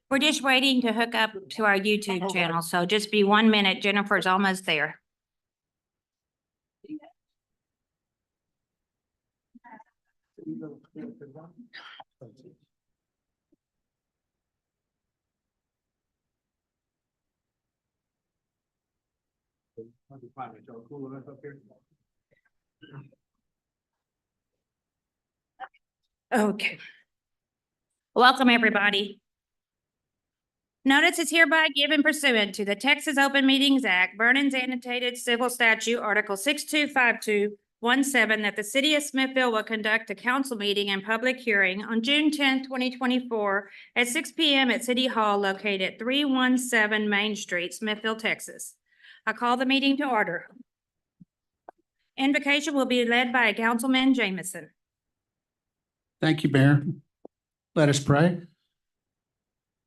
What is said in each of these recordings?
We're just waiting to hook up to our YouTube channel, so just be 1 minute. Jennifer's almost there. Okay. Welcome, everybody. Notice is hereby given pursuant to the Texas Open Meetings Act, Vernon's annotated civil statute, Article 625217, that the city of Smithville will conduct a council meeting and public hearing on June 10th, 2024 at 6 p.m. at City Hall located at 317 Main Street, Smithville, Texas. I call the meeting to order. Invocation will be led by Councilman Jameson. Thank you, Mayor. Let us pray.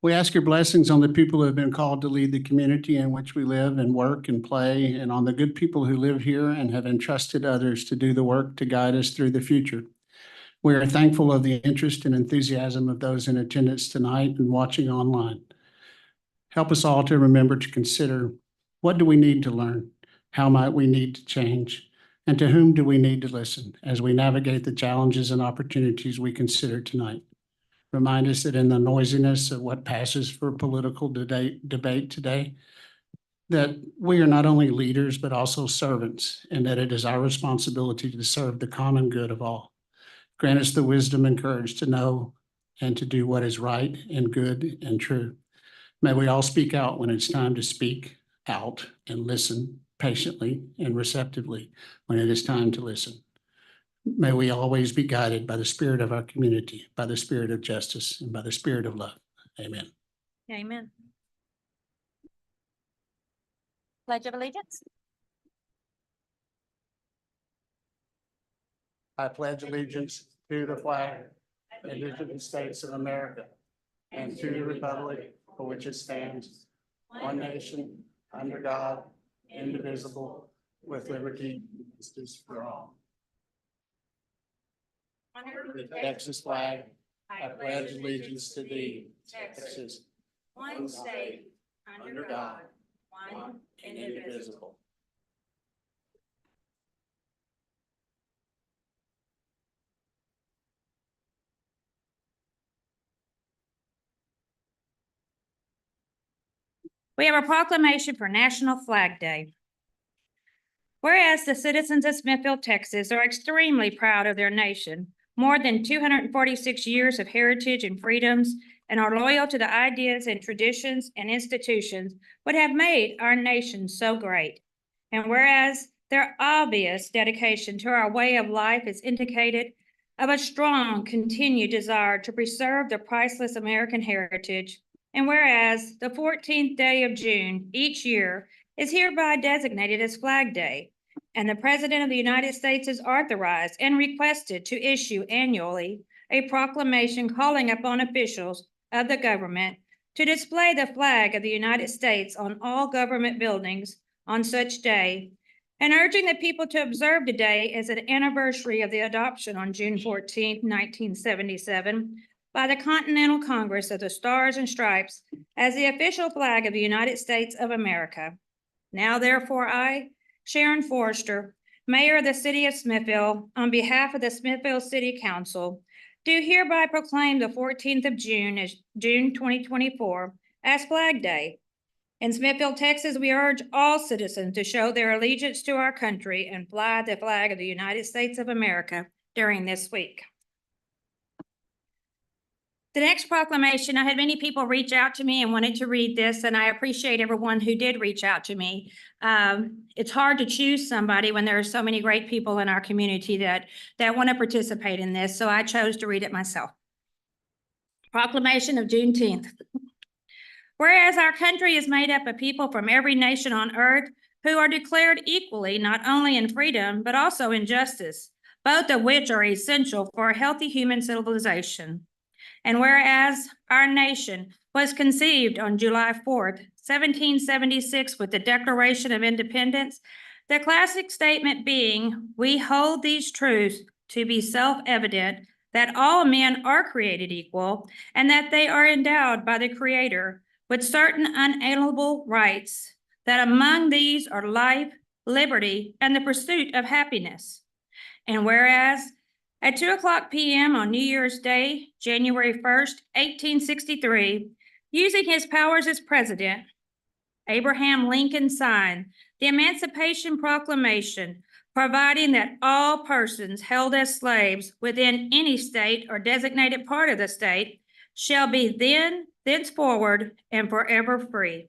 We ask your blessings on the people who have been called to lead the community in which we live and work and play, and on the good people who live here and have entrusted others to do the work to guide us through the future. We are thankful of the interest and enthusiasm of those in attendance tonight and watching online. Help us all to remember to consider, what do we need to learn? How might we need to change? And to whom do we need to listen as we navigate the challenges and opportunities we consider tonight? Remind us that in the noisiness of what passes for political debate today, that we are not only leaders, but also servants, and that it is our responsibility to serve the common good of all. Grant us the wisdom and courage to know and to do what is right and good and true. May we all speak out when it's time to speak out, and listen patiently and receptively when it is time to listen. May we always be guided by the spirit of our community, by the spirit of justice, and by the spirit of love. Amen. Amen. Pledge of Allegiance. I pledge allegiance to the flag of the United States of America and to the republic for which it stands, one nation, under God, indivisible, with liberty and justice for all. Under the Texas flag, I pledge allegiance to thee, Texas, one state, under God, one and indivisible. We have a proclamation for National Flag Day. Whereas the citizens of Smithville, Texas are extremely proud of their nation, more than 246 years of heritage and freedoms, and are loyal to the ideas and traditions and institutions would have made our nation so great. And whereas their obvious dedication to our way of life is indicated of a strong continued desire to preserve the priceless American heritage, and whereas the 14th day of June each year is hereby designated as Flag Day, and the President of the United States is authorized and requested to issue annually a proclamation calling upon officials of the government to display the flag of the United States on all government buildings on such day, and urging the people to observe today as an anniversary of the adoption on June 14, 1977, by the Continental Congress of the Stars and Stripes as the official flag of the United States of America. Now, therefore, I, Sharon Forrester, Mayor of the City of Smithville, on behalf of the Smithville City Council, do hereby proclaim the 14th of June as June 2024 as Flag Day. In Smithville, Texas, we urge all citizens to show their allegiance to our country and fly the flag of the United States of America during this week. The next proclamation, I had many people reach out to me and wanted to read this, and I appreciate everyone who did reach out to me. It's hard to choose somebody when there are so many great people in our community that want to participate in this, so I chose to read it myself. Proclamation of Juneteenth. Whereas our country is made up of people from every nation on earth who are declared equally not only in freedom, but also in justice, both of which are essential for a healthy human civilization. And whereas our nation was conceived on July 4th, 1776 with the Declaration of Independence, the classic statement being, "We hold these truths to be self-evident, that all men are created equal and that they are endowed by the Creator with certain unalienable rights, that among these are life, liberty, and the pursuit of happiness. And whereas at 2:00 p.m. on New Year's Day, January 1st, 1863, using his powers as president, Abraham Lincoln signed the Emancipation Proclamation, providing that all persons held as slaves within any state or designated part of the state shall be thenceforward and forever free.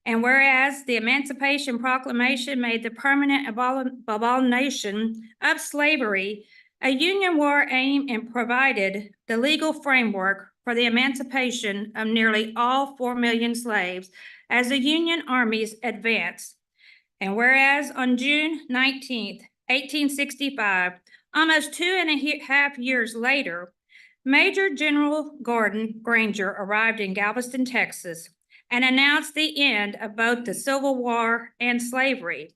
And whereas the Emancipation Proclamation made the permanent abomination of slavery a Union war aim and provided the legal framework for the emancipation of nearly all 4 million slaves as the Union armies advanced. And whereas on June 19th, 1865, almost 2.5 years later, Major General Gordon Granger arrived in Galveston, Texas, and announced the end of both the Civil War and slavery.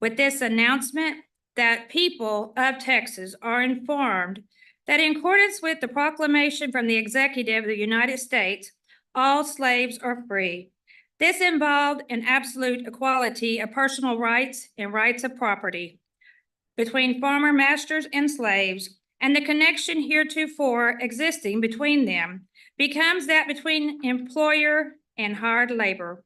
With this announcement, that people of Texas are informed that in accordance with the proclamation from the Executive of the United States, all slaves are free. This involved an absolute equality of personal rights and rights of property between former masters and slaves, and the connection heretofore existing between them becomes that between employer and hired labor.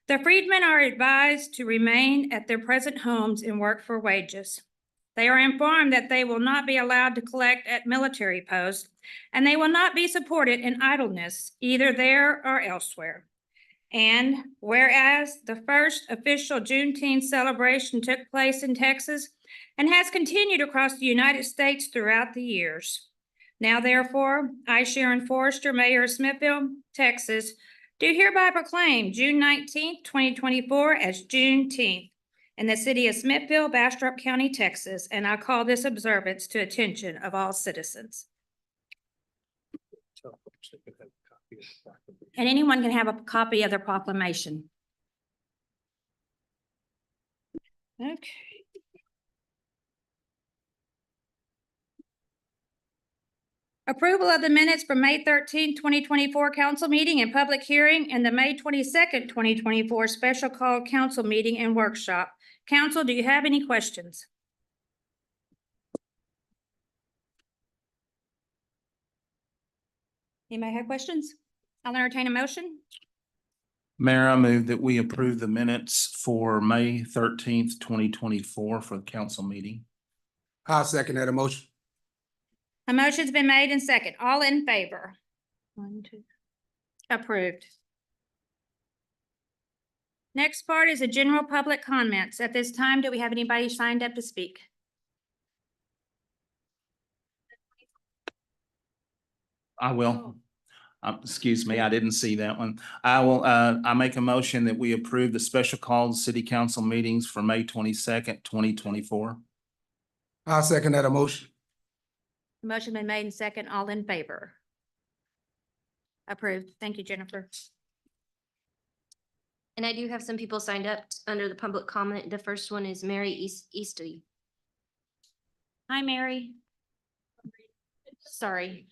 The freedmen are advised to remain at their present homes and work for wages. They are informed that they will not be allowed to collect at military posts, and they will not be supported in idleness, either there or elsewhere. And whereas the first official Juneteenth celebration took place in Texas and has continued across the United States throughout the years. Now, therefore, I, Sharon Forrester, Mayor of Smithville, Texas, do hereby proclaim June 19th, 2024 as Juneteenth in the city of Smithville, Bastrop County, Texas, and I call this observance to attention of all citizens. And anyone can have a copy of the proclamation. Okay. Approval of the minutes from May 13th, 2024 council meeting and public hearing and the May 22nd, 2024 special call council meeting and workshop. Council, do you have any questions? Anybody have questions? I'll entertain a motion. Mayor, I move that we approve the minutes for May 13th, 2024 for the council meeting. I'll second that motion. A motion's been made and second. All in favor? 1, 2. Approved. Next part is the general public comments. At this time, do we have anybody signed up to speak? I will. Excuse me, I didn't see that one. I make a motion that we approve the special called city council meetings for May 22nd, 2024. I'll second that motion. Motion been made and second. All in favor? Approved. Thank you, Jennifer. And I do have some people signed up under the public comment. The first one is Mary Easty. Hi, Mary. Sorry.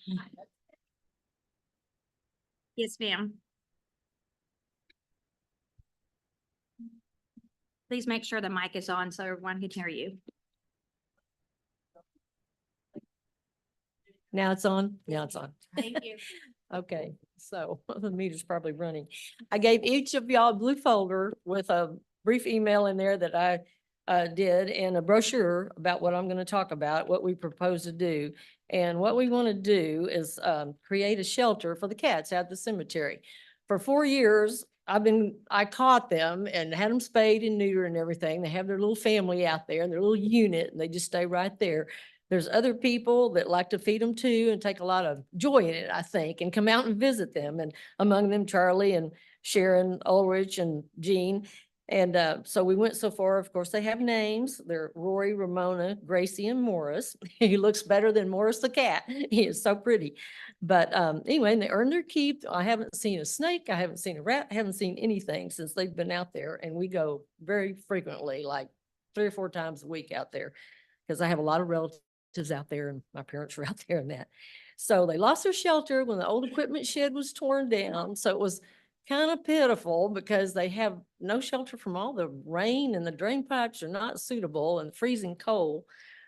Yes, ma'am. Please make sure the mic is on so everyone can hear you. Now it's on? Now it's on. Thank you. Okay, so the meter's probably running. I gave each of y'all a blue folder with a brief email in there that I did and a brochure about what I'm going to talk about, what we propose to do. And what we want to do is create a shelter for the cats at the cemetery. For 4 years, I caught them and had them spayed and neutered and everything. They have their little family out there and their little unit and they just stay right there. There's other people that like to feed them too and take a lot of joy in it, I think, and come out and visit them. And among them, Charlie and Sharon Ulrich and Jean. And so we went so far. Of course, they have names. They're Rory, Ramona, Gracie, and Morris. He looks better than Morris the cat. He is so pretty. But anyway, and they earn their keep. I haven't seen a snake. I haven't seen a rat. I haven't seen anything since they've been out there. And we go very frequently, like 3 or 4 times a week out there, because I have a lot of relatives relatives out there and my parents were out there and that. So they lost their shelter when the old equipment shed was torn down. So it was kind of pitiful because they have no shelter from all the rain and the drain pipes are not suitable and freezing cold.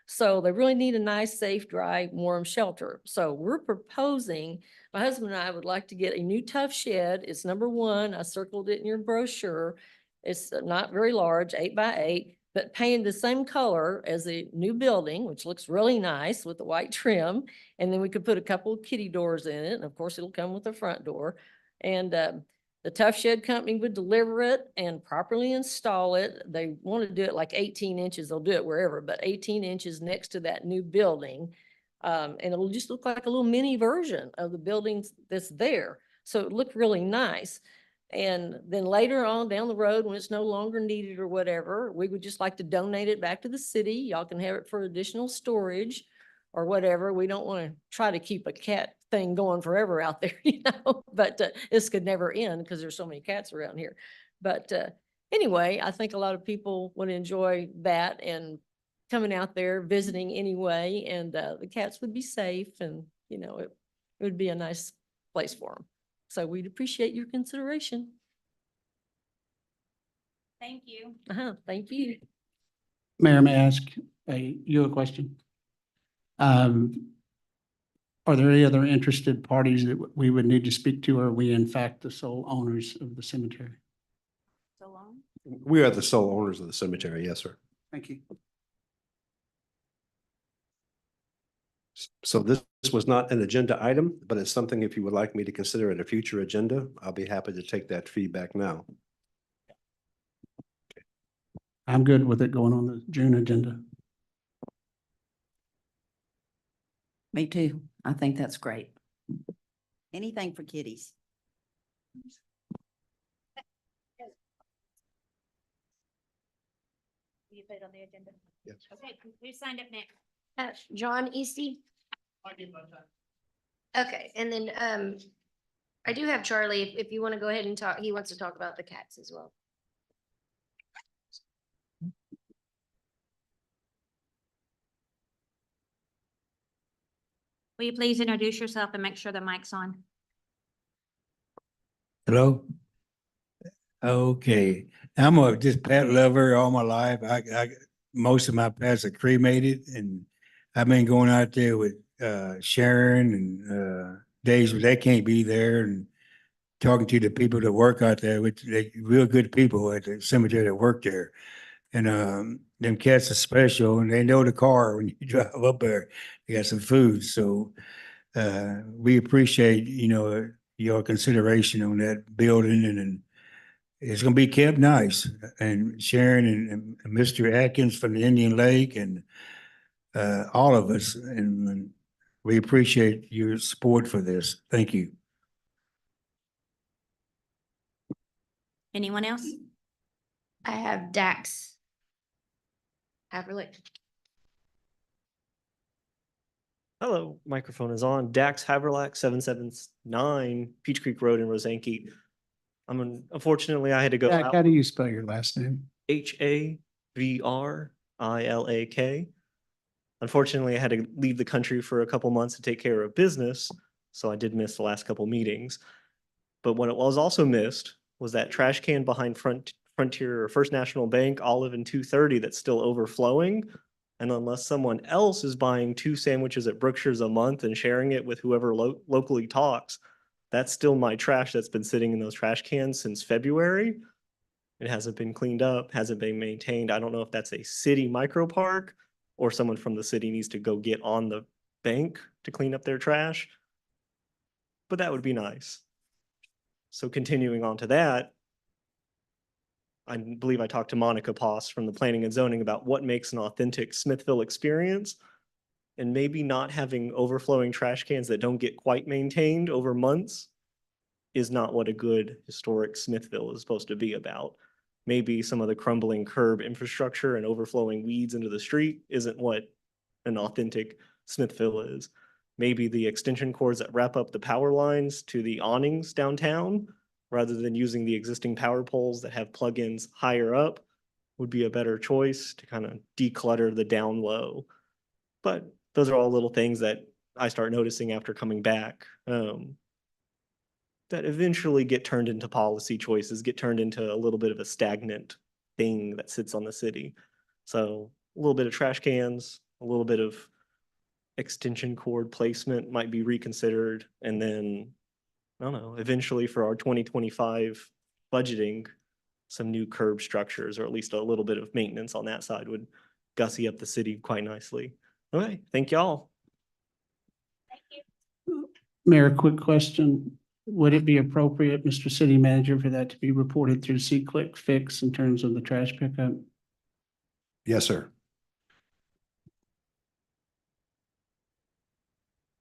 So they really need a nice, safe, dry, warm shelter. So we're proposing, my husband and I would like to get a new tough shed. It's number 1. I circled it in your brochure. It's not very large, 8 by 8, but painted the same color as the new building, which looks really nice with the white trim. And then we could put a couple of kitty doors in it. And of course, it'll come with a front door. And the Tough Shed Company would deliver it and properly install it. They want to do it like 18 inches. They'll do it wherever, but 18 inches next to that new building. And it'll just look like a little mini version of the buildings that's there. So it looked really nice. And then later on down the road, when it's no longer needed or whatever, we would just like to donate it back to the city. Y'all can have it for additional storage or whatever. We don't want to try to keep a cat thing going forever out there, but this could never end because there's so many cats around here. But anyway, I think a lot of people would enjoy that and coming out there visiting anyway, and the cats would be safe and, it would be a nice place for them. So we'd appreciate your consideration. Thank you. Thank you. Mayor, may I ask you a question? Are there any other interested parties that we would need to speak to? Or are we in fact the sole owners of the cemetery? So long. We are the sole owners of the cemetery, yes, sir. Thank you. So this was not an agenda item, but it's something if you would like me to consider at a future agenda, I'll be happy to take that feedback now. I'm good with it going on the June agenda. Me too. I think that's great. Anything for kitties. Will you put it on the agenda? Yes. Okay, who signed up next? John Easty. Okay, and then, I do have Charlie, if you want to go ahead and talk, he wants to talk about the cats as well. Will you please introduce yourself and make sure the mic's on? Hello? Okay, I'm a just pet lover all my life. Most of my pets are cremated and I've been going out there with Sharon and days where they can't be there and talking to the people that work out there, which they real good people at the cemetery that work there. And them cats are special and they know the car when you drive up there. They got some food. So we appreciate, your consideration on that building and it's gonna be kept nice. And Sharon and Mr. Atkins from the Indian Lake and all of us, and we appreciate your support for this. Thank you. Anyone else? I have Dax Haverlick. Hello, microphone is on. Dax Haverlack, 779 Peach Creek Road in Rosanke. Unfortunately, I had to go Jack, how out. do you spell your last name? Haverliak. Unfortunately, I had to leave the country for a couple months to take care of business, so I did miss the last couple meetings. But what it was also missed was that trash can behind Frontier or First National Bank, Olive and 230 that's still overflowing. And unless someone else is buying 2 sandwiches at Brookshire's a month and sharing it with whoever locally talks, that's still my trash that's been sitting in those trash cans since February. It hasn't been cleaned up, hasn't been maintained. I don't know if that's a city micro park or someone from the city needs to go get on the bank to clean up their trash. But that would be nice. So continuing on to that, I believe I talked to Monica Poss from the Planning and Zoning about what makes an authentic Smithville experience. And maybe not having overflowing trash cans that don't get quite maintained over months is not what a good historic Smithville is supposed to be about. Maybe some of the crumbling curb infrastructure and overflowing weeds into the street isn't what an authentic Smithville is. Maybe the extension cords that wrap up the power lines to the awnings downtown, rather than using the existing power poles that have plugins higher up, would be a better choice to kind of declutter the down low. But those are all little things that I start noticing after coming back. That eventually get turned into policy choices, get turned into a little bit of a stagnant thing that sits on the city. So a little bit of trash cans, a little bit of extension cord placement might be reconsidered. And then, I don't know, eventually for our 2025 budgeting, some new curb structures, or at least a little bit of maintenance on that side would gussy up the city quite nicely. Okay, thank y'all. Mayor, quick question. Would it be appropriate, Mr. City Manager, for that to be reported through C-Click Fix in terms of the trash pickup? Yes, sir.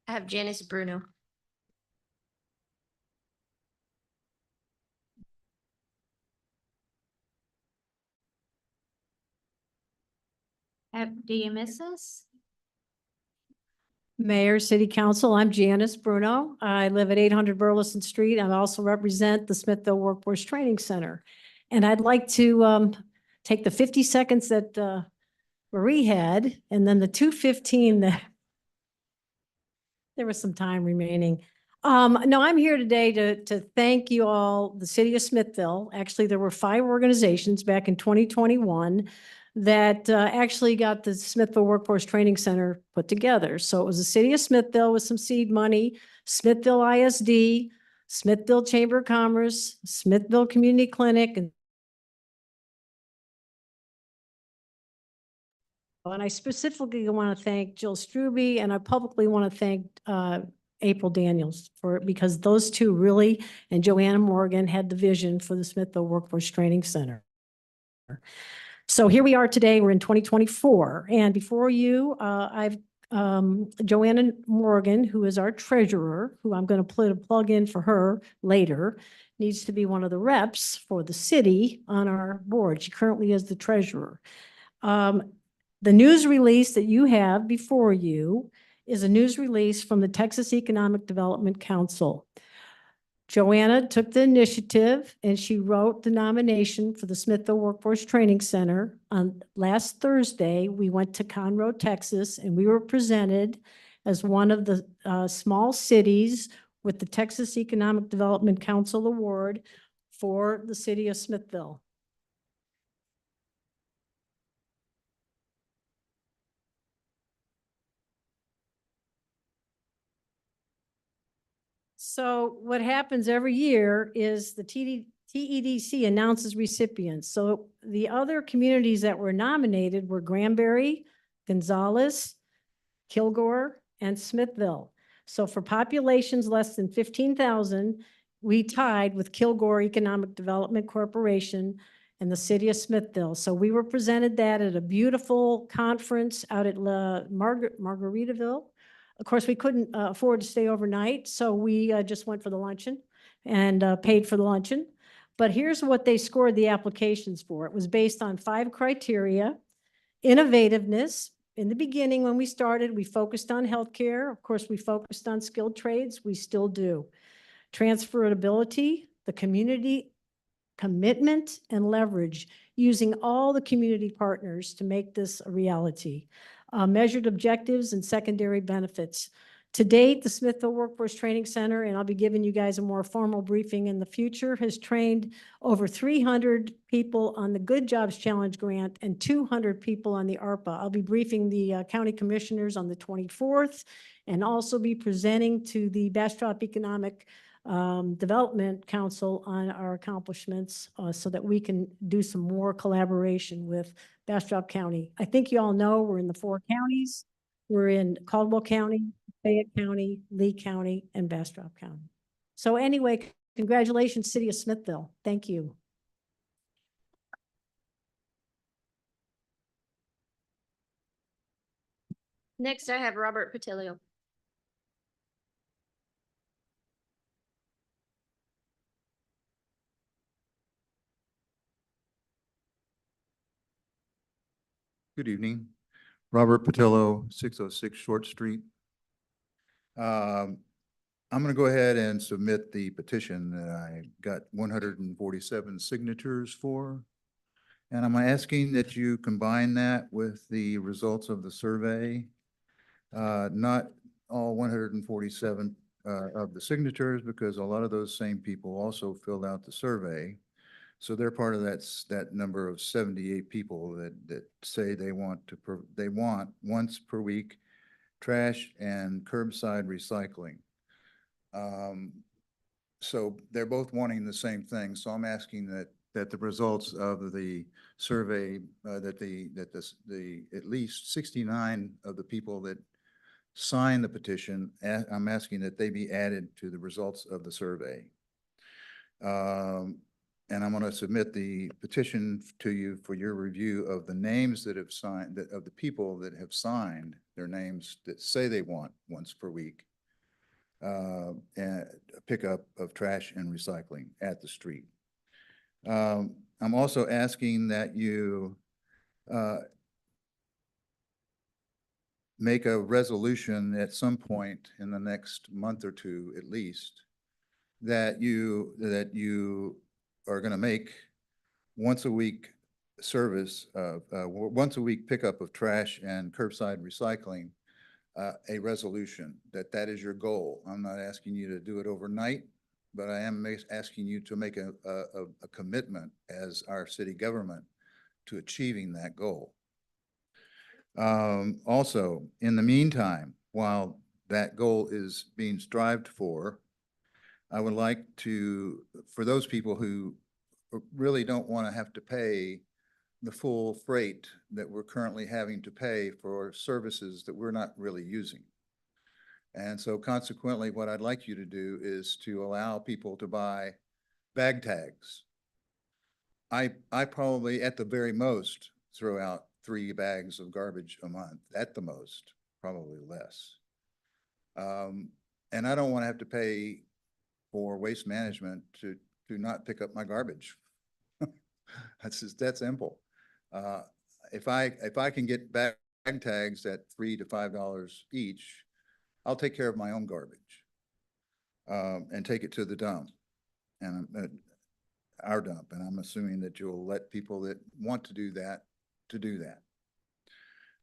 I have Janice Bruno. Do you miss us? Mayor, City Council, I'm Janice Bruno. I live at 800 Burleson Street. I also represent the Smithville Workforce Training Center. And I'd like to take the 50 seconds that Marie had, and then the 2:15 that there was some time remaining. No, I'm here today to thank you all, the city of Smithville. Actually, there were 5 organizations back in 2021 that actually got the Smithville Workforce Training Center put together. So it was the city of Smithville with some seed money, Smithville ISD, Smithville Chamber of Commerce, Smithville Community Clinic, and I specifically want to thank Jill Strube, and I publicly want to thank April Daniels because those two really, and Joanna Morgan, had the vision for the Smithville Workforce Training Center. So here we are today, we're in 2024, and before you, I've Joanna Morgan, who is our treasurer, who I'm going to put a plug in for her later, needs to be one of the reps for the city on our board. She currently is the treasurer. The news release that you have before you is a news release from the Texas Economic Development Council. Joanna took the initiative and she wrote the nomination for the Smithville Workforce Training Center. On last Thursday, we went to Conroe, Texas, and we were presented as one of the small cities with the Texas Economic Development Council Award for the city of Smithville. So what happens every year is the TEDC announces recipients. So the other communities that were nominated were Granbury, Gonzales, Kilgore, and Smithville. So for populations less than 15,000, we tied with Kilgore Economic Development Corporation and the city of Smithville. So we were presented that at a beautiful conference out at Margaritaville. Of course, we couldn't afford to stay overnight, so we just went for the luncheon and paid for the luncheon. But here's what they scored the applications for. It was based on 5 criteria: innovativeness. In the beginning, when we started, we focused on healthcare. Of course, we focused on skilled trades. We still do. Transferability, the community commitment and leverage, using all the community partners to make this a reality. Measured objectives and secondary benefits. To date, the Smithville Workforce Training Center, and I'll be giving you guys a more formal briefing in the future, has trained over 300 people on the Good Jobs Challenge grant and 200 people on the ARPA. I'll be briefing the county commissioners on the 24th and also be presenting to the Bastrop Economic Development Council on our accomplishments so that we can do some more collaboration with Bastrop County. I think you all know we're in the 4 counties. We're in Caldwell County, Fayette County, Lee County, and Bastrop County. So anyway, congratulations, City of Smithville. Thank you. Next, I have Robert Patilio. Good evening. Robert Patillo, 606 Short Street. I'm going to go ahead and submit the petition that I got 147 signatures for. And I'm asking that you combine that with the results of the survey Not all 147 of the signatures, because a lot of those same people also filled out the survey. So they're part of that number of 78 people that say they want once per week trash and curbside recycling. So they're both wanting the same thing. So I'm asking that the results of the survey, that at least 69 of the people that signed the petition, I'm asking that they be added to the results of the survey. And I'm going to submit the petition to you for your review of the names that have signed, of the people that have signed their names that say they want once per week and a pickup of trash and recycling at the street. I'm also asking that you make a resolution at some point in the next month or two, at least, that you are going to make once a week service of once a week pickup of trash and curbside recycling, a resolution that is your goal. I'm not asking you to do it overnight, but I am asking you to make a commitment as our city government to achieving that goal. Also, in the meantime, while that goal is being strived for, I would like to, for those people who really don't want to have to pay the full freight that we're currently having to pay for services that we're not really using. And so consequently, what I'd like you to do is to allow people to buy bag tags. I probably, at the very most, throw out 3 bags of garbage a month, at the most, probably less. And I don't want to have to pay for Waste Management to not pick up my garbage. That's that simple. If I can get bag tags at $3 to $5 each, I'll take care of my own garbage and take it to the dump and our dump. And I'm assuming that you'll let people that want to do that do that.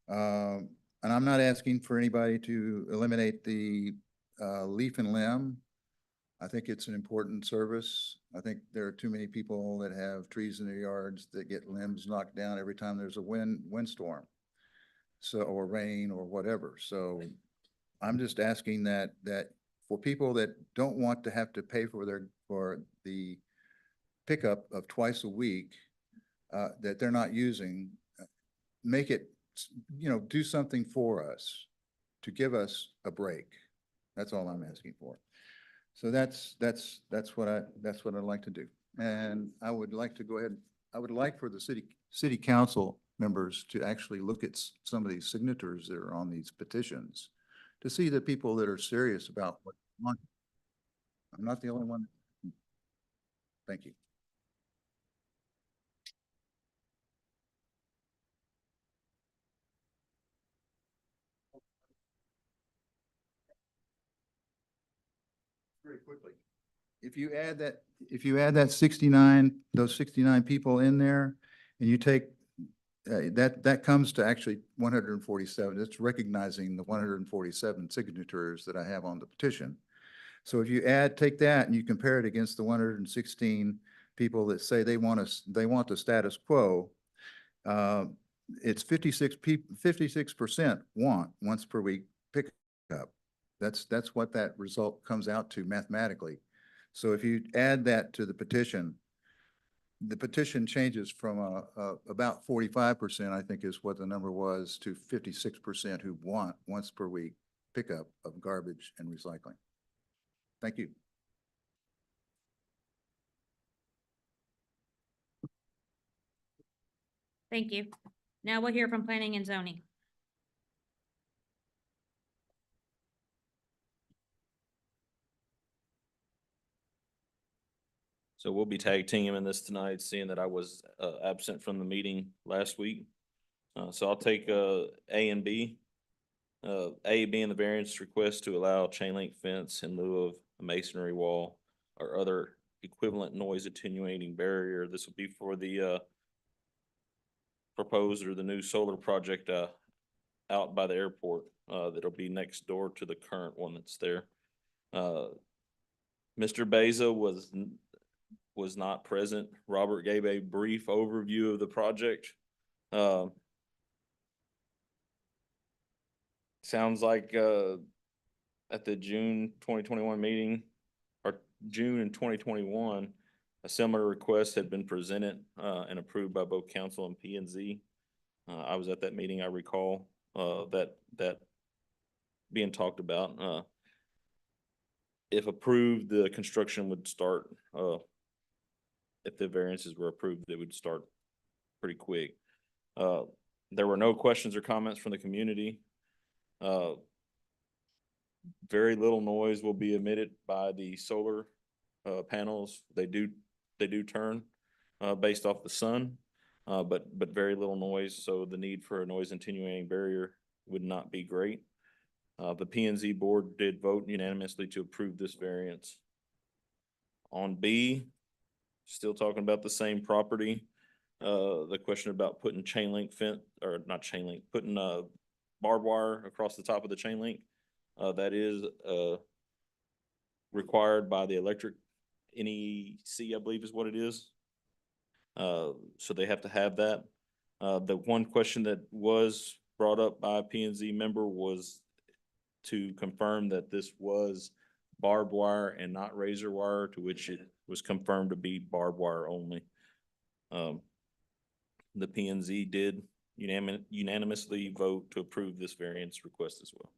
And I'm not asking for anybody to eliminate the leaf and limb. I think it's an important service. I think there are too many people that have trees in their yards that get limbs knocked down every time there's a windstorm, or rain or whatever. So I'm just asking that for people that don't want to have to pay for the pickup of twice a week that they're not using, make it, do something for us to give us a break. That's all I'm asking for. So that's what I'd like to do. And I would like to go ahead. I would like for the city council members to actually look at some of these signatures that are on these petitions to see the people that are serious about what they want. I'm not the only one. Thank you. Very quickly. If you add that 69, those 69 people in there, and you take that comes to actually 147. It's recognizing the 147 signatures that I have on the petition. So if you take that and you compare it against the 116 people that say they want the status quo, it's 56% want once per week pickup. That's what that result comes out to mathematically. So if you add that to the petition changes from about 45%, I think is what the number was, to 56% who want once per week pickup of garbage and recycling. Thank you. Thank you. Now we'll hear from Planning and Zoning. So we'll be tag teaming this tonight, seeing that I was absent from the meeting last week. So I'll take A and B. A being the variance request to allow chain link fence in lieu of a masonry wall or other equivalent noise attenuating barrier. This will be for the proposed or the new solar project out by the airport, that'll be next door to the current one that's there. Mr. Beza was not present. Robert gave a brief overview of the project. Sounds like, at the June 2021 meeting, or June in 2021, a similar request had been presented, and approved by both council and P and Z. I was at that meeting, I recall, that being talked about. If approved, the construction would start, if the variances were approved, it would start pretty quick. There were no questions or comments from the community. Very little noise will be emitted by the solar panels. They do turn based off the sun, but very little noise. So the need for a noise attenuating barrier would not be great. The P and Z board did vote unanimously to approve this variance. On B, still talking about the same property, the question about putting chain link fence, or not chain link, putting barbed wire across the top of the chain link. That is required by the electric NEC, I believe is what it is. So they have to have that. The one question that was brought up by a P and Z member was to confirm that this was barbed wire and not razor wire, to which it was confirmed to be barbed wire only. The P and Z did unanimously vote to approve this variance request as well.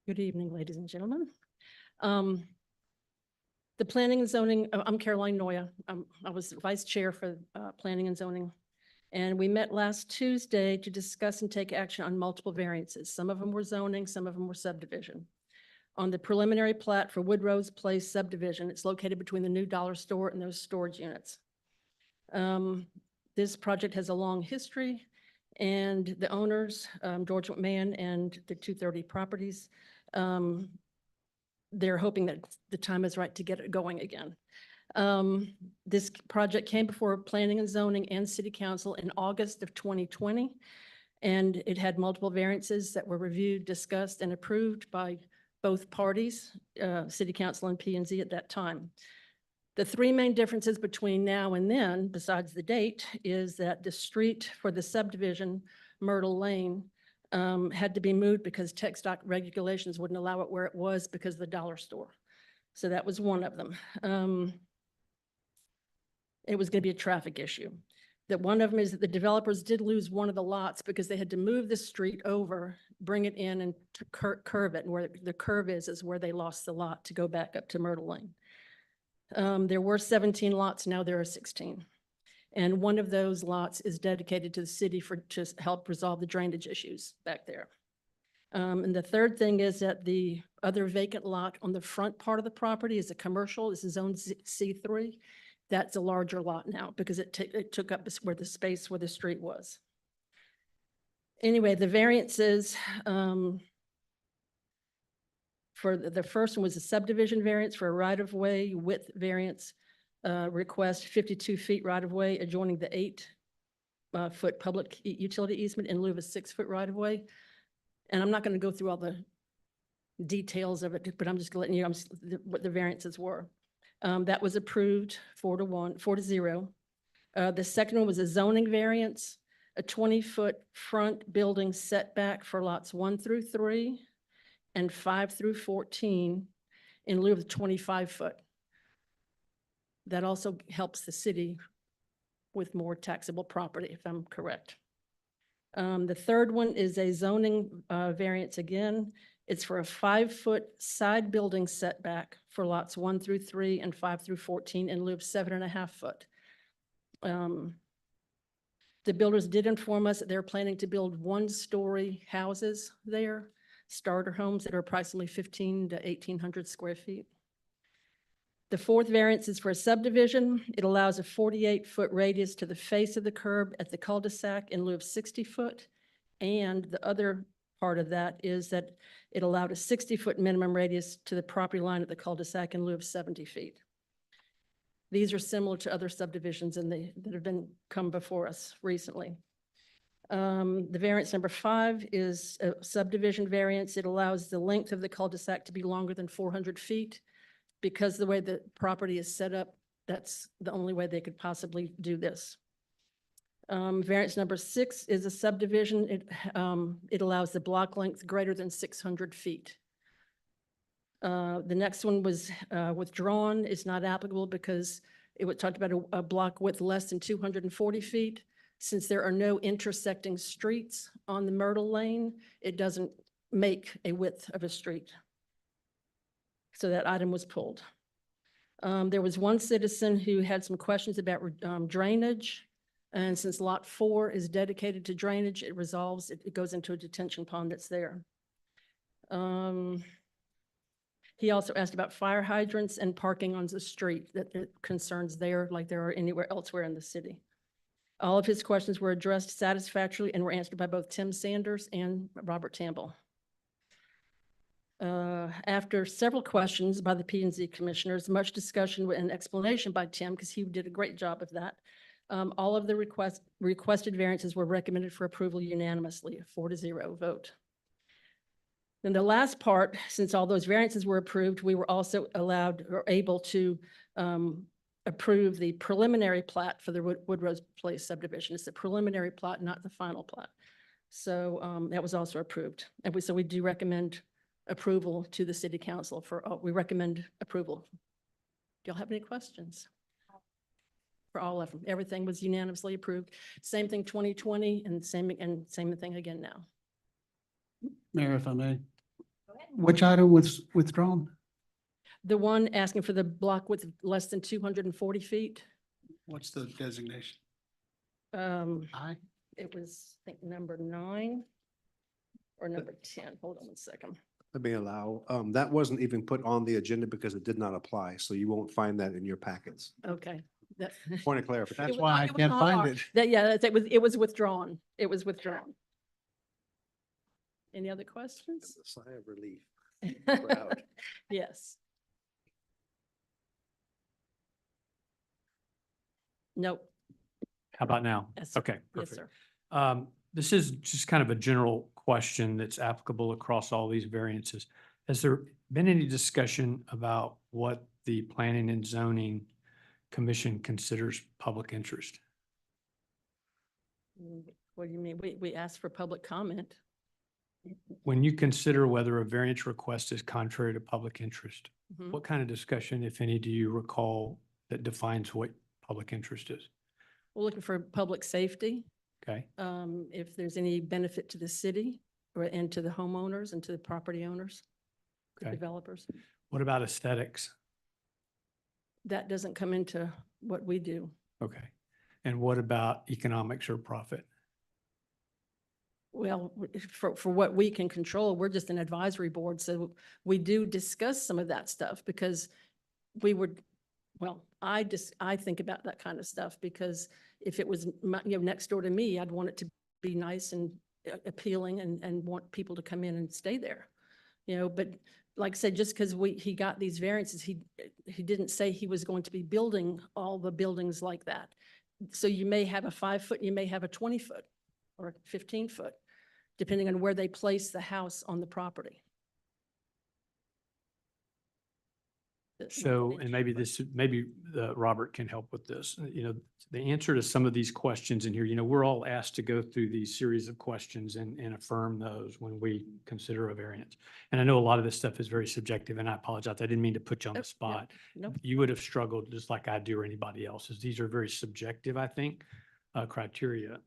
Good evening, ladies and gentlemen. The planning and zoning, I'm Caroline Noya. I was vice chair for planning and zoning. And we met last Tuesday to discuss and take action on multiple variances. Some of them were zoning, some of them were subdivision. On the preliminary plat for Woodrose Place subdivision, it's located between the new dollar store and those storage units. This project has a long history, and the owners, George McMahon and the 230 Properties, they're hoping that the time is right to get it going again. This project came before Planning and Zoning and City Council in August of 2020, and it had multiple variances that were reviewed, discussed, and approved by both parties, City Council and P and Z at that time. The three main differences between now and then, besides the date, is that the street for the subdivision, Myrtle Lane, had to be moved because tech stock regulations wouldn't allow it where it was because of the dollar store. So that was one of them. It was going to be a traffic issue. That one of them is that the developers did lose one of the lots because they had to move the street over, bring it in and to curve it. And where the curve is where they lost the lot to go back up to Myrtle Lane. There were 17 lots, now there are 16. And one of those lots is dedicated to the city to help resolve the drainage issues back there. And the third thing is that the other vacant lot on the front part of the property is a commercial, this is zone C3. That's a larger lot now because it took up where the space where the street was. Anyway, the variances, for the first one was a subdivision variance for a right-of-way width variance request, 52 feet right-of-way adjoining the 8-foot public utility easement in lieu of a 6-foot right-of-way. And I'm not going to go through all the details of it, but I'm just letting you know what the variances were. That was approved 4-0. The second one was a zoning variance, a 20-foot front building setback for lots 1 through 3 and 5 through 14 in lieu of the 25-foot. That also helps the city with more taxable property, if I'm correct. The third one is a zoning variance again. It's for a 5-foot side building setback for lots 1 through 3 and 5 through 14 in lieu of 7.5 foot. The builders did inform us that they're planning to build 1-story houses there, starter homes that are approximately 1,500 to 1,800 square feet. The fourth variance is for a subdivision. It allows a 48-foot radius to the face of the curb at the cul-de-sac in lieu of 60 foot. And the other part of that is that it allowed a 60-foot minimum radius to the property line at the cul-de-sac in lieu of 70 feet. These are similar to other subdivisions that have come before us recently. The variance number 5 is a subdivision variance. It allows the length of the cul-de-sac to be longer than 400 feet. Because the way the property is set up, that's the only way they could possibly do this. Variance number 6 is a subdivision. It allows the block length greater than 600 feet. The next one was withdrawn. It's not applicable because it was talked about a block width less than 240 feet. Since there are no intersecting streets on the Myrtle Lane, it doesn't make a width of a street. So that item was pulled. There was one citizen who had some questions about drainage. And since lot 4 is dedicated to drainage, it resolves, it goes into a detention pond that's there. He also asked about fire hydrants and parking on the street, that concerns there like there are anywhere elsewhere in the city. All of his questions were addressed satisfactorily and were answered by both Tim Sanders and Robert Tamble. After several questions by the P&Z commissioners, much discussion and explanation by Tim, because he did a great job of that, all of the requested variances were recommended for approval unanimously, a 4-0 vote. Then the last part, since all those variances were approved, we were also allowed or able to approve the preliminary plat for the Woodrose Place subdivision. It's the preliminary plat, not the final plat. So that was also approved. And so we do recommend approval to the city council we recommend approval. Do y'all have any questions? For all of them, everything was unanimously approved. Same thing 2020 and same thing again now. Mayor, if I may. Which item was withdrawn? The one asking for the block width less than 240 feet. What's the designation? I. It was, I think, number 9 or number 10. Hold on one second. Let me allow, that wasn't even put on the agenda because it did not apply, so you won't find that in your packets. Okay. Point of clarification. That's why I can't find it. It was withdrawn. It was withdrawn. Any other questions? A sigh of relief. Proud. Yes. Nope. How about now? Yes, sir. Okay, Yes, perfect. sir. This is just kind of a general question that's applicable across all these variances. Has there been any discussion about what the Planning and Zoning Commission considers public interest? What do you mean? We asked for public comment. When you consider whether a variance request is contrary to public interest, Mhm. what kind of discussion, if any, do you recall that defines what public interest is? We're looking for public safety. Okay, If there's any benefit to the city and to the homeowners and to the property owners, the Okay. developers. what about aesthetics? That doesn't come into what we do. Okay, and what about economics or profit? Well, for what we can control, we're just an advisory board, so we do discuss some of that stuff because we would, well, I think about that kind of stuff because if it was, next door to me, I'd want it to be nice and appealing and want people to come in and stay there. But like I said, just because he got these variances, he didn't say he was going to be building all the buildings like that. So you may have a 5-foot, you may have a 20-foot or a 15-foot, depending on where they place the house on the property. So, and maybe Robert can help with this. The answer to some of these questions in here, we're all asked to go through these series of questions and affirm those when we consider a variance. And I know a lot of this stuff is very subjective, and I apologize. I didn't mean to put you on the spot. Nope. You would have struggled just like I do or anybody else, as these are very subjective, I think, criteria.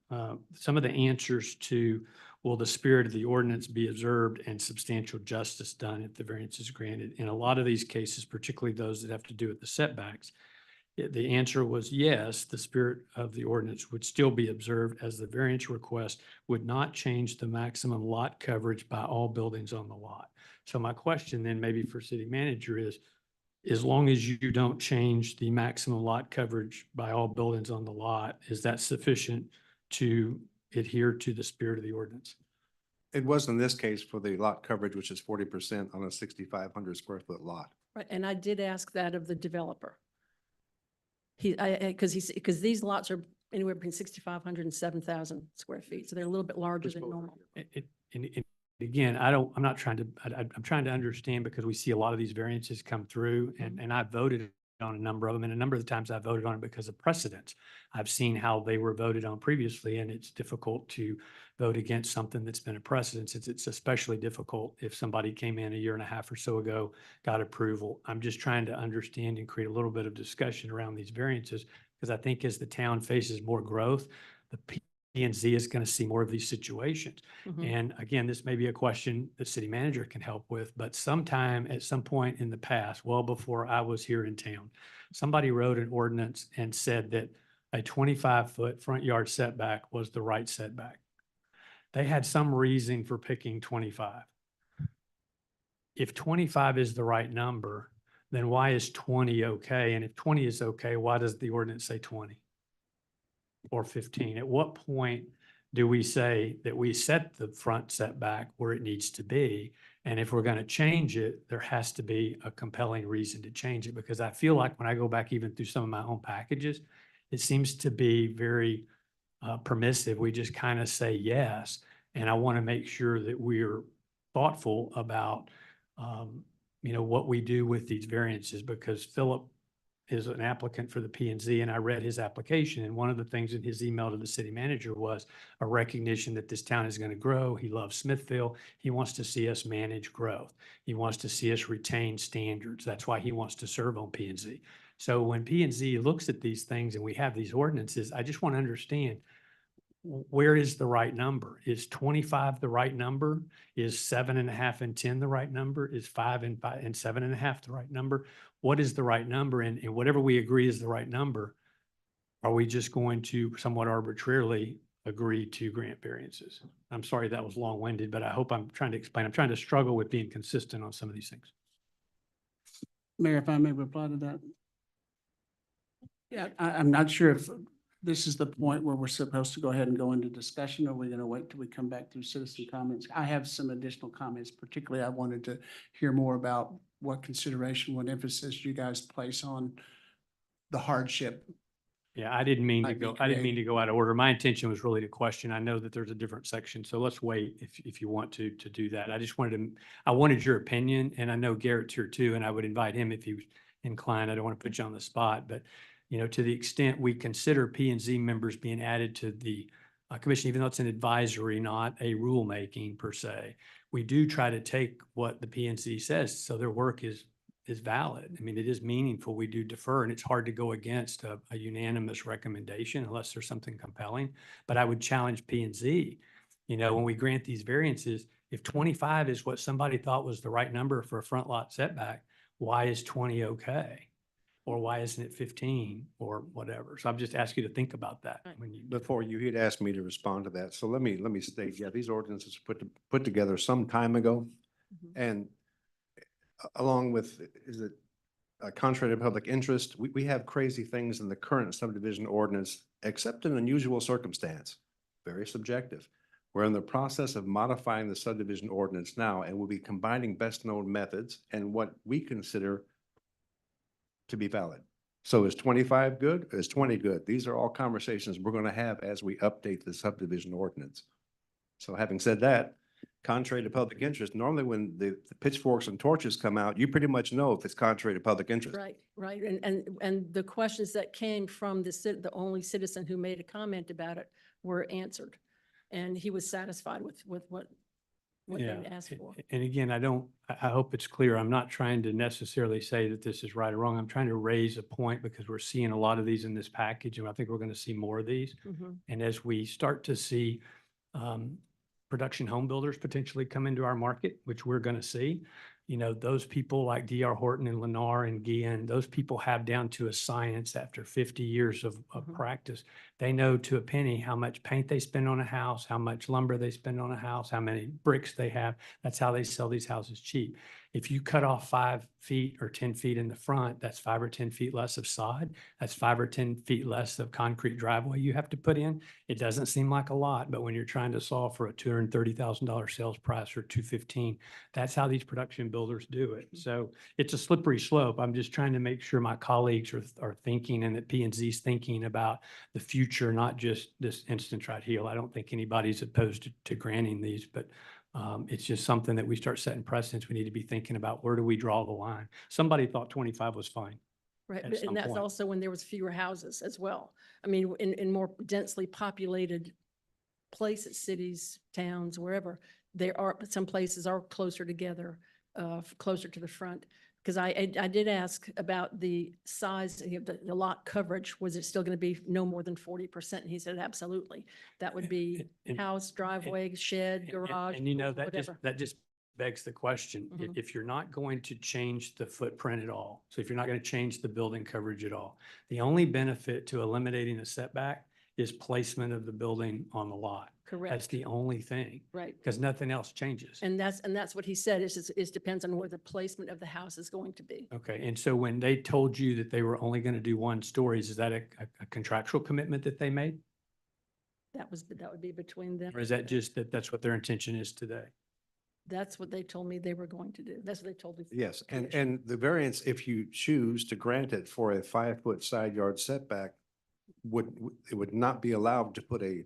Some of the answers to, will the spirit of the ordinance be observed and substantial justice done if the variance is granted? In a lot of these cases, particularly those that have to do with the setbacks, the answer was yes, the spirit of the ordinance would still be observed as the variance request would not change the maximum lot coverage by all buildings on the lot. So my question then maybe for city manager is, as long as you don't change the maximum lot coverage by all buildings on the lot, is that sufficient to adhere to the spirit of the ordinance? It was in this case for the lot coverage, which is 40% on a 6,500 square foot lot. Right, and I did ask that of the developer. Because these lots are anywhere between 6,500 and 7,000 square feet, so they're a little bit larger than normal. And again, I'm not trying to, I'm trying to understand because we see a lot of these variances come through and I voted on a number of them. And a number of the times I voted on it because of precedents. I've seen how they were voted on previously, and it's difficult to vote against something that's been a precedent. It's especially difficult if somebody came in a year and a half or so ago, got approval. I'm just trying to understand and create a little bit of discussion around these variances, because I think as the town faces more growth, the P&Z is going to see more of these situations. Mhm. And again, this may be a question the city manager can help with, but sometime at some point in the past, well before I was here in town, somebody wrote an ordinance and said that a 25-foot front yard setback was the right setback. They had some reason for picking 25. If 25 is the right number, then why is 20 okay? And if 20 is okay, why does the ordinance say 20? Or 15? At what point do we say that we set the front setback where it needs to be? And if we're going to change it, there has to be a compelling reason to change it, because I feel like when I go back even through some of my own packages, it seems to be very permissive. We just kind of say yes. And I want to make sure that we're thoughtful about, what we do with these variances, because Philip is an applicant for the P&Z, and I read his application. And one of the things in his email to the city manager was a recognition that this town is going to grow. He loves Smithville. He wants to see us manage growth. He wants to see us retain standards. That's why he wants to serve on P&Z. So when P&Z looks at these things and we have these ordinances, I just want to understand, where is the right number? Is 25 the right number? Is 7.5 and 10 the right number? Is 5 and 7.5 the right number? What is the right number? And whatever we agree is the right number, are we just going to somewhat arbitrarily agree to grant variances? I'm sorry that was long-winded, but I hope I'm trying to explain. I'm trying to struggle with being consistent on some of these things. Mayor, if I may reply to that. Yeah, I'm not sure if this is the point where we're supposed to go ahead and go into discussion, or we're going to wait till we come back through citizen comments. I have some additional comments. Particularly, I wanted to hear more about what consideration, what emphasis you guys place on the hardship. Yeah, I didn't mean to Might be go, I didn't mean to go out of order. My intention was really to question. I know that there's a different section, so let's wait if you want to do that. I just I wanted your opinion, and I know Garrett's here too, and I would invite him if he was inclined. I don't want to put you on the spot, but to the extent we consider P&Z members being added to the commission, even though it's an advisory, not a rulemaking per se, we do try to take what the P&Z says, so their work is valid. I mean, it is meaningful. We do defer, and it's hard to go against a unanimous recommendation unless there's something compelling. But I would challenge P&Z, when we grant these variances, if 25 is what somebody thought was the right number for a front lot setback, why is 20 okay? Or why isn't it 15 or whatever? So I'm just asking you to think about that when you. Before you'd asked me to respond to that. So let me state, yeah, these ordinances put together some time ago. And along with, is it contrary to public interest, we have crazy things in the current subdivision ordinance, except in unusual circumstance, very subjective. We're in the process of modifying the subdivision ordinance now, and we'll be combining best known methods and what we consider to be valid. So is 25 good? Is 20 good? These are all conversations we're going to have as we update the subdivision ordinance. So having said that, contrary to public interest, normally when the pitchforks and torches come out, you pretty much know if it's contrary to public interest. Right. And the questions that came from the only citizen who made a comment about it were answered. And he was satisfied with what they asked for. And again, I hope it's clear. I'm not trying to necessarily say that this is right or wrong. I'm trying to raise a point because we're seeing a lot of these in this package, and I think we're going to see more of these. And as we start to see production home builders potentially come into our market, which we're going to see, those people like D.R. Horton and Lennar and Guillen, those people have down to a science after 50 years of practice. They know to a penny how much paint they spend on a house, how much lumber they spend on a house, how many bricks they have. That's how they sell these houses cheap. If you cut off 5 feet or 10 feet in the front, that's 5 or 10 feet less of sod. That's 5 or 10 feet less of concrete driveway you have to put in. It doesn't seem like a lot, but when you're trying to solve for a $230,000 sales price or 215, that's how these production builders do it. So it's a slippery slope. I'm just trying to make sure my colleagues are thinking and that P and Z's thinking about the future, not just this instant right here. I don't think anybody's opposed to granting these, but it's just something that we start setting precedents. We need to be thinking about where do we draw the line? Somebody thought 25 was fine. Right, at but- some and that's point. also when there was fewer houses as well. I mean, in more densely populated places, cities, towns, wherever, some places are closer together, closer to the front. Because I did ask about the size, the lot coverage, was it still going to be no more than 40%? And he said, absolutely. That would be And- house, driveway, shed, And- garage, And you know, pool, whatever. that just begs the question, Mhm. if you're not going to change the footprint at all, so if you're not going to change the building coverage at all, the only benefit to eliminating a setback is placement of the building on the lot. That's Correct, the only thing, right. because nothing else changes. And that's what he said, is depends on where the placement of the house is going to be. Okay, and so when they told you that they were only going to do 1 stories, is that a contractual commitment that they made? That would be between them. Or is that just that's what their intention is today? That's what they told me they were going to do. That's what they told me. Yes, and, commission. and the variance, if you choose to grant it for a 5-foot side yard setback, it would not be allowed to put a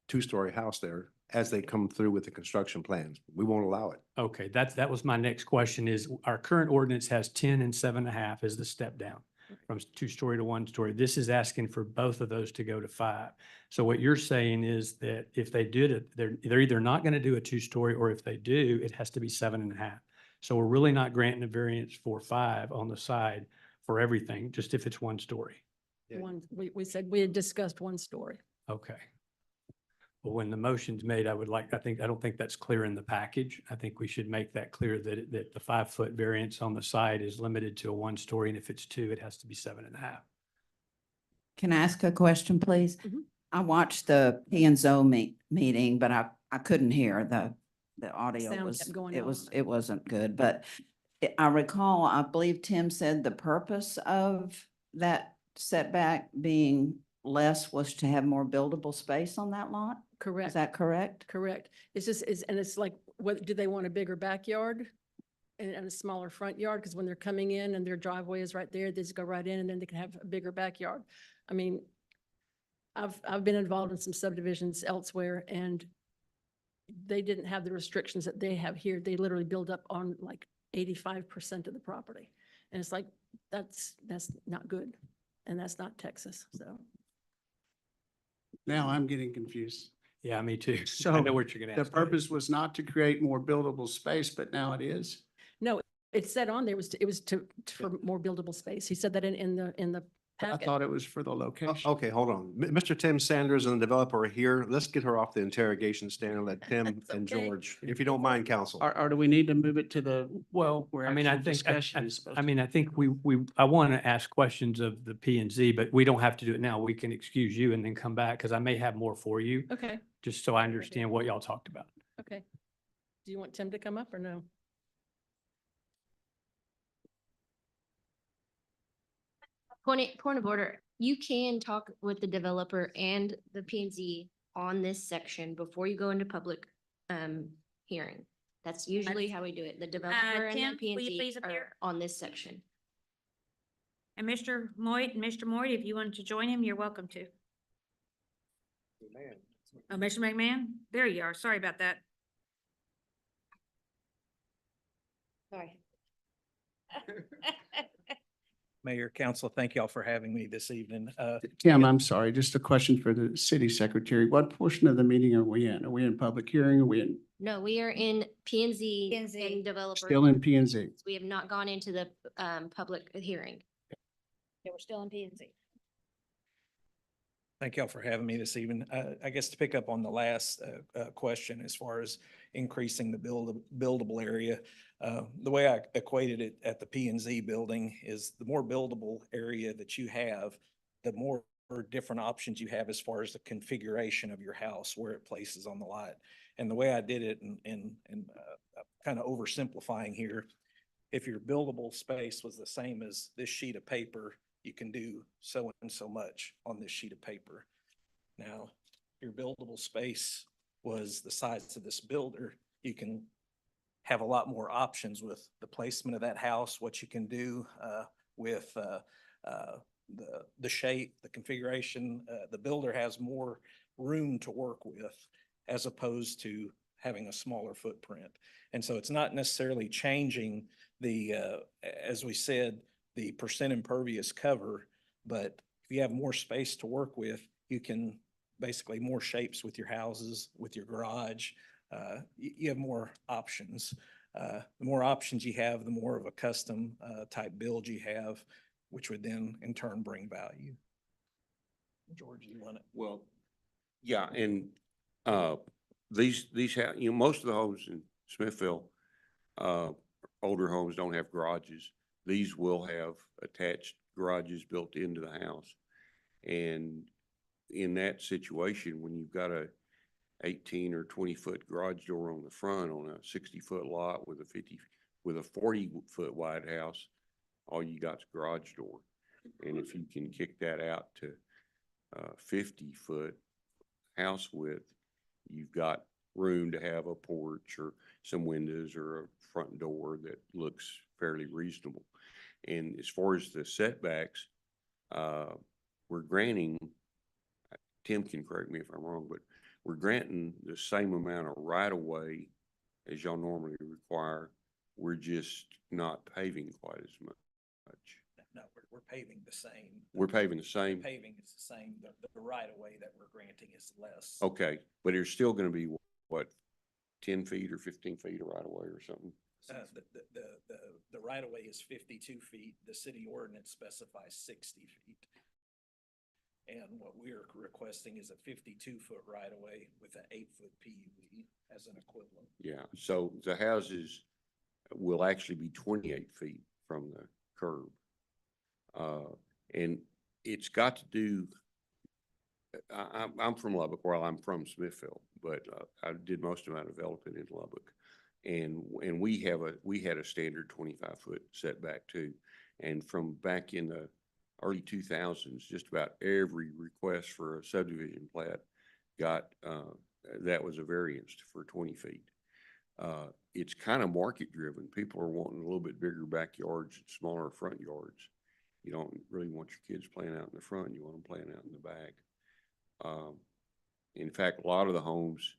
2-story house there as they come through with the construction plans. We won't allow it. Okay, that was my next question is our current ordinance has 10 and 7.5 as the step down from 2-story to 1-story. This is asking for both of those to go to 5. So what you're saying is that if they did it, they're either not going to do a 2-story, or if they do, it has to be 7.5. So we're really not granting a variance for 5 on the side for everything, just if it's 1-story. Yeah. We said we had discussed 1 story. Okay. Well, when the motion's made, I don't think that's clear in the package. I think we should make that clear that the 5-foot variance on the side is limited to a 1-story, and if it's 2, it has to be 7.5. Can I ask a question, please? Mhm. I watched the P and Z meeting, but I couldn't hear the audio Sound was, kept going it wasn't good, but I recall, I believe Tim said the purpose of that setback being less was to have more buildable space on that lot? Is Correct, that correct? correct. It's just, and it's like, what, do they want a bigger backyard? And a smaller front yard? Because when they're coming in and their driveway is right there, they just go right in and then they can have a bigger backyard. I mean, I've been involved in some subdivisions elsewhere and they didn't have the restrictions that they have here. They literally build up on like 85% of the property. And it's like, that's not good. And that's not Texas, so. Now I'm getting confused. Yeah, me too. I So know what you're going to the ask. purpose was not to create more buildable space, but now it is. No, it said on there it was for more buildable space. He said that in the I packet. thought it was for the location. Okay, hold on. Mr. Tim Sanders and the developer are here. Let's get her off the interrogation stand and let Tim That's and okay. George, if you don't mind, counsel. Or do we need to move it to the, Well, where I mean, I actual think, discussion is supposed I to mean, I think I want to ask questions of the P and Z, but we don't have to do it now. We can excuse you and then come back because I may have more for you, Okay, just so I understand what y'all talked about. okay. Do you want Tim to come up or no? Point of order, you can talk with the developer and the P and Z on this section before you go into public hearing. That's usually how we do it. The developer and Tim, the P and will you Z please appear? are on this section. And Mr. Moyd, if you wanted to join him, you're welcome to. Oh, Mr. McMahon, there you are. Sorry about that. Sorry. Mayor, council, thank y'all for having me this evening. Tim, I'm sorry, just a question for the city secretary. What portion of the meeting are we in? Are we in public hearing? Are we in, No, we are in P and Z P&Z. and developer. still in P and Z? We have not gone into the public hearing. Yeah, we're still in P and Z. Thank y'all for having me this evening. I guess to pick up on the last question as far as increasing the buildable area, the way I equated it at the P and Z building is the more buildable area that you have, the more different options you have as far as the configuration of your house, where it places on the lot. And the way I did it in kind of oversimplifying here. If your buildable space was the same as this sheet of paper, you can do so and so much on this sheet of paper. Now, your buildable space was the size of this builder, you can have a lot more options with the placement of that house, what you can do with the shape, the configuration. The builder has more room to work with as opposed to having a smaller footprint. And so it's not necessarily changing the, as we said, the percent impervious cover, but if you have more space to work with, you can basically more shapes with your houses, with your garage. You have more options. The more options you have, the more of a custom type build you have, which would then in turn bring value. George, you want it? Well, yeah, and these most of the homes in Smithville, older homes don't have garages. These will have attached garages built into the house. And in that situation, when you've got a 18 or 20-foot garage door on the front on a 60-foot lot with a 40-foot wide house, all you got is garage door. And if you can kick that out to 50-foot house width, you've got room to have a porch or some windows or a front door that looks fairly reasonable. And as far as the setbacks, we're granting, Tim can correct me if I'm wrong, but we're granting the same amount of right-of-way as y'all normally require. We're just not paving quite as much. No, we're paving the same. We're paving the same? Paving is the same. The right of way that we're granting is less. Okay, but there's still gonna be, what, 10 feet or 15 feet of right-of-way or something? The right of way is 52 feet. The city ordinance specifies 60 feet. And what we're requesting is a 52-foot right of way with an 8-foot PUD as an equivalent. Yeah, so the houses will actually be 28 feet from the curb. And it's got to do, I'm from Lubbock, well, I'm from Smithville, but I did most of my development in Lubbock. And we had a standard 25-foot setback too. And from back in the early 2000s, just about every request for a subdivision plat got, that was a variance for 20 feet. It's kind of market driven. People are wanting a little bit bigger backyards and smaller front yards. You don't really want your kids playing out in the front. You want them playing out in the back. In fact, a lot of the homes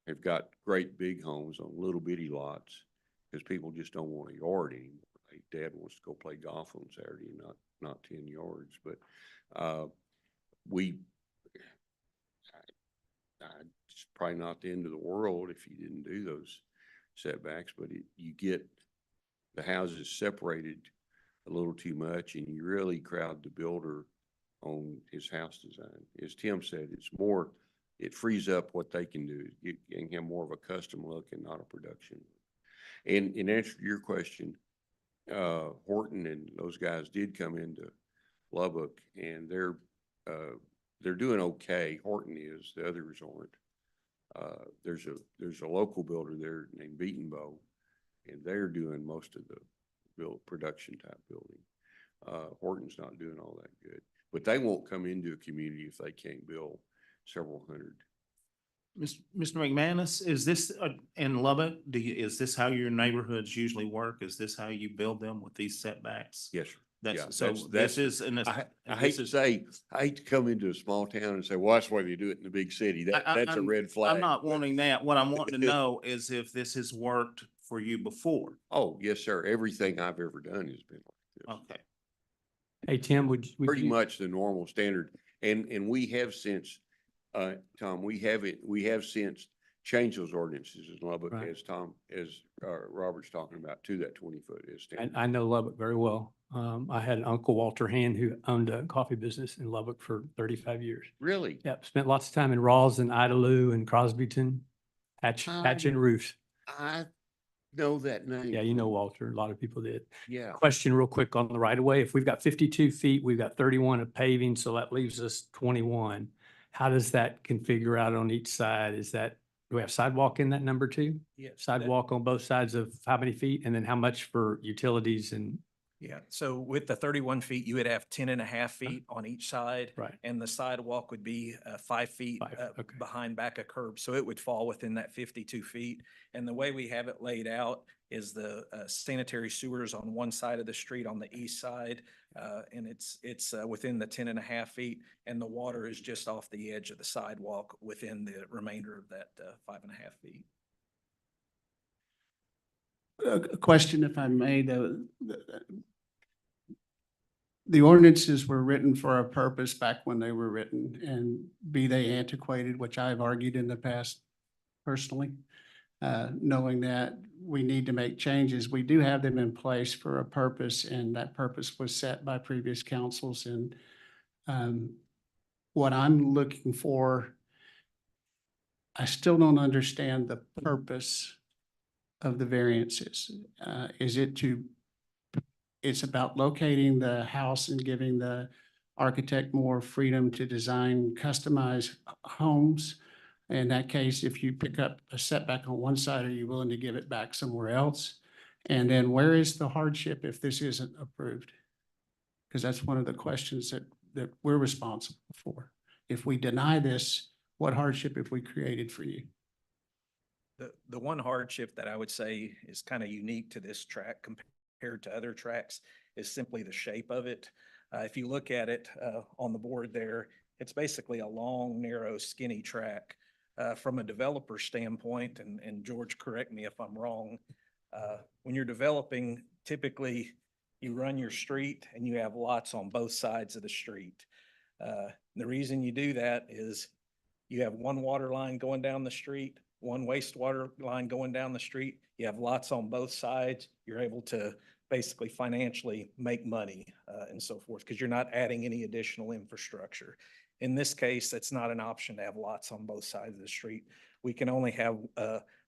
have got great big homes on little bitty lots because people just don't want a yard anymore. Dad wants to go play golf on Saturday and not 10 yards. But it's probably not the end of the world if you didn't do those setbacks, but you get the houses separated a little too much and you really crowd the builder on his house design. As Tim said, it frees up what they can do. You can have more of a custom look and not a production. And in answer to your question, Horton and those guys did come into Lubbock and they're doing okay. Horton is, the others aren't. There's a local builder there named Beaton Bow, and they're doing most of the production type building. Horton's not doing all that good, but they won't come into a community if they can't build several hundred. Mr. McManus, is this in Lubbock? Is this how your neighborhoods usually work? Is this how you build them with these setbacks? Yes, sir. That's, Yeah, so this is, I hate to come into a small town and say, well, that's why they do it in the big city. That's a red flag. I'm not wanting that. What I'm wanting to know is if this has worked for you before. Oh, yes, sir. Everything I've ever done has been like this. Okay. Hey, Tim, would Pretty you? much the normal standard. And we have since, Tom, we have since changed those ordinances in Lubbock Right. as Robert's talking about, to that 20-foot is standard. I know Lubbock very well. I had an uncle, Walter Hand, who owned a coffee business in Lubbock for 35 years. Really? Yep, spent lots of time in Rawls and Idalou and Crosbyton, patching roofs. I know that name. Yeah, you know Walter, a lot of people did. Yeah. Question real quick on the right of way. If we've got 52 feet, we've got 31 of paving, so that leaves us 21. How does that configure out on each side? Is that do we have sidewalk in that number too? Yes, that- Sidewalk on both sides of how many feet? And then how much for utilities and, Yeah, so with the 31 feet, you would have 10.5 feet on each side. right? And the sidewalk would be 5 feet 5, okay. behind back a curb. So it would fall within that 52 feet. And the way we have it laid out is the sanitary sewers on one side of the street on the east side. And it's within the 10.5 feet. And the water is just off the edge of the sidewalk within the remainder of that 5.5 feet. A question, if I may, the ordinances were written for a purpose back when they were written, and be they antiquated, which I've argued in the past personally, knowing that we need to make changes. We do have them in place for a purpose, and that purpose was set by previous councils. And what I'm looking for, I still don't understand the purpose of the variances. Is it it's about locating the house and giving the architect more freedom to design customized homes? In that case, if you pick up a setback on one side, are you willing to give it back somewhere else? And then where is the hardship if this isn't approved? Because that's one of the questions that we're responsible for. If we deny this, what hardship have we created for you? The one hardship that I would say is kind of unique to this track compared to other tracks is simply the shape of it. If you look at it on the board there, it's basically a long, narrow, skinny track. From a developer standpoint, and George, correct me if I'm wrong, when you're developing, typically you run your street and you have lots on both sides of the street. The reason you do that is you have one water line going down the street, one wastewater line going down the street. You have lots on both sides. You're able to basically financially make money and so forth because you're not adding any additional infrastructure. In this case, it's not an option to have lots on both sides of the street. We can only have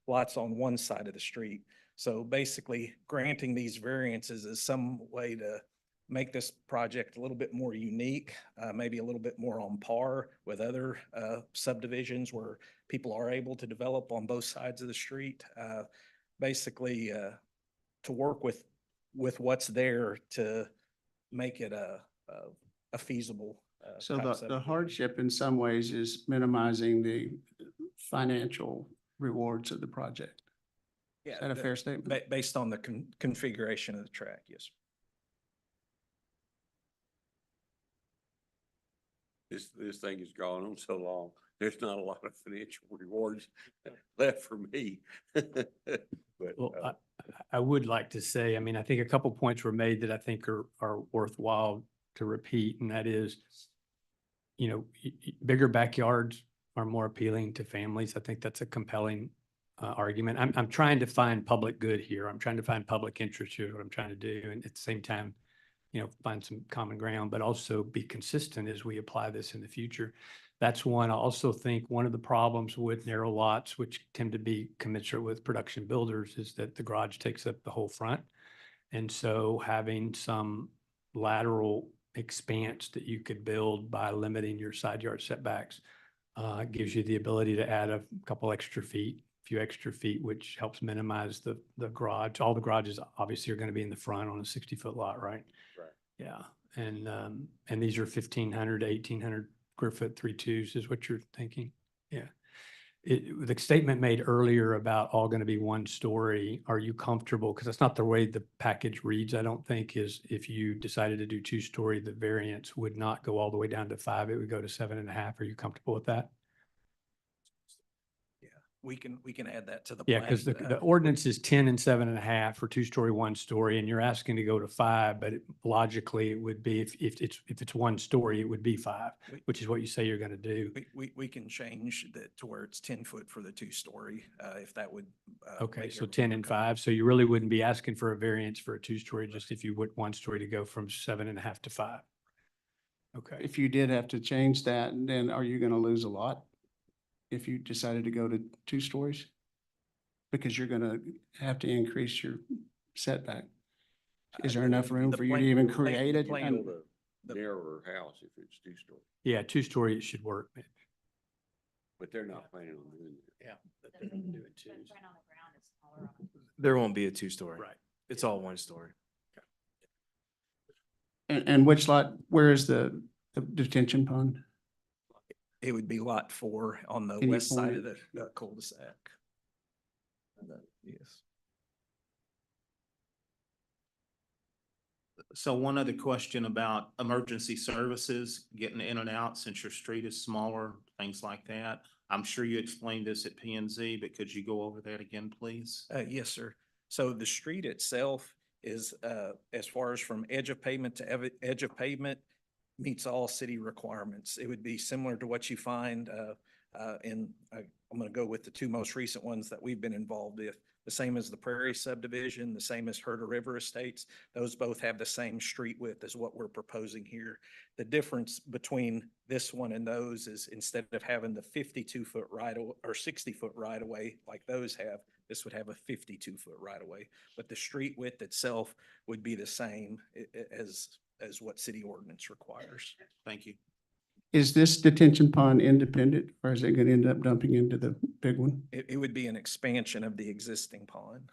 lots on one side of the street. So basically, granting these variances is some way to make this project a little bit more unique, maybe a little bit more on par with other subdivisions where people are able to develop on both sides of the street. Basically, to work with what's there to make it a feasible. So type the subdivision. hardship in some ways is minimizing the financial rewards of the project. Yeah, Is that a fair statement? Based on the configuration of the track, yes. This thing has gone on so long, there's not a lot of financial rewards left for me. But, Well, I would like to say, I mean, I think a couple points were made that I think are worthwhile to repeat, and that is, you know, bigger backyards are more appealing to families. I think that's a compelling argument. I'm trying to find public good here. I'm trying to find public interest here, what I'm trying to do. And at the same time, you know, find some common ground, but also be consistent as we apply this in the future. That's one. I also think one of the problems with narrow lots, which tend to be commensurate with production builders, is that the garage takes up the whole front. And so having some lateral expanse that you could build by limiting your side yard setbacks gives you the ability to add a couple extra feet, few extra feet, which helps minimize the garage. All the garages obviously are going to be in the front on a 60-foot lot, right? Right. Yeah. And these are 1,500 to 1,800 square foot 3.2s is what you're thinking? Yeah. The statement made earlier about all going to be 1 story, are you comfortable? Because that's not the way the package reads, I don't think, is if you decided to do 2-story, the variance would not go all the way down to 5, it would go to 7.5. Are you comfortable with that? We can add that to the. Yeah, plan, because the ordinance is 10 and 7.5 for 2-story, 1-story, and you're asking to go to 5, but logically it would be, if it's 1 story, it would be 5, which is what you say you're going to do. We can change that to where it's 10 foot for the 2-story, if that would. Okay, make so everyone 10 and more 5, so you really wouldn't be asking for a variance for a 2-story, just if you would 1-story to go from 7.5 to 5. Okay. If you did have to change that, then are you going to lose a lot if you decided to go to 2 stories? Because you're going to have to increase your setback. Is there enough room the for you to plan- even the plan- create it? plan- Build a narrower house if it's 2-story. Yeah, 2-story, it should work. But they're not planning on doing that. There won't be a two-story. Right. It's all one story. And which lot, where is the detention pond? It would be lot 4 on the Can you west side point of the cul-de-sac. Yes. So one other question about emergency services, getting in and out since your street is smaller, things like that. I'm sure you explained this at P and Z, but could you go over that again, please? Yes, sir. So the street itself is, as far as from edge of pavement to edge of pavement, meets all city requirements. It would be similar to what you find, I'm going to go with the 2 most recent ones that we've been involved with. The same as the Prairie subdivision, the same as Herder River Estates. Those both have the same street width as what we're proposing here. The difference between this one and those is instead of having the 52-foot right or 60-foot right of way like those have, this would have a 52-foot right of way. But the street width itself would be the same as what city ordinance requires. Thank you. Is this detention pond independent or is it going to end up dumping into the big one? It would be an expansion of the existing pond.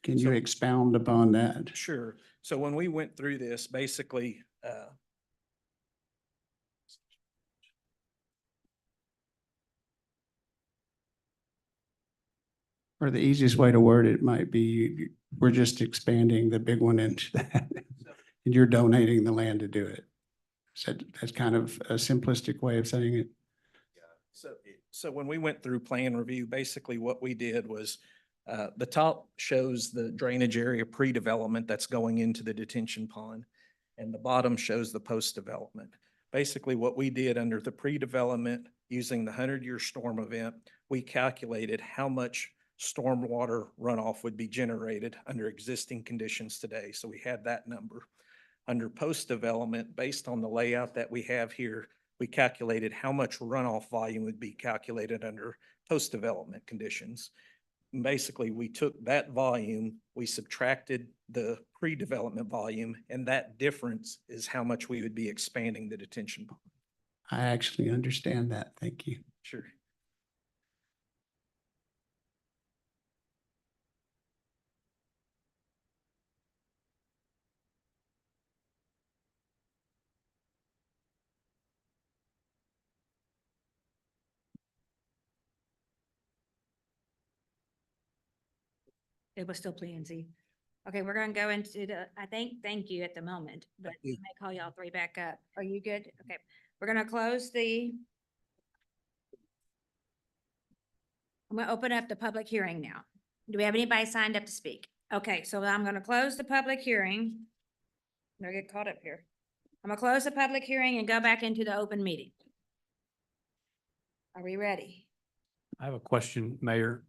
Can you expound upon that? Sure. So when we went through this, basically, Or the easiest way to word it might be, we're just expanding the big one into that. And you're donating the land to do it. So that's kind of a simplistic way of saying it. So when we went through plan review, basically what we did was, the top shows the drainage area pre-development that's going into the detention pond. And the bottom shows the post-development. Basically what we did under the pre-development, using the 100-year storm event, we calculated how much stormwater runoff would be generated under existing conditions today. So we had that number. Under post-development, based on the layout that we have here, we calculated how much runoff volume would be calculated under post-development conditions. And basically, we took that volume, we subtracted the pre-development volume, and that difference is how much we would be expanding the detention pond. I actually understand that. Thank you. Sure. It was still P and Z. Okay, we're gonna go into the, thank you at the moment, but I you. may call y'all 3 back up. Are you good? Okay, we're gonna close the. I'm gonna open up the public hearing now. Do we have anybody signed up to speak? Okay, so I'm gonna close the public hearing. I'm gonna get caught up here. I'm gonna close the public hearing and go back into the open meeting. Are we ready? I have a question, Mayor,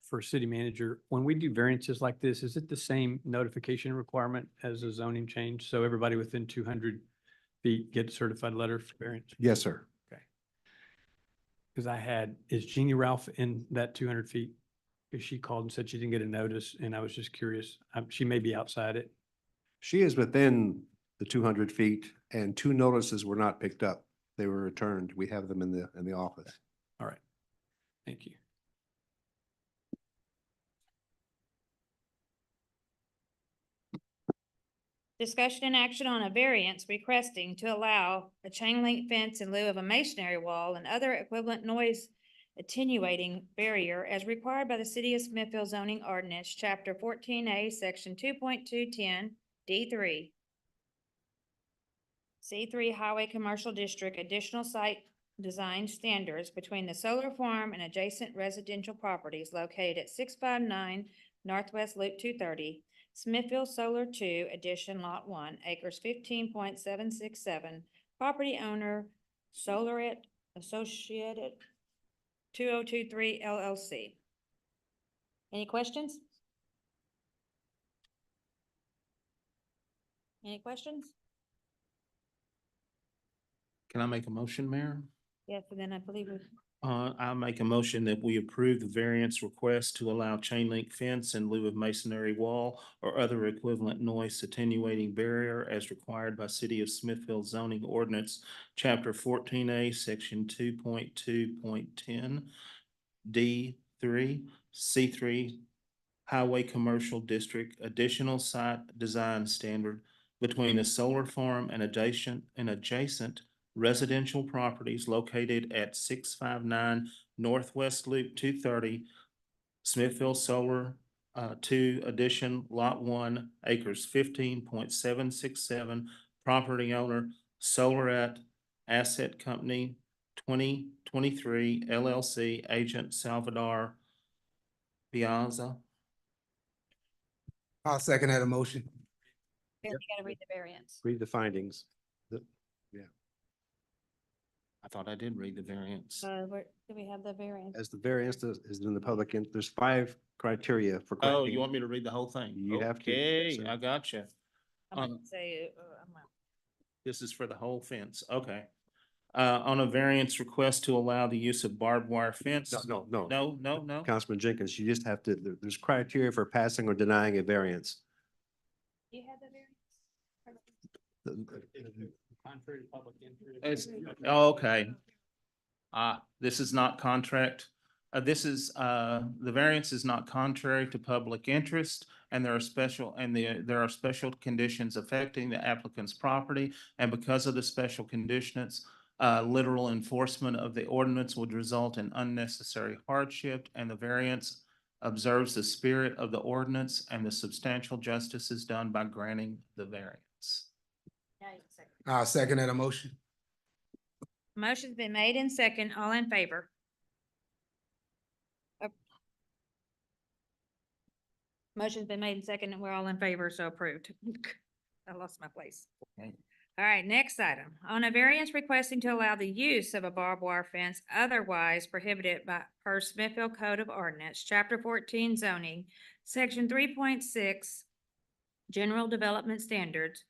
for city manager. When we do variances like this, is it the same notification requirement as a zoning change? So everybody within 200 feet gets certified letter for variance? Yes, sir. Okay. Because is Jeannie Ralph in that 200 feet? Because she called and said she didn't get a notice, and I was just curious. She may be outside it. She is within the 200 feet and 2 notices were not picked up. They were returned. We have them in the office. All right. Thank you. Discussion and action on a variance requesting to allow a chain link fence in lieu of a masonry wall and other equivalent noise attenuating barrier as required by the City of Smithfield zoning ordinance, chapter 14A, section 2.210, D3. C3 Highway Commercial District additional site design standards between the solar farm and adjacent residential properties located at 659 Northwest Loop 230, Smithfield Solar 2, Addition Lot 1, acres 15.767, property owner Solarit Associated 2023 LLC. Any questions? Any questions? Can I make a motion, Mayor? Yes, and then I believe we I make a motion that we approve the variance request to allow chain link fence in lieu of masonry wall or other equivalent noise attenuating barrier as required by City of Smithfield zoning ordinance, chapter 14A, section 2.2.10, D3, C3, Highway Commercial District, additional site design standard between a solar farm and adjacent residential properties located at 659 Northwest Loop 230, Smithfield Solar 2 Addition Lot 1, acres 15.767, property owner Solaret Asset Company 2023 LLC, agent Salvador Piazza. I'll second that motion. You gotta read the variance. Read the findings. I thought I did read the variance. Where, do we have the variance? As the variance is in the public, there's 5 criteria for. Oh, granting. you want me to read the whole thing? You have to, Okay, sir. I got you. I'm gonna say, I'm not- This is for the whole fence. Okay. On a variance request to allow the use of barbed wire fence. No. No. Councilman Jenkins, you just have to, there's criteria for passing or denying a variance. You have the variance? Contrary to public interest. Okay. This is not contract. The variance is not contrary to public interest, and there are special conditions affecting the applicant's property. And because of the special conditions, literal enforcement of the ordinance would result in unnecessary hardship, and the variance observes the spirit of the ordinance, and the substantial justice is done by granting the variance. I'll second that motion. Motion's been made in second, all in favor? Motion's been made in second, and we're all in favor, so approved. I lost my place. Okay. All right, next item. On a variance requesting to allow the use of a barbed wire fence otherwise prohibited by per Smithfield Code of Ordinance, Chapter 14 zoning, Section 3.6, General Development Standards,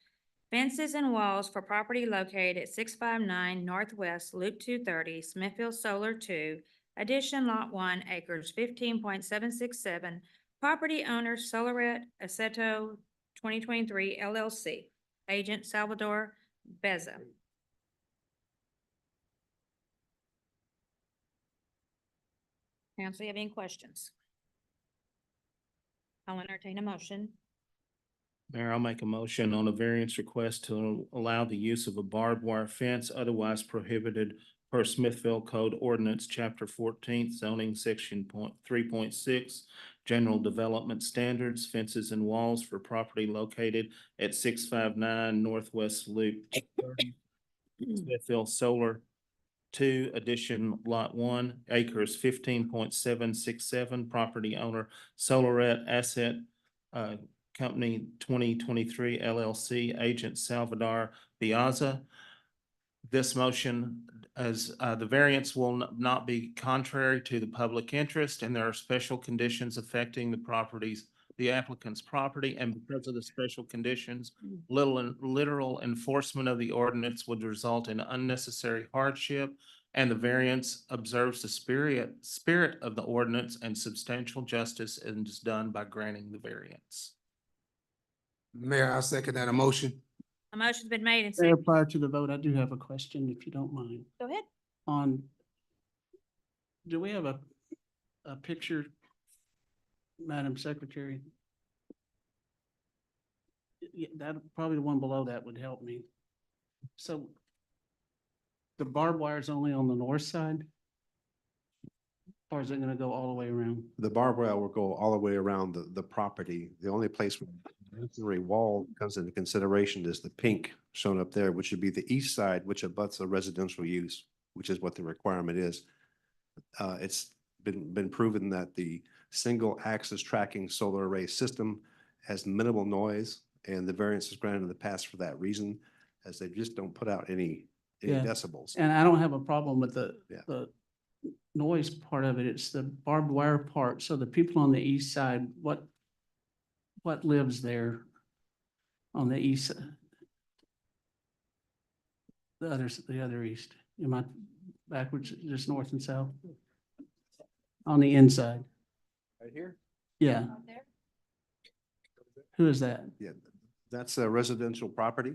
fences and walls for property located at 659 Northwest Loop 230, Smithfield Solar 2, Addition Lot 1, acres 15.767, property owner Solaret Aceto 2023 LLC, agent Salvador Beza. Council, you have any questions? I'll entertain a motion. Mayor, I'll make a motion on a variance request to allow the use of a barbed wire fence otherwise prohibited per Smithfield Code Ordinance, Chapter 14, zoning section 3.6, general development standards, fences and walls for property located at 659 Northwest Loop 30, Smithfield Solar 2, Addition Lot 1, acres 15.767, property owner Solaret Asset Company 2023 LLC, agent Salvador Piazza. This motion as the variance will not be contrary to the public interest, and there are special conditions affecting the applicant's property, and because of the special conditions, literal enforcement of the ordinance would result in unnecessary hardship, and the variance observes the spirit of the ordinance, and substantial justice is done by granting the variance. Mayor, I'll second that motion. A motion's been made and Mayor, seconded. prior to the vote, I do have a question, if you don't mind. Go ahead. Do we have a picture, Madam Secretary? Yeah, that, probably the one below that would help me. So the barbed wire is only on the north side? Or is it gonna go all the way around? The barbed wire will go all the way around the property. The only place where the masonry wall comes into consideration is the pink shown up there, which would be the east side, which abuts a residential use, which is what the requirement is. It's been proven that the single axis tracking solar array system has minimal noise, and the variance is granted in the past for that reason, as they just don't put out any Yeah. decibels. And I don't have a problem with Yeah. the noise part of it. It's the barbed wire part. So the people on the east side, what lives there on the east? The other east. backwards, just north and south. On the inside, Right here? yeah. Who is that? Yeah, that's a residential property.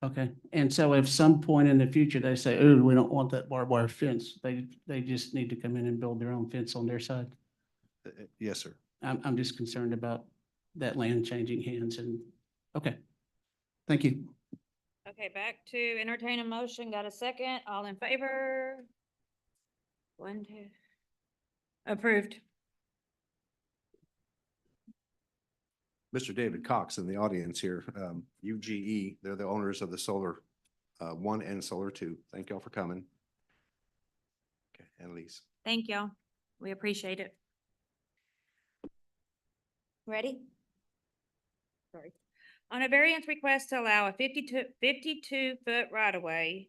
Okay, and so if some point in the future they say, oh, we don't want that barbed wire fence, they just need to come in and build their own fence on their side? Yes, sir. I'm just concerned about that land changing hands and, okay. Thank you. Okay, back to entertain a motion. Got a second? All in favor? 1, 2. Approved. Mr. David Cox in the audience here, UGE, they're the owners of the Solar 1 and Solar 2. Thank y'all for coming. Okay, Annalise. Thank y'all. We appreciate it. Ready? Sorry. On a variance request to allow a 52-foot right-of-way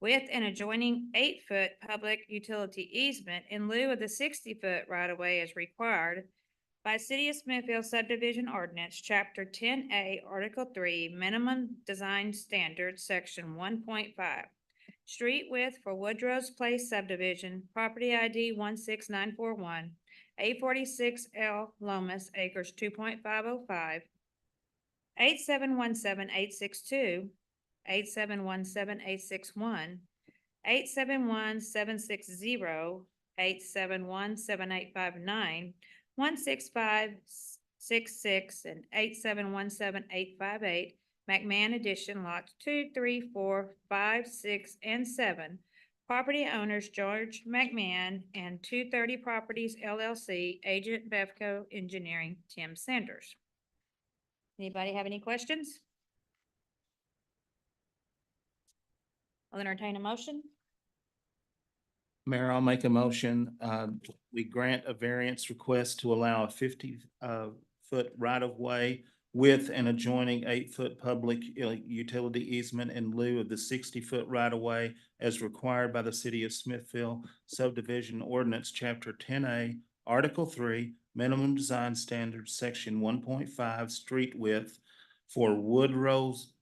with an adjoining 8-foot public utility easement in lieu of the 60-foot right-of-way as required by City of Smithfield Subdivision Ordinance, Chapter 10A, Article 3, Minimum Design Standards, Section 1.5. Street width for Woodrow's Place subdivision, property ID 16941, A46L Lomas, acres 2.505, 8717-862, 8717-861, 871-760, 871-7859, 16566, and 8717-858, McMahon Edition, lots 2, 3, 4, 5, 6, and 7. Property owners George McMahon and 230 Properties LLC, agent Bevco Engineering, Tim Sanders. Anybody have any questions? I'll entertain a motion. Mayor, I'll make a motion. We grant a variance request to allow a 50-foot right-of-way with an adjoining 8-foot public utility easement in lieu of the 60-foot right-of-way as required by the City of Smithfield Subdivision Ordinance, Chapter 10A, Article 3, Minimum Design Standards, Section 1.5, Street Width for Woodrow's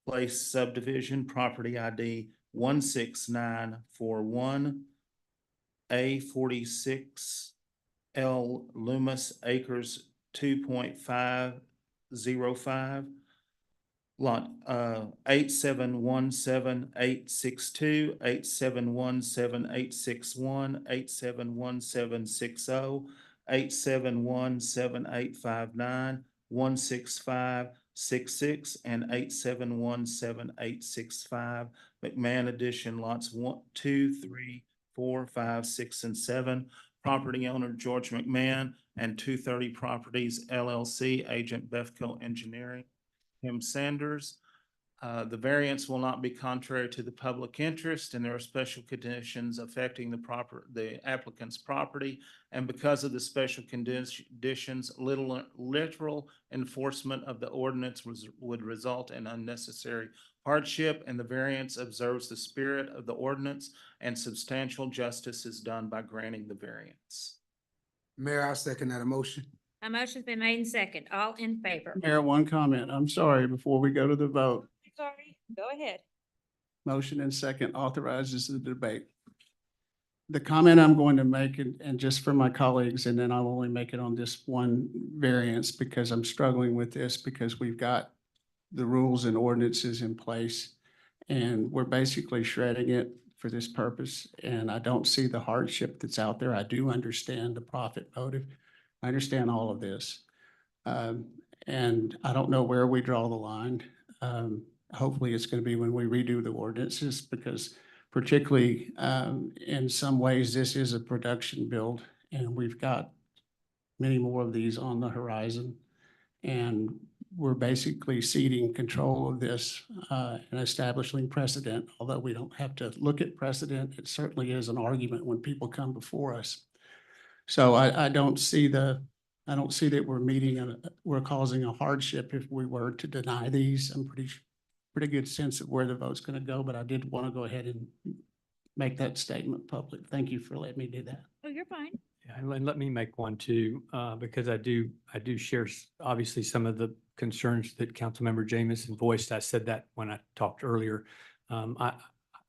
Place Subdivision, Property ID 16941, A46L Loomis, acres 2.505, lot 8717-862, 8717-861, 871760, 8717-859, 16566, and 8717-865. McMahon Edition, lots 1, 2, 3, 4, 5, 6, and 7. Property owner George McMahon and 230 Properties LLC, agent Bevco Engineering, Tim Sanders. The variance will not be contrary to the public interest, and there are special conditions affecting the applicant's property. And because of the special conditions, literal enforcement of the ordinance would result in unnecessary hardship, and the variance observes the spirit of the ordinance, and substantial justice is done by granting the variance. Mayor, I second that motion. A motion's been made and second. All in favor? Mayor, one comment. I'm sorry, before we go to the vote. Sorry, go ahead. Motion and second authorizes the debate. The comment I'm going to make, and just for my colleagues, and then I'll only make it on this one variance because I'm struggling with this because we've got the rules and ordinances in place and we're basically shredding it for this purpose. And I don't see the hardship that's out there. I do understand the profit motive. I understand all of this. And I don't know where we draw the line. Hopefully it's going to be when we redo the ordinances because particularly in some ways, this is a production build and we've got many more of these on the horizon. And we're basically ceding control of this and establishing precedent, although we don't have to look at precedent. It certainly is an argument when people come before us. So I don't see that we're causing a hardship if we were to deny these. I'm pretty good sense of where the vote's going to go, but I did want to go ahead and make that statement public. Thank you for letting me do that. Oh, you're fine. Yeah, and let me make one too, because I do share obviously some of the concerns that Councilmember Jamison voiced. I said that when I talked earlier.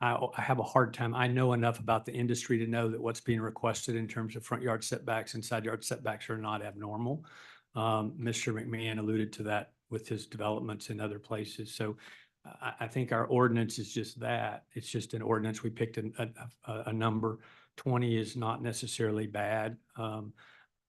I have a hard time. I know enough about the industry to know that what's being requested in terms of front yard setbacks and side yard setbacks are not abnormal. Mr. McMahon alluded to that with his developments in other places. So I think our ordinance is just that. It's just an ordinance. We picked a number. 20 is not necessarily bad.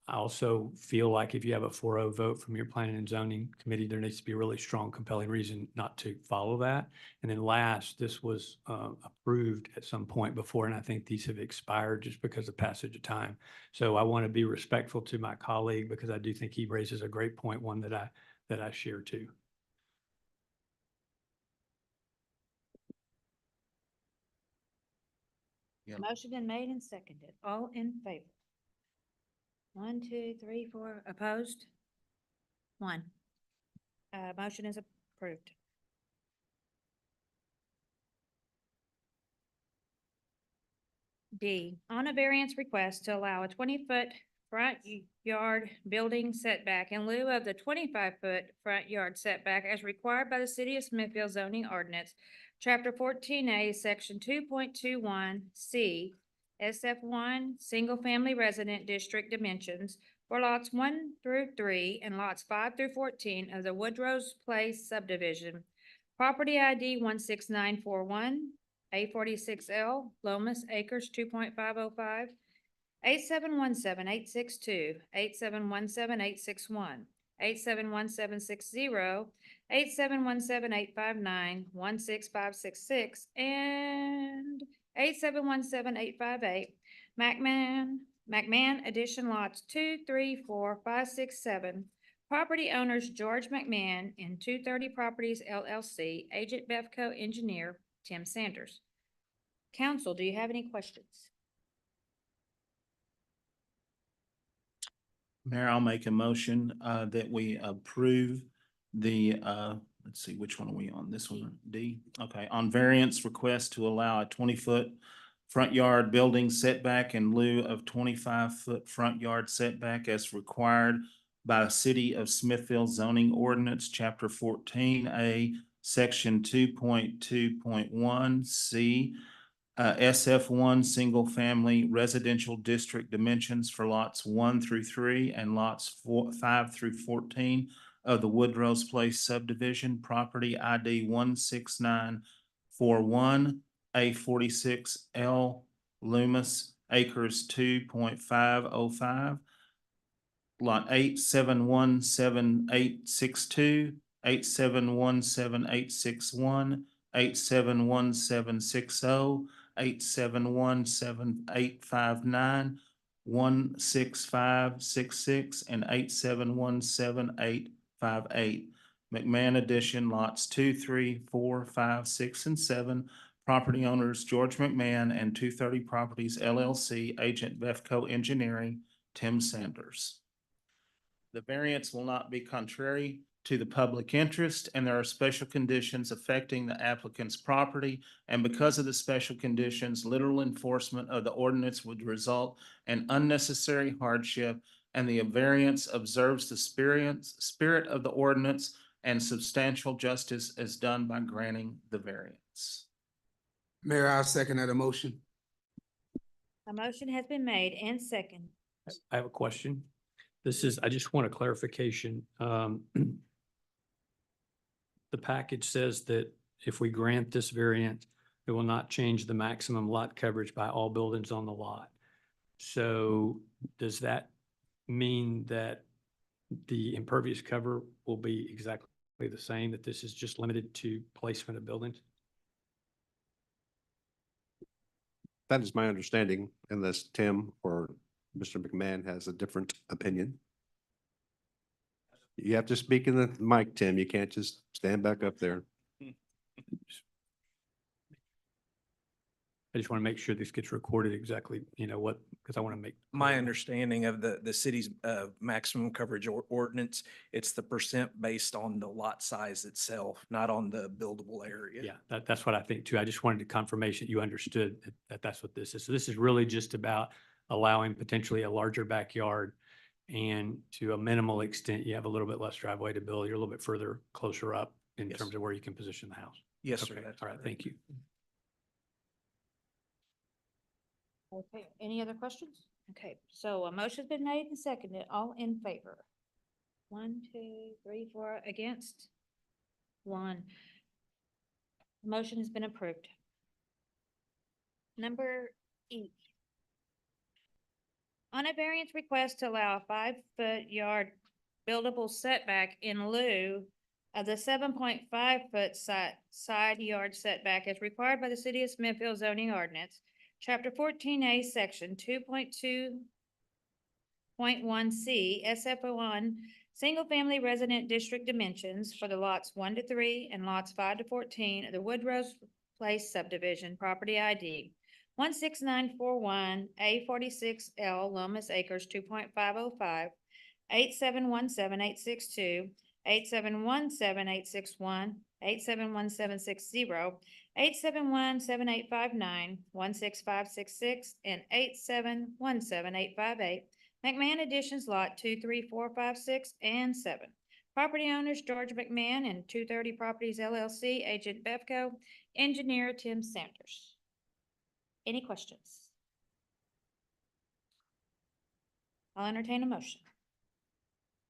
I also feel like if you have a 4-0 vote from your planning and zoning committee, there needs to be a really strong, compelling reason not to follow that. And then last, this was approved at some point before, and I think these have expired just because of passage of time. So I want to be respectful to my colleague because I do think he raises a great point, one that I share too. Yeah. Motion been made and seconded. All in favor? 1, 2, 3, 4 opposed? 1. Motion is approved. D, on a variance request to allow a 20-foot front yard building setback in lieu of the 25-foot front yard setback as required by the City of Smithfield zoning ordinance, Chapter 14A, Section 2.21C, SF1, single-family resident district dimensions for lots 1 through 3 and lots 5 through 14 of the Woodrow's Place subdivision. Property ID 16941, A46L, Lomas Acres 2.505, 8717-862, 8717-861, 871760, 8717-859, 16566, and 8717-858. McMahon Addition lots 2, 3, 4, 5, 6, 7. Property owners George McMahon and 230 Properties LLC, Agent Bevco Engineer Tim Sanders. Council, do you have any questions? Mayor, I'll make a motion that we approve the, let's see, which one are we on? This one, D? Okay, on variance request to allow a 20-foot front yard building setback in lieu of 25-foot front yard setback as required by the City of Smithfield zoning ordinance, Chapter 14A, Section 2.2.1C, SF1 single family residential district dimensions for lots 1 through 3 and lots 5 through 14 of the Woodrow's Place subdivision, property ID 16941, A46L, Loomis Acres 2.505, lot 8717-862, 8717-861, 871760, 8717-859, 16566, and 8717-858. McMahon Addition lots 2, 3, 4, 5, 6, and 7. Property owners George McMahon and 230 Properties LLC, Agent Bevco Engineering, Tim Sanders. The variance will not be contrary to the public interest, and there are special conditions affecting the applicant's property. And because of the special conditions, literal enforcement of the ordinance would result in unnecessary hardship, and the variance observes the spirit of the ordinance, and substantial justice is done by granting the variance. Mayor, I'll second that motion. A motion has been made and second. I have a question. I just want a clarification. The package says that if we grant this variant, it will not change the maximum lot coverage by all buildings on the lot. So does that mean that the impervious cover will be exactly the same, that this is just limited to placement of buildings? That is my understanding, unless Tim or Mr. McMahon has a different opinion. You have to speak in the mic, Tim. You can't just stand back up there. I just want to make sure this gets recorded exactly, because I want to make. My understanding of the city's maximum coverage ordinance, it's the percent based on the lot size itself, not on the buildable area. Yeah, that's what I think too. I just wanted confirmation you understood that that's what this is. So this is really just about allowing potentially a larger backyard, and to a minimal extent, you have a little bit less driveway to build. You're a little bit further, closer up in Yes. terms of where you can position the house. Yes, sir. Okay, that's all right, correct. thank you. Okay, any other questions? Okay, so a motion's been made and seconded. All in favor? 1, 2, 3, 4 against. 1. Motion has been approved. Number E. On a variance request to allow a 5-foot yard buildable setback in lieu of the 7.5-foot side yard setback as required by the City of Smithfield zoning ordinance, Chapter 14A, Section 2.2.1C, SF01, single-family resident district dimensions for the lots 1 to 3 and lots 5 to 14 of the Woodrose Place subdivision, property ID 16941 A46L, Lomas Acres 2.505, 8717862, 8717861, 8717760, 8717859, 16566, and 8717858. McMahon Additions Lot 2, 3, 4, 5, 6, and 7. Property owners George McMahon and 230 Properties LLC, Agent Bevco, Engineer Tim Sanders. Any questions? I'll entertain a motion.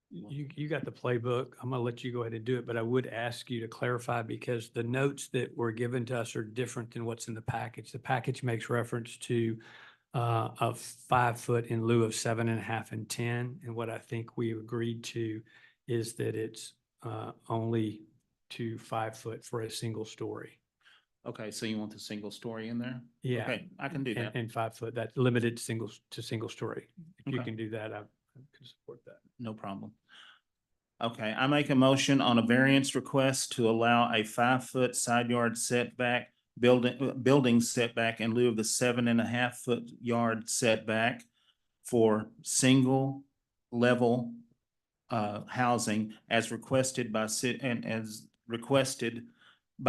You got the playbook. I'm gonna let you go ahead and do it, but I would ask you to clarify because the notes that were given to us are different than what's in the package. The package makes reference to a 5-foot in lieu of 7.5 and 10. And what I think we agreed to is that it's only to 5 foot for a single story. Okay, so you want the single story in there? Yeah. Okay, I can do that. And 5 foot, that limited single story. If you Okay. can do that, I can support that. No problem. Okay, I make a motion on a variance request to allow a 5-foot side yard setback, building setback in lieu of the 7.5-foot yard setback for single level housing as requested by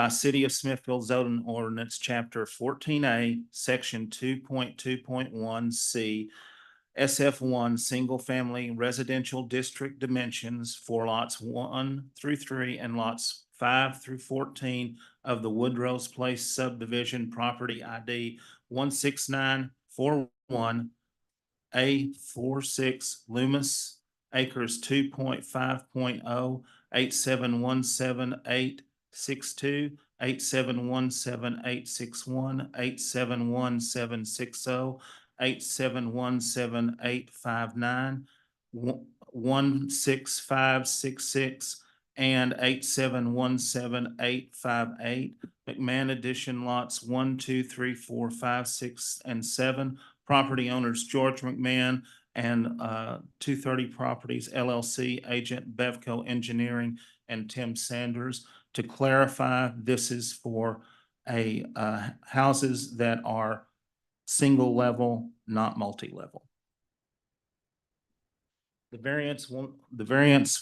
City of Smithfield zoning ordinance, chapter 14A, section 2.2.1C, SF1, single-family residential district dimensions for lots 1 through 3 and lots 5 through 14 of the Woodrose Place subdivision, property ID 16941 A46, Loomis Acres 2.5.0, 8717862, 8717861, 8717760, 8717859, 16566, and 8717858. McMahon Addition lots 1, 2, 3, 4, 5, 6, and 7. Property owners George McMahon and 230 Properties LLC, Agent Bevco Engineering, and Tim Sanders. To clarify, this is for houses that are single level, not multi-level. The variance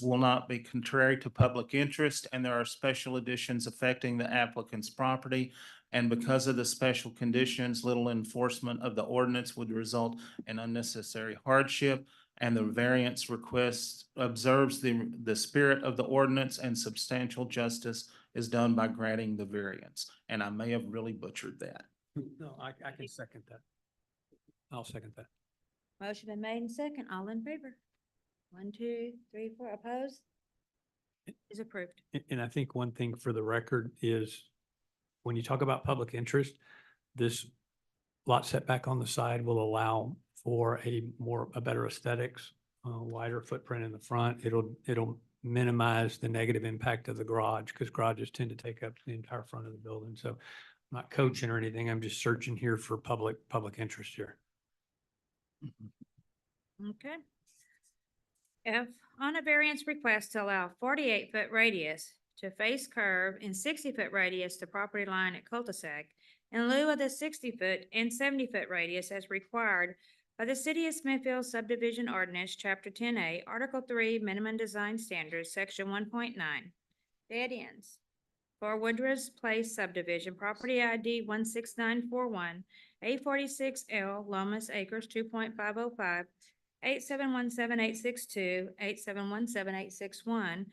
will not be contrary to public interest, and there are special additions affecting the applicant's property. And because of the special conditions, little enforcement of the ordinance would result in unnecessary hardship. And the variance request observes the spirit of the ordinance, and substantial justice is done by granting the variance. And I may have really butchered that. No, I can second that. I'll second that. Motion been made and second. All in favor? 1, 2, 3, 4. Opposed? Is approved. And I think one thing for the record is when you talk about public interest, this lot setback on the side will allow for a better aesthetics, wider footprint in the front. It'll minimize the negative impact of the garage because garages tend to take up the entire front of the building. So I'm not coaching or anything. I'm just searching here for public interest here. Okay. F, on a variance request to allow 48-foot radius to face curve and 60-foot radius to property line at cul-de-sac in lieu of the 60-foot and 70-foot radius as required by the City of Smithfield subdivision ordinance, chapter 10A, article 3, minimum design standards, section 1.9. Dead ends. For Woodrose Place subdivision, property ID 16941, A46L, Lomas Acres 2.505, 8717862, 8717861,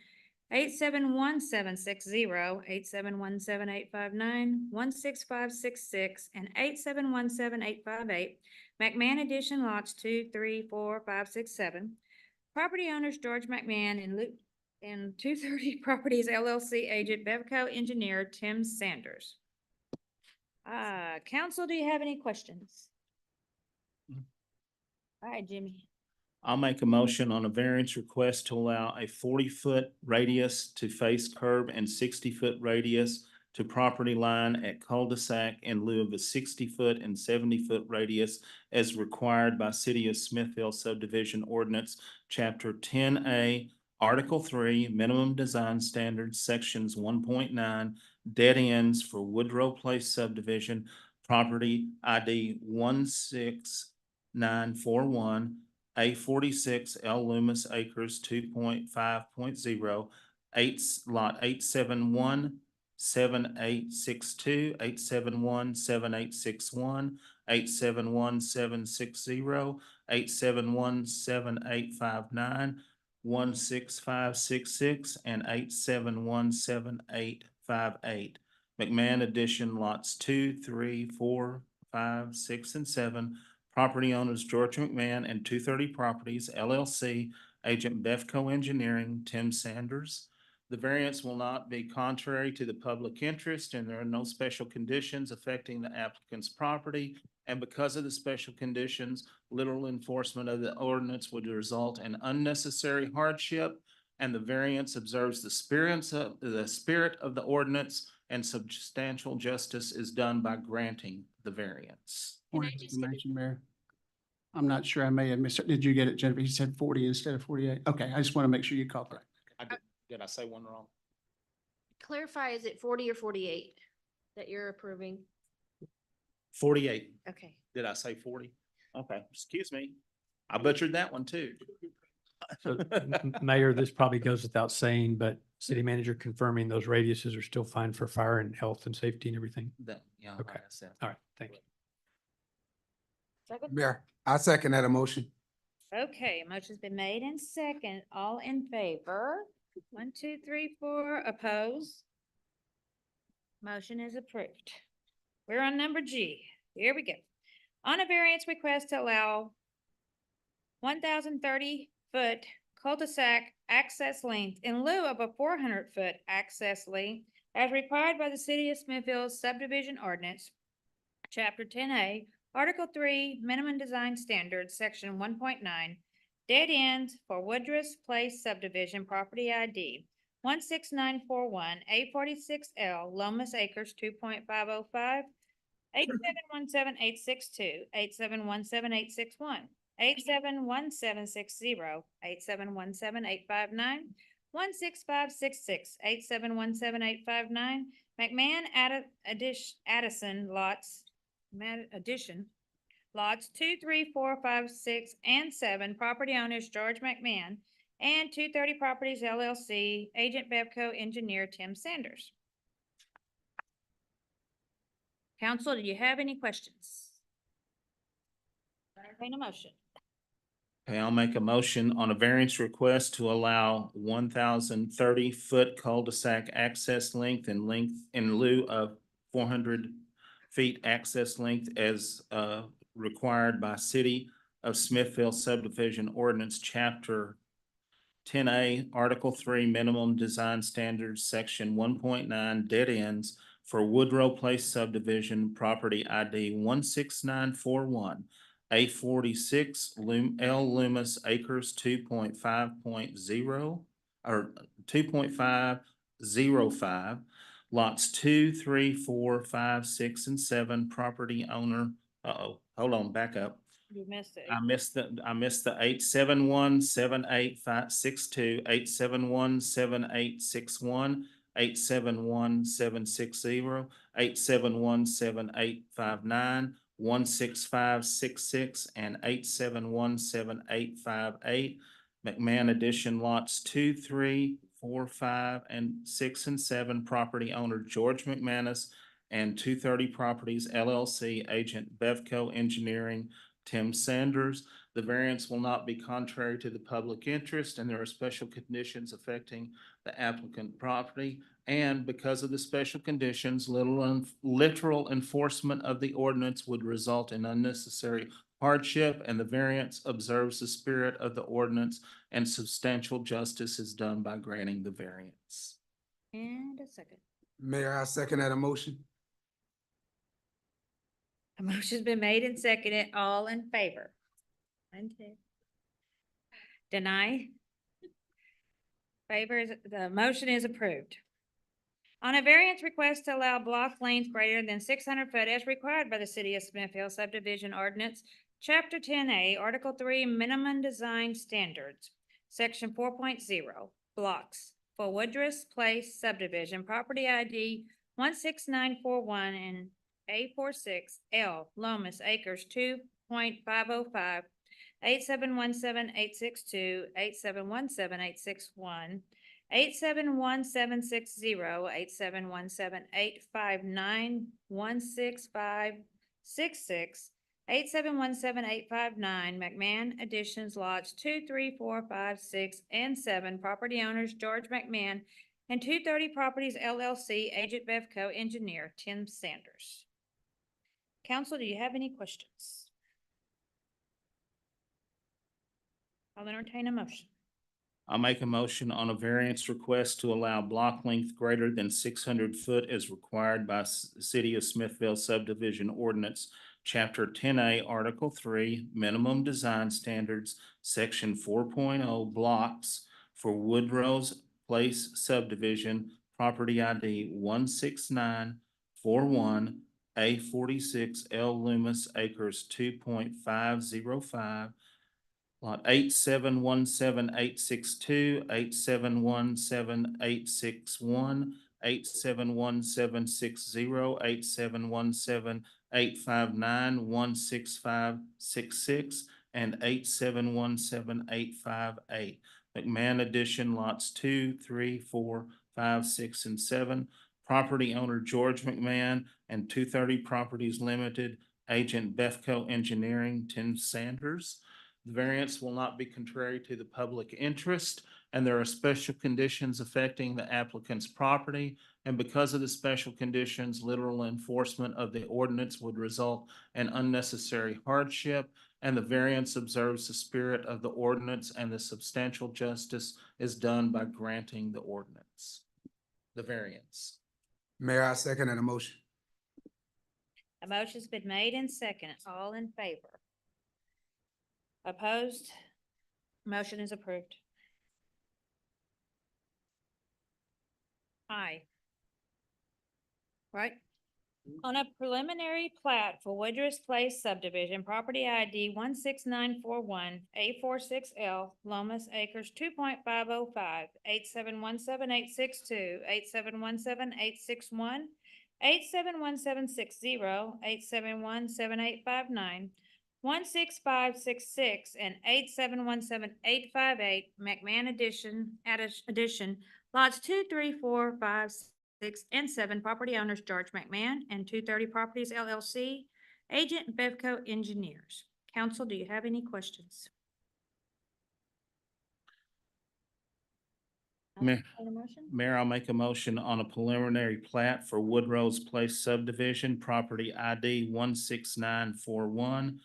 8717760, 8717859, 16566, and 8717858. McMahon Edition lots 2, 3, 4, 5, 6, 7. Property owners George McMahon and 230 Properties LLC agent Bevco engineer Tim Sanders. Council, do you have any questions? All right, Jimmy. I'll make a motion on a variance request to allow a 40-foot radius to face curb and 60-foot radius to property line at cul-de-sac in lieu of a 60-foot and 70-foot radius as required by City of Smithville subdivision ordinance, Chapter 10A, Article 3, Minimum Design Standards, Sections 1.9, dead ends for Woodrow Place subdivision, property ID 16941, A46 L Loomis Acres 2.5.0, lot 871, 7862, 871, 7861, 871, 760, 871, 7859, 16566, and 871, 7858. McMahon Edition lots 2, 3, 4, 5, 6, and 7. Property owners George McMahon and 230 Properties LLC, agent Bevco Engineering, Tim Sanders. The variance will not be contrary to the public interest, and there are no special conditions affecting the applicant's property. And because of the special conditions, literal enforcement of the ordinance would result in unnecessary hardship, and the variance observes the spirit of the ordinance, and substantial justice is done by granting the variance. Can I Point of just get a- information, Mayor. I'm not sure, I may have missed it. Did you get it, Jennifer? You said 40 instead of 48? Okay, I just want to make sure you caught that. Did I say one wrong? Clarify, is it 40 or 48 that you're approving? 48. Okay. Did I say 40? Okay, excuse me. I butchered that one too. So, Mayor, this probably goes without saying, but city manager confirming those radiuses are still fine for fire and health and safety and everything. Yeah. Okay. All right, thank you. Second? Mayor, I second that motion. Okay, motion's been made and second. All in favor? 1, 2, 3, 4. Oppose? Motion is approved. We're on number G. Here we go. On a variance request to allow 1,030-foot cul-de-sac access length in lieu of a 400-foot access length as required by the City of Smithfield's subdivision ordinance, Chapter 10A, Article 3, Minimum Design Standards, Section 1.9, dead ends for Woodruff Place subdivision, property ID 16941, A46L, Lomas Acres 2.505, 8717862, 8717861, 8717760, 8717859, 16566, 8717859, McMahon Addison lots 2, 3, 4, 5, 6, and 7. Property owners George McMahon and 230 Properties LLC, agent Bevco engineer Tim Sanders. Council, do you have any questions? Entertain a motion. Okay, I'll make a motion on a variance request to allow 1,030-foot cul-de-sac access length in lieu of 400 feet access length as required by City of Smithville subdivision ordinance, Chapter 10A, Article 3, Minimum Design Standards, Section 1.9, dead ends for Woodrow Place subdivision, property ID 16941, A46 L Loomis Acres 2.5.0 or 2.505, lots 2, 3, 4, 5, 6, and 7. Property owner. Hold on, back up. You missed it. I missed the 8717862, 8717861, 8717760, 8717859, 16566, and 8717858. McMahon Edition lots 2, 3, 4, 5, and 6, and 7. Property owner George McManus and 230 Properties LLC, agent Bevco Engineering, Tim Sanders. The variance will not be contrary to the public interest, and there are special conditions affecting the applicant property. And because of the special conditions, literal enforcement of the ordinance would result in unnecessary hardship, and the variance observes the spirit of the ordinance, and substantial justice is done by granting the variance. And a second. Mayor, I second that motion. A motion's been made and seconded. All in favor? 1, 2. Deny? The motion is approved. On a variance request to allow block length greater than 600 foot as required by the City of Smithfield subdivision ordinance, Chapter 10A, Article 3, Minimum Design Standards, Section 4.0, blocks for Woodruff Place subdivision, property ID 16941 and A46L, Lomas Acres 2.505, 8717-862, 8717-861, 871760, 8717-859, 16566, 8717-859, McMahon Additions Lots 2, 3, 4, 5, 6, and 7. Property owners George McMahon and 230 Properties LLC, Agent Bevco Engineer Tim Sanders. Council, do you have any questions? I'll entertain a motion. I'll make a motion on a variance request to allow block length greater than 600 foot as required by City of Smithfield subdivision ordinance, Chapter 10A, Article 3, Minimum Design Standards, Section 4.0, blocks for Woodrow's Place subdivision, property ID 16941, A46L Loomis Acres 2.505, lot 8717-862, 8717-861, 871760, 8717-859, 16566, and 8717-858. McMahon Addition lots 2, 3, 4, 5, 6, and 7. Property owner George McMahon and 230 Properties Limited, Agent Bevco Engineering, Tim Sanders. The variance will not be contrary to the public interest, and there are special conditions affecting the applicant's property. And because of the special conditions, literal enforcement of the ordinance would result in unnecessary hardship, and the variance observes the spirit of the ordinance, and the substantial justice is done by granting the ordinance. The variance. Mayor, I second that motion. A motion's been made and seconded. All in favor? Opposed? Motion is approved. Aye. Right? On a preliminary plat for Woodruff Place subdivision, property ID 16941, A46L, Lomas Acres 2.505, 8717-862, 8717-861, 871760, 8717-859, 16566, and 8717-858, McMahon Addition, lots 2, 3, 4, 5, 6, and 7. Property owners George McMahon and 230 Properties LLC, Agent Bevco Engineers. Council, do you have any questions? Mayor, I'll make a motion on a preliminary plat for Woodrow's Place subdivision, property ID 16941,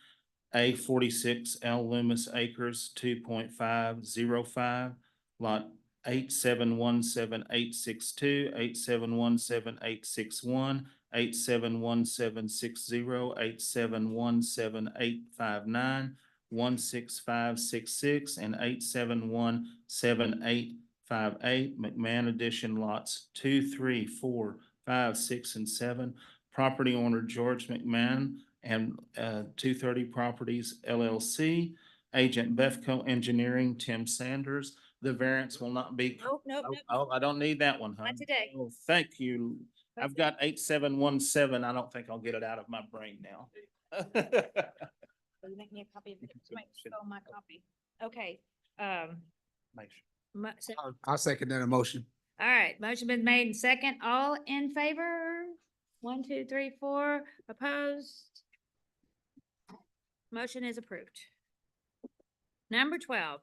A46L Loomis Acres 2.505, lot 8717-862, 8717-861, 871760, 8717-859, 16566, and 8717-858. McMahon Addition lots 2, 3, 4, 5, 6, and 7. Property owner George McMahon and 230 Properties LLC. Agent Bevco Engineering, Tim Sanders. The variance will not be. Nope. Oh, I don't need that one, huh? Not today. Oh, thank you. I've got 8717. I don't think I'll get it out of my brain now. You make me a copy of it. Somebody stole my copy. Okay, I'll second that motion. all right, motion been made and second. All in favor? 1, 2, 3, 4. Opposed? Motion is approved. Number 12,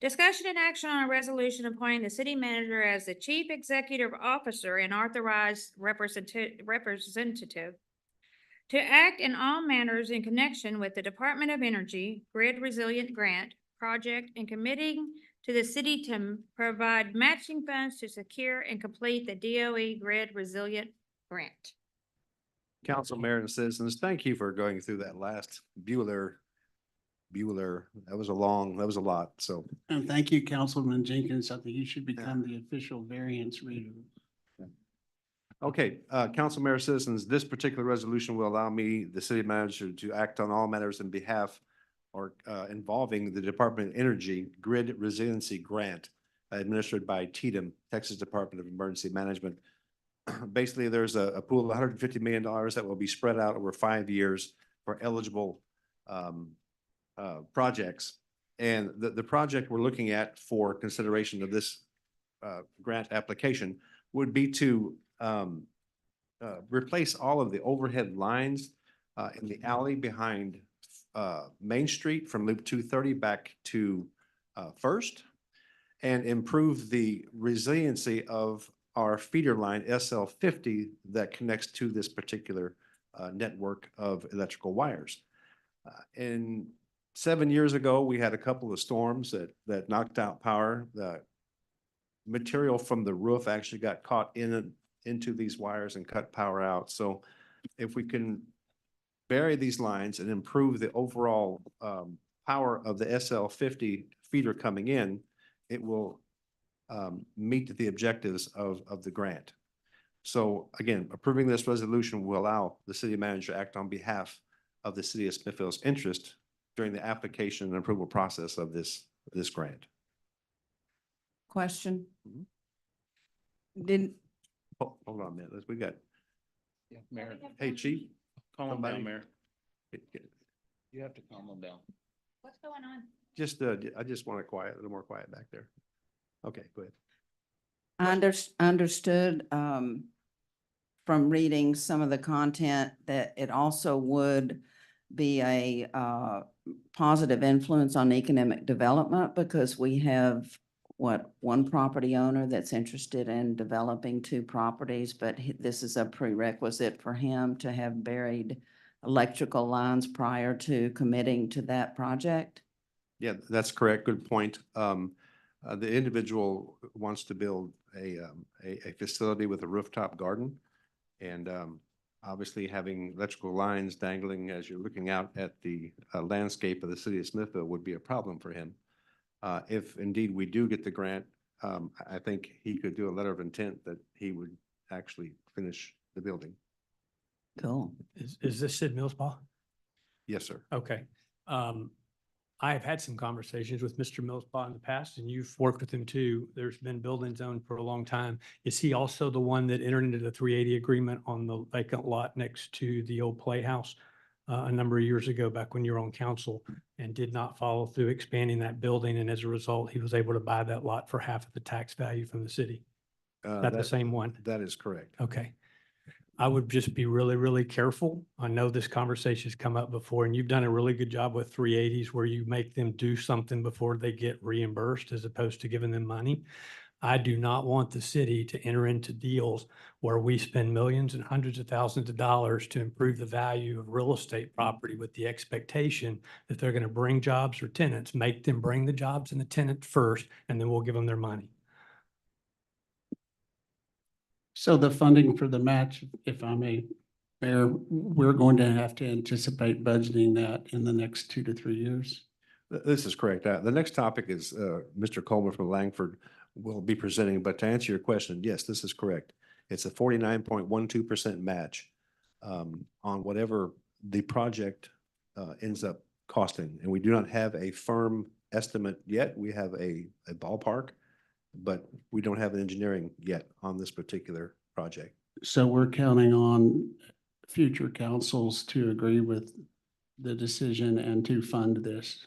discussion and action on a resolution appointing the city manager as the chief executive officer and authorized representative to act in all manners in connection with the Department of Energy Grid Resilient Grant Project and committing to the city to provide matching funds to secure and complete the DOE Grid Resilient Grant. Council, mayor, and citizens, thank you for going through that last Bueller. That was a lot, so. And thank you, Councilman Jenkins. I think you should become the official variance reader. Okay, council, mayor, citizens, this particular resolution will allow me, the city manager, to act on all matters in behalf or involving the Department of Energy Grid Resiliency Grant administered by TDM, Texas Department of Emergency Management. Basically, there's a pool of $150 million that will be spread out over 5 years for eligible projects. And the project we're looking at for consideration of this grant application would be to replace all of the overhead lines in the alley behind Main Street from Loop 230 back to First, and improve the resiliency of our feeder line SL50 that connects to this particular network of electrical wires. And 7 years ago, we had a couple of storms that knocked out power. The material from the roof actually got caught into these wires and cut power out. So if we can bury these lines and improve the overall power of the SL50 feeder coming in, it will meet the objectives of the grant. So again, approving this resolution will allow the city manager to act on behalf of the city of Smithfield's interest during the application and approval process of this grant. Question? Mhm. Didn't, Hold on a minute, we got, Yeah, Mayor. hey, chief. Calm Somebody- down, Mayor. You have to calm them down. What's going on? Just, I just want a little more quiet back there. Okay, go ahead. I understood from reading some of the content that it also would be a positive influence on economic development because we have one property owner that's interested in developing 2 properties, but this is a prerequisite for him to have buried electrical lines prior to committing to that project? Yeah, that's correct. Good point. The individual wants to build a facility with a rooftop garden. And obviously having electrical lines dangling as you're looking out at the landscape of the city of Smithfield would be a problem for him. If indeed we do get the grant, I think he could do a letter of intent that he would actually finish the building. Cool. Is this Sid Millspaw? Yes, sir. Okay. I have had some conversations with Mr. Millspaw in the past, and you've worked with him too. There's been building zone for a long time. Is he also the one that entered into the 380 agreement on the vacant lot next to the old Playhouse a number of years ago, back when you were on council, and did not follow through expanding that building? And as a result, he was able to buy that lot for half of the tax value from the city. Is that the same one? That is correct. Okay. I would just be really, really careful. I know this conversation's come up before, and you've done a really good job with 380s where you make them do something before they get reimbursed as opposed to giving them money. I do not want the city to enter into deals where we spend millions and hundreds of thousands of dollars to improve the value of real estate property with the expectation that they're going to bring jobs or tenants, make them bring the jobs and the tenants first, and then we'll give them their money. So the funding for the match, if I may, Mayor, we're going to have to anticipate budgeting that in the next 2 to 3 years. This is correct. The next topic is Mr. Coleman from Langford will be presenting, but to answer your question, yes, this is correct. It's a 49.12% match on whatever the project ends up costing. And we do not have a firm estimate yet. We have a ballpark, but we don't have an engineering yet on this particular project. So we're counting on future councils to agree with the decision and to fund this.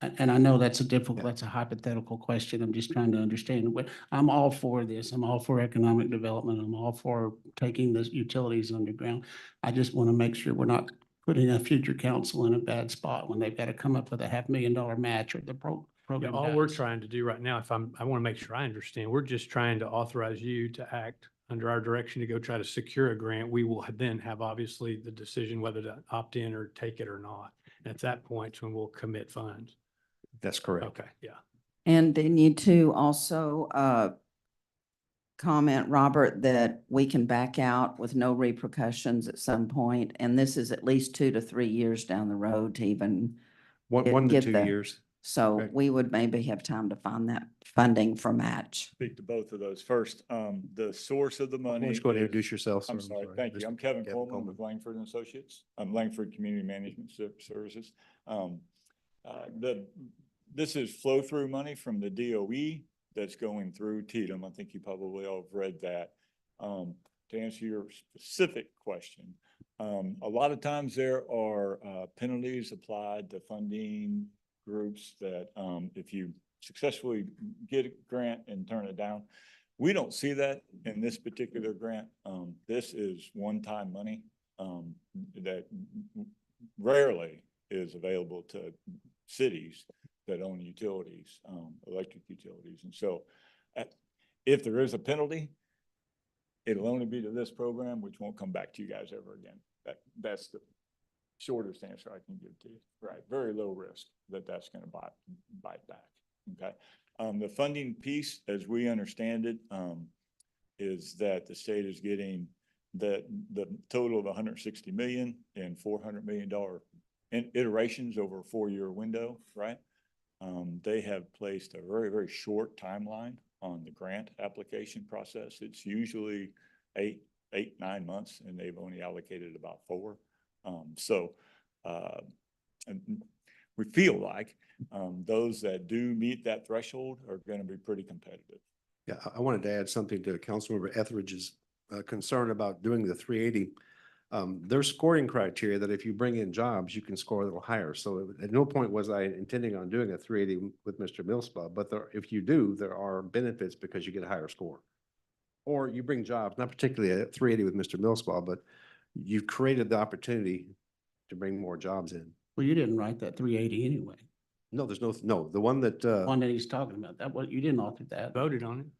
And I know that's that's a hypothetical question. I'm just trying to understand. I'm all for this. I'm all for economic development. I'm all for taking the utilities underground. I just want to make sure we're not putting a future council in a bad spot when they've got to come up with a $500,000 match or the program. All we're dies. trying to do right now, I want to make sure I understand, we're just trying to authorize you to act under our direction to go try to secure a grant, we will then have obviously the decision whether to opt in or take it or not. And at that point, when we'll commit funds. That's correct. Okay, yeah. And they need to also comment, Robert, that we can back out with no repercussions at some point, and this is at least 2 to 3 years down the road to even One to get 2 the- years. So Correct. we would maybe have time to find that funding for match. Speak to both of those. First, the source of the Why money. don't you go ahead and is- introduce yourself, sir? I'm sorry. Thank you. Mr. I'm Kevin Kevin Coleman Coleman. with Langford and Associates. I'm Langford Community Management Services. This is flow-through money from the DOE that's going through TDM. I think you probably all have read that. To answer your specific question, a lot of times there are penalties applied to funding groups that if you successfully get a grant and turn it down, we don't see that in this particular grant. This is one-time money that rarely is available to cities that own utilities, electric utilities. And so if there is a penalty, it'll only be to this program, which won't come back to you guys ever again. That's the shortest answer I can give to you. Right, very low risk that that's going to bite back. Okay. The funding piece, as we understand it, is that the state is getting the total of 160 million and $400 million in iterations over a 4-year window, right? They have placed a very, very short timeline on the grant application process. It's usually 9 months, and they've only allocated about 4. And we feel like those that do meet that threshold are going to be pretty competitive. Yeah, I wanted to add something to Councilmember Etheridge's concern about doing the 380. There's scoring criteria that if you bring in jobs, you can score a little higher. So at no point was I intending on doing a 380 with Mr. Millspaw, but if you do, there are benefits because you get a higher score. Or you bring jobs, not particularly at 380 with Mr. Millspaw, but you've created the opportunity to bring more jobs in. Well, you didn't write that 380 anyway. No, there's no, the one that, One that he's talking about, that what, you didn't author that. Voted on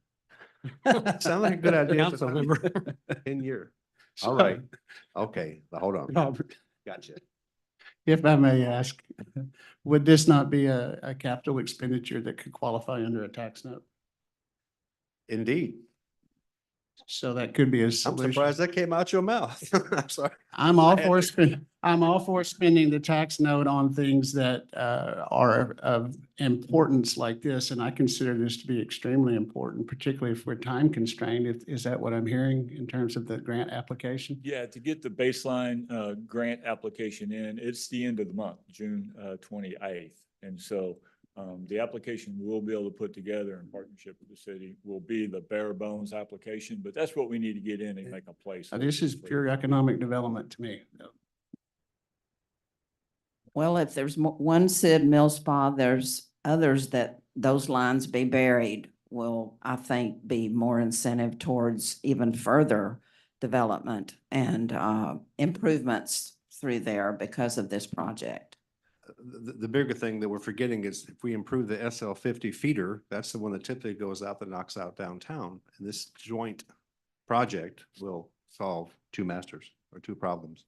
it. sound like a good idea. for Council member. 10 year. All right. Okay, now hold on. Robert, Gotcha. if I may ask, would this not be a capital expenditure that could qualify under a tax note? Indeed. So that could be a I'm solution. surprised that came out your mouth. I'm sorry. I'm all for spending the tax note on things that are of importance like this, and I consider this to be extremely important, particularly if we're time constrained. Is that what I'm hearing in terms of the grant application? Yeah, to get the baseline grant application in, it's the end of the month, June 28th. And so the application we'll be able to put together in partnership with the city will be the bare bones application, but that's what we need to get in and make a place. This is pure economic development to me. Well, if there's one Sid Millspaw, there's others that those lines be buried will, I think, be more incentive towards even further development and improvements through there because of this project. The bigger thing that we're forgetting is if we improve the SL50 feeder, that's the one that typically goes out that knocks out downtown. And this joint project will solve 2 masters or 2 problems.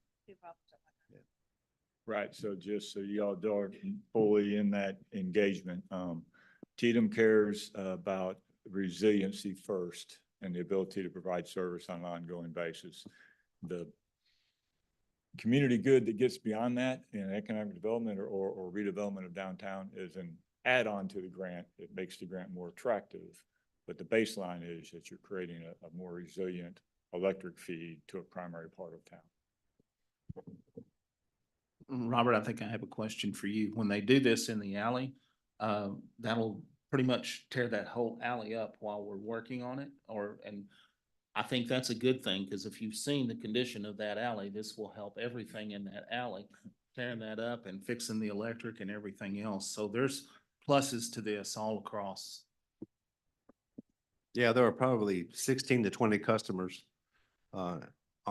Right, so just so y'all are fully in that engagement, TDM cares about resiliency first and the ability to provide service on an ongoing basis. The community good that gets beyond that in economic development or redevelopment of downtown is an add-on to the grant. It makes the grant more attractive, but the baseline is that you're creating a more resilient electric feed to a primary part of town. Robert, I think I have a question for you. When they do this in the alley, that'll pretty much tear that whole alley up while we're working on it, and I think that's a good thing, because if you've seen the condition of that alley, this will help everything in that alley, tearing that up and fixing the electric and everything else. So there's pluses to this all across. Yeah, there are probably 16 to 20 customers on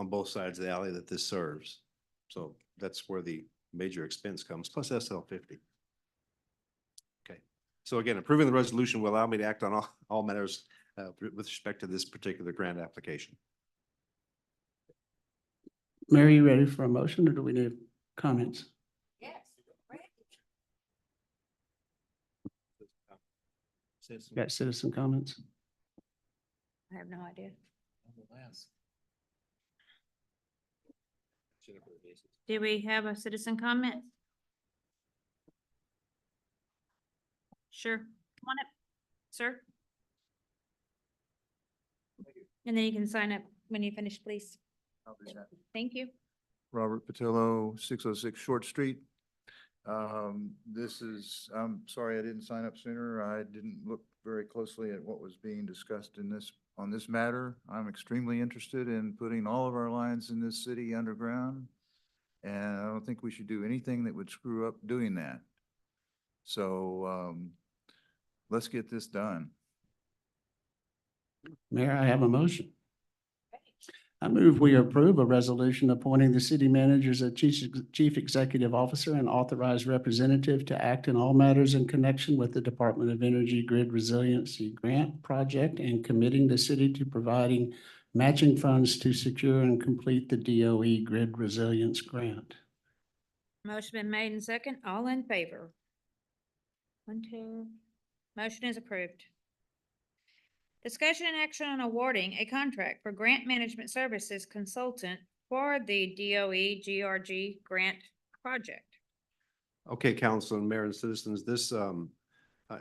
both sides of the alley that this serves. So that's where the major expense comes, plus SL50. Okay. So again, approving the resolution will allow me to act on all matters with respect to this particular grant application. Mary, you ready for a motion or do we need comments? Yes. Got citizen comments? I have no idea. Do we have a citizen comment? Sure, come on up, sir. And then you can sign up when you finish, please. Thank you. Robert Patillo, 606 Short Street. This is, I'm sorry I didn't sign up sooner. I didn't look very closely at what was being discussed on this matter. I'm extremely interested in putting all of our lines in this city underground. And I don't think we should do anything that would screw up doing that. So, let's get this done. Mayor, I have a motion. I move we approve a resolution appointing the city manager as a chief executive officer and authorized representative to act in all matters in connection with the Department of Energy Grid Resiliency Grant Project and committing the city to providing matching funds to secure and complete the DOE Grid Resilience Grant. Motion been made and second, all in favor? 1, 2. Motion is approved. Discussion and action on awarding a contract for grant management services consultant for the DOE GRG grant project. Okay, council and mayor and citizens, this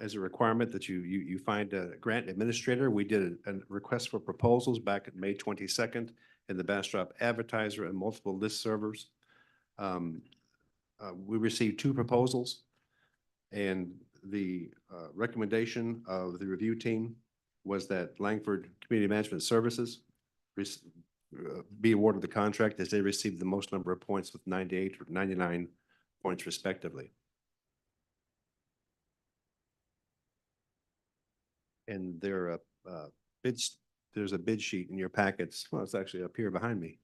is a requirement that you find a grant administrator. We did a request for proposals back at May 22nd in the Bastrop Advertiser and multiple listservers. We received 2 proposals, and the recommendation of the review team was that Langford Community Management Services be awarded the contract as they received the most number of points with 98 or 99 points respectively. And there's a bid sheet in your packets. Well, it's actually up here behind me.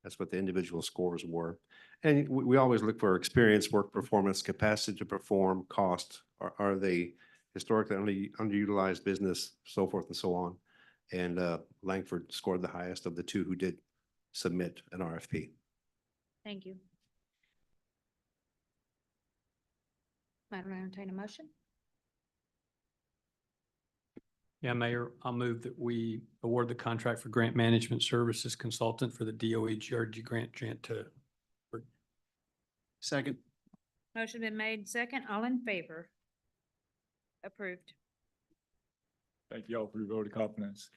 That's what the individual scores were. And we always look for experience, work performance, capacity to perform, cost. Are they historically underutilized business, so forth and so on. And Langford scored the highest of the 2 who did submit an RFP. Thank you. Madam, entertain a motion? Yeah, Mayor, I'll move that we award the contract for grant management services consultant for the DOE GRG grant to. Second. Motion been made second, all in favor? Approved. Thank you all for your vote of confidence.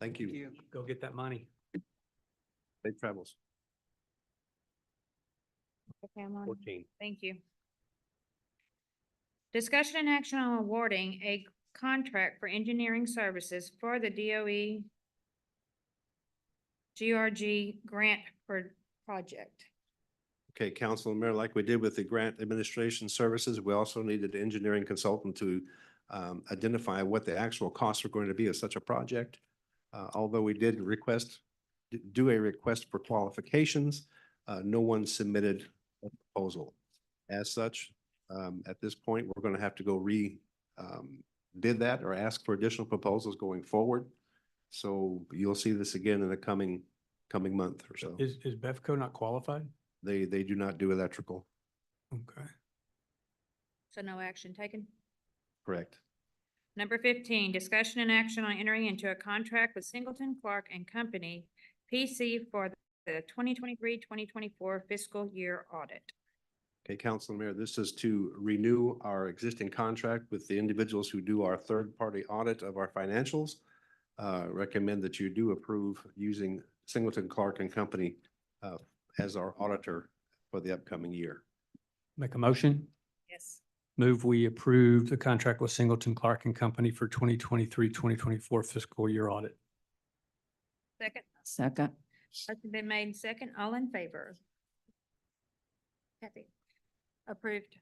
Thank you. Go get that money. Safe travels. Okay, I'm on. 14. Thank you. Discussion and action on awarding a contract for engineering services for the DOE GRG grant for project. Okay, council and mayor, like we did with the grant administration services, we also needed an engineering consultant to identify what the actual costs are going to be of such a project. Although we did do a request for qualifications, no one submitted a proposal. As such, at this point, we're going to have to go bid that or ask for additional proposals going forward. So you'll see this again in the coming month or so. Is Bevco not qualified? They do not do electrical. Okay. So no action taken. Correct. Number 15, discussion and action on entering into a contract with Singleton Clark and Company, PC, for the 2023-2024 fiscal year audit. Okay, council and mayor, this is to renew our existing contract with the individuals who do our third-party audit of our financials. Recommend that you do approve using Singleton Clark and Company as our auditor for the upcoming year. Make a motion? Yes. Move we approve the contract with Singleton Clark and Company for 2023-2024 fiscal year audit. Second. Second. Motion been made second, all in favor? Kathy. Approved.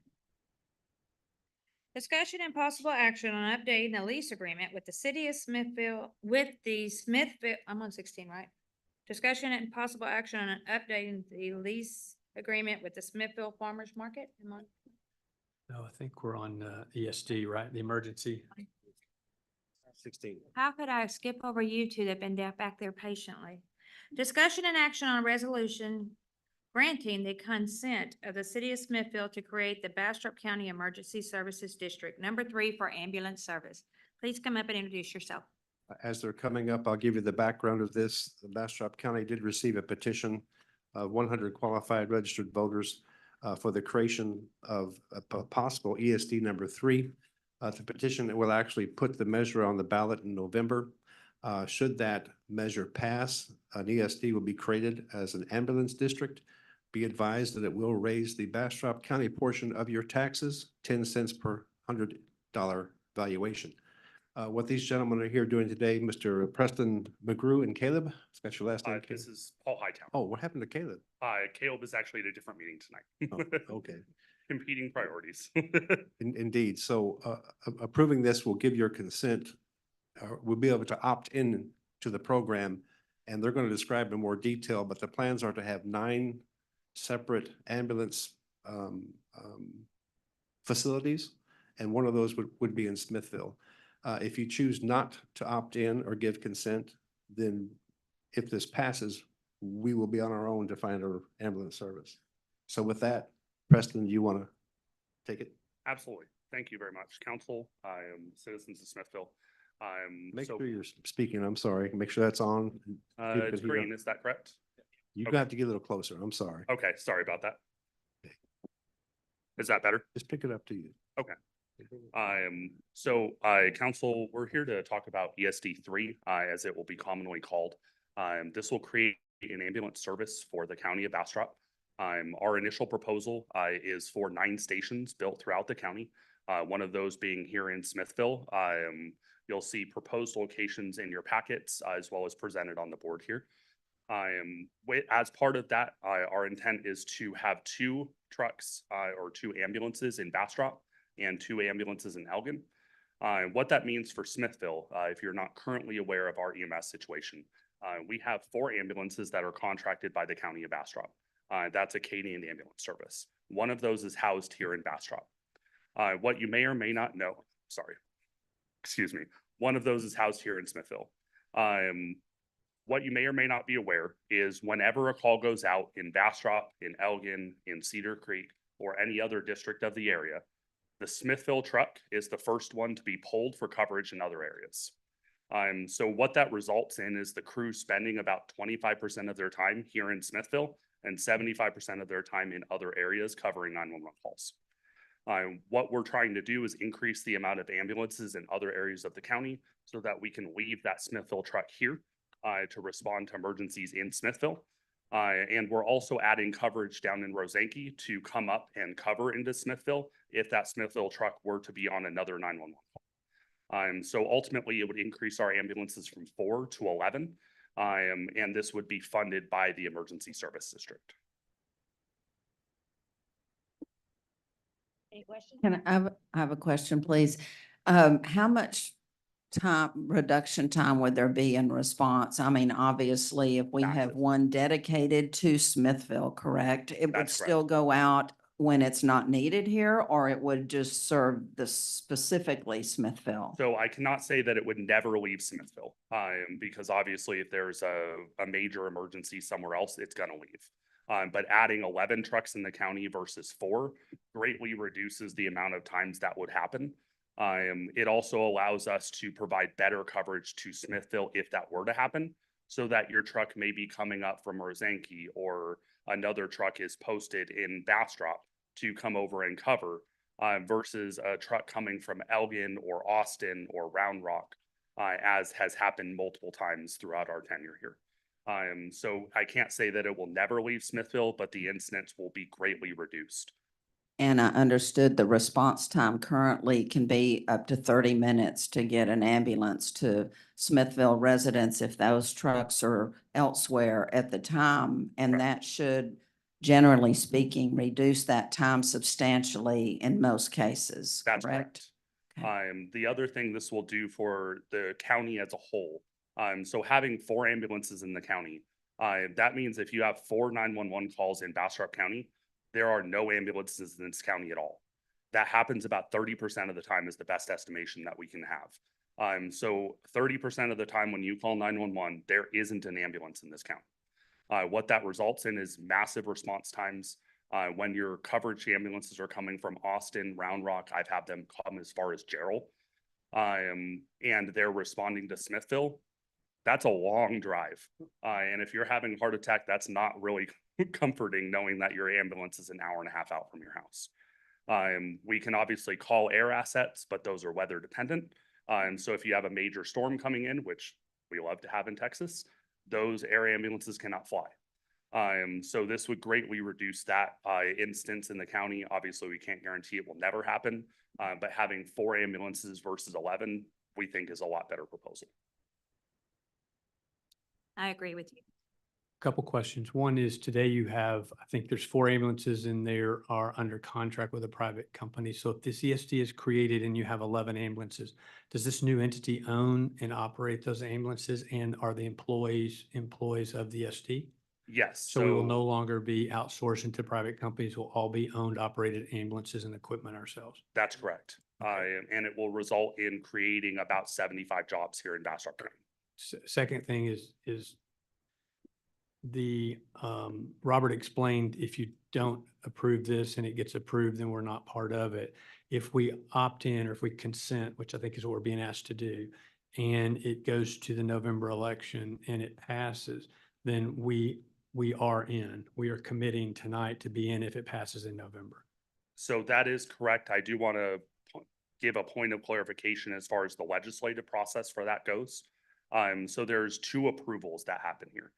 Discussion and possible action on updating the lease agreement with the city of Smithville, I'm on 16, right? Discussion and possible action on updating the lease agreement with the Smithville Farmers Market. Am I- No, I think we're on ESD, right? The emergency. 16. How could I skip over you two that have been back there patiently? Discussion and action on a resolution granting the consent of the city of Smithfield to create the Bastrop County Emergency Services District Number 3 for ambulance service. Please come up and introduce yourself. As they're coming up, I'll give you the background of this. The Bastrop County did receive a petition of 100 qualified registered voters for the creation of a possible ESD number 3. The petition will actually put the measure on the ballot in November. Should that measure pass, an ESD will be created as an ambulance district. Be advised that it will raise the Bastrop County portion of your taxes, 10 cents per $100 valuation. What these gentlemen are here doing today, Mr. Preston McGrew and Caleb, it's got your last name. This is Paul Hightown. Oh, what happened to Caleb? Caleb is actually at a different meeting tonight. Oh, okay. Competing priorities. Indeed. So approving this will give your consent, we'll be able to opt in to the program. And they're going to describe in more detail, but the plans are to have 9 separate ambulance facilities. And one of those would be in Smithville. If you choose not to opt in or give consent, then if this passes, we will be on our own to find our ambulance service. So with that, Preston, do you want to take it? Absolutely. Thank you very much. Council, I am citizens of Smithville. Make sure you're speaking. I'm sorry. Make sure that's on. It's green, is that correct? You Okay. have to get a little closer. I'm sorry. Okay, sorry about that. Is that better? Just pick it up to you. Okay. Council, we're here to talk about ESD 3, as it will be commonly called. This will create an ambulance service for the county of Bastrop. Our initial proposal is for 9 stations built throughout the county. One of those being here in Smithville. You'll see proposed locations in your packets as well as presented on the board here. As part of that, our intent is to have 2 trucks or 2 ambulances in Bastrop and 2 ambulances in Elgin. What that means for Smithville, if you're not currently aware of our EMS situation, we have 4 ambulances that are contracted by the county of Bastrop. That's Acadian Ambulance Service. One of those is housed here in Bastrop. What you may or may not know, one of those is housed here in Smithville. What you may or may not be aware is whenever a call goes out in Bastrop, in Elgin, in Cedar Creek, or any other district of the area, the Smithville truck is the first one to be pulled for coverage in other areas. So what that results in is the crew spending about 25% of their time here in Smithville and 75% of their time in other areas covering 911 calls. What we're trying to do is increase the amount of ambulances in other areas of the county so that we can leave that Smithville truck here to respond to emergencies in Smithville. And we're also adding coverage down in Rosanke to come up and cover into Smithville if that Smithville truck were to be on another 911 call. So ultimately, it would increase our ambulances from 4 to 11, and this would be funded by the Emergency Service District. Any questions? I have a question, please. How much reduction time would there be in response? I mean, obviously, if we have Massive. one dedicated to Smithville, correct? It would That's still go out when it's not needed here, or it would just serve the specifically Smithville? So I cannot say that it would never leave Smithville, because obviously if there's a major emergency somewhere else, it's gonna leave. But adding 11 trucks in the county versus 4 greatly reduces the amount of times that would happen. It also allows us to provide better coverage to Smithville if that were to happen, so that your truck may be coming up from Rosanke or another truck is posted in Bastrop to come over and cover, versus a truck coming from Elgin or Austin or Round Rock, as has happened multiple times throughout our tenure here. So I can't say that it will never leave Smithville, but the incidents will be greatly reduced. And I understood the response time currently can be up to 30 minutes to get an ambulance to Smithville residents if those trucks are elsewhere at the time. And that should, generally speaking, reduce that time substantially in most cases, That's correct? correct. The other thing this will do for the county as a whole, so having 4 ambulances in the county, that means if you have 4 911 calls in Bastrop County, there are no ambulances in this county at all. That happens about 30% of the time is the best estimation that we can have. So 30% of the time when you call 911, there isn't an ambulance in this county. What that results in is massive response times. When your coverage ambulances are coming from Austin, Round Rock, I've had them come as far as Gerald. And they're responding to Smithville. That's a long drive. And if you're having a heart attack, that's not really comforting knowing that your ambulance is an hour and a half out from your house. We can obviously call air assets, but those are weather dependent. So if you have a major storm coming in, which we love to have in Texas, those air ambulances cannot fly. So this would greatly reduce that instance in the county. Obviously, we can't guarantee it will never happen, but having 4 ambulances versus 11, we think is a lot better proposal. I agree with you. Couple questions. One is today you have, I think there's 4 ambulances in there are under contract with a private company. So if this ESD is created and you have 11 ambulances, does this new entity own and operate those ambulances, and are the employees of the ESD? Yes. So we will no longer be outsourcing to private companies. We'll all be owned, operated ambulances and equipment ourselves. That's correct. And it will result in creating about 75 jobs here in Bastrop County. Second thing is the, Robert explained, if you don't approve this and it gets approved, then we're not part of it. If we opt in or if we consent, which I think is what we're being asked to do, and it goes to the November election and it passes, then we are in. We are committing tonight to be in if it passes in November. So that is correct. I do want to give a point of clarification as far as the legislative process for that goes. So there's 2 approvals that happen here.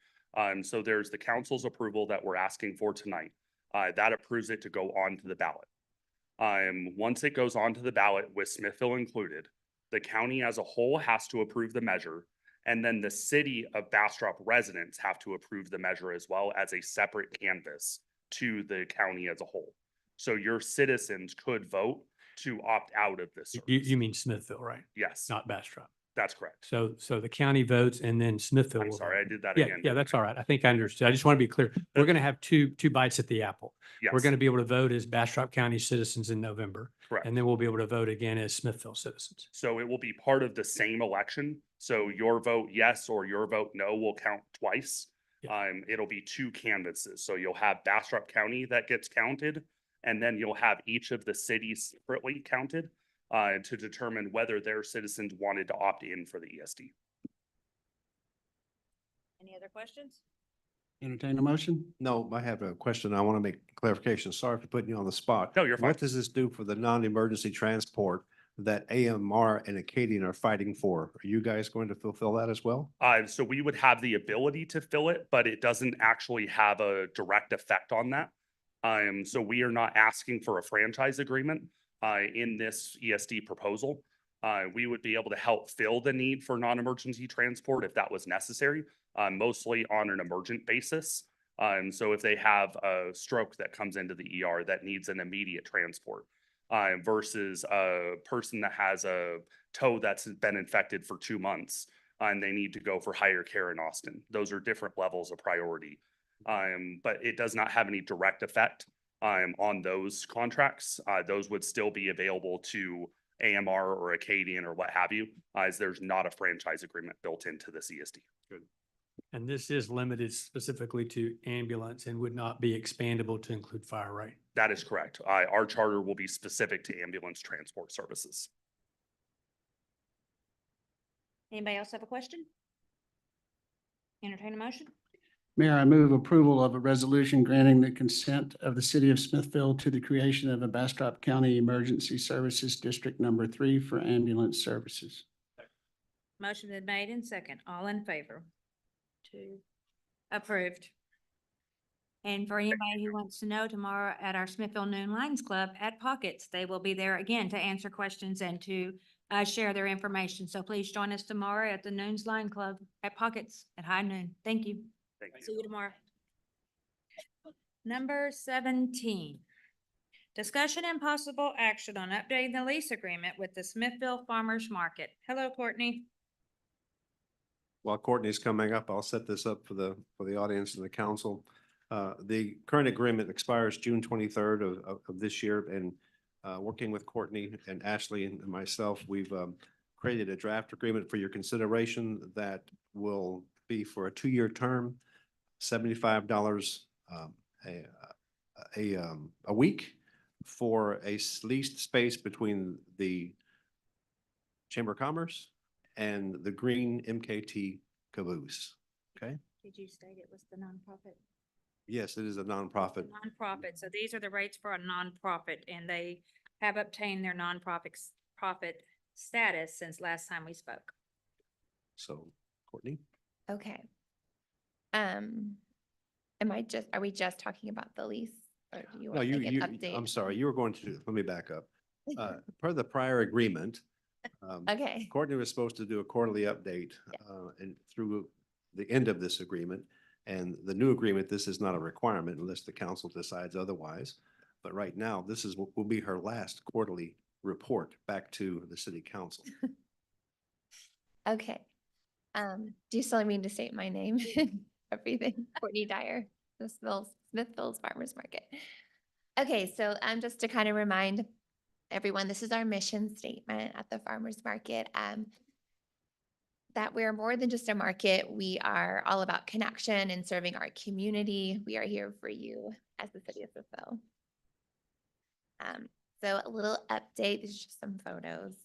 So there's the council's approval that we're asking for tonight. That approves it to go on to the ballot. Once it goes on to the ballot with Smithville included, the county as a whole has to approve the measure. And then the city of Bastrop residents have to approve the measure as well as a separate canvas to the county as a whole. So your citizens could vote to opt out of this service. You mean Smithville, right? Yes, Not Bastrop. that's correct. So the county votes and then Smithville I'm will sorry, I vote. did that Yeah, again. yeah, that's all right. I think I understood. I just want to be clear. We're going to have two bites at the apple. We're Yes, going to be able to vote as Bastrop County citizens in November, correct. and then we'll be able to vote again as Smithville citizens. So it will be part of the same election. So your vote yes or your vote no will count twice. It'll be 2 canvases. So you'll have Bastrop County that gets counted, and then you'll have each of the cities separately counted to determine whether their citizens wanted to opt in for the ESD. Any other questions? Entertain a motion? No, I have a question. I want to make clarification. Sorry for putting you on the spot. No, you're fine. What does this do for the non-emergency transport that AMR and Acadian are fighting for? Are you guys going to fulfill that as well? So we would have the ability to fill it, but it doesn't actually have a direct effect on that. So we are not asking for a franchise agreement in this ESD proposal. We would be able to help fill the need for non-emergency transport if that was necessary, mostly on an emergent basis. So if they have a stroke that comes into the ER that needs an immediate transport versus a person that has a toe that's been infected for 2 months and they need to go for higher care in Austin. Those are different levels of priority. But it does not have any direct effect on those contracts. Those would still be available to AMR or Acadian or what have you, as there's not a franchise agreement built into the CSD. Good. And this is limited specifically to ambulance and would not be expandable to include fire, right? That is correct. Our charter will be specific to ambulance transport services. Anybody else have a question? Entertain a motion? Mayor, I move approval of a resolution granting the consent of the city of Smithville to the creation of a Bastrop County Emergency Services District Number 3 for ambulance services. Motion is made in second. All in favor? 2. Approved. And for anybody who wants to know, tomorrow at our Smithville Noon Lions Club at Pockets, they will be there again to answer questions and to share their information. So please join us tomorrow at the Noon's Lion Club at Pockets at high noon. Thank you. See you tomorrow. Number 17. Discussion and possible action on updating the lease agreement with the Smithville Farmers Market. Hello, Courtney. While Courtney's coming up, I'll set this up for the audience and the council. The current agreement expires June 23rd of this year, and working with Courtney and Ashley and myself, we've created a draft agreement for your consideration that will be for a 2-year term, $75 a week for a leased space between the Chamber of Commerce and the Green MKT caboose. Okay? Did you state it was the nonprofit? Yes, it is a nonprofit. Nonprofit, so these are the rates for a nonprofit, and they have obtained their profit status since last time we spoke. So, Courtney? Okay. Are we just talking about the lease? Or do you No, want like an you, update? I'm sorry, you were going to, let me back up. Per the prior agreement, Okay, Courtney was supposed to do a quarterly update, and through the end of this agreement. And the new agreement, this is not a requirement unless the council decides otherwise. But right now, this is, will be her last quarterly report back to the city council. okay. Do you still want me to state my name? Everything, Courtney Dyer, Smithville's Farmers Market. Okay, so just to kind of remind everyone, this is our mission statement at the Farmers Market. That we're more than just a market. We are all about connection and serving our community. We are here for you as the city of Smithville. So a little update, these are just some photos.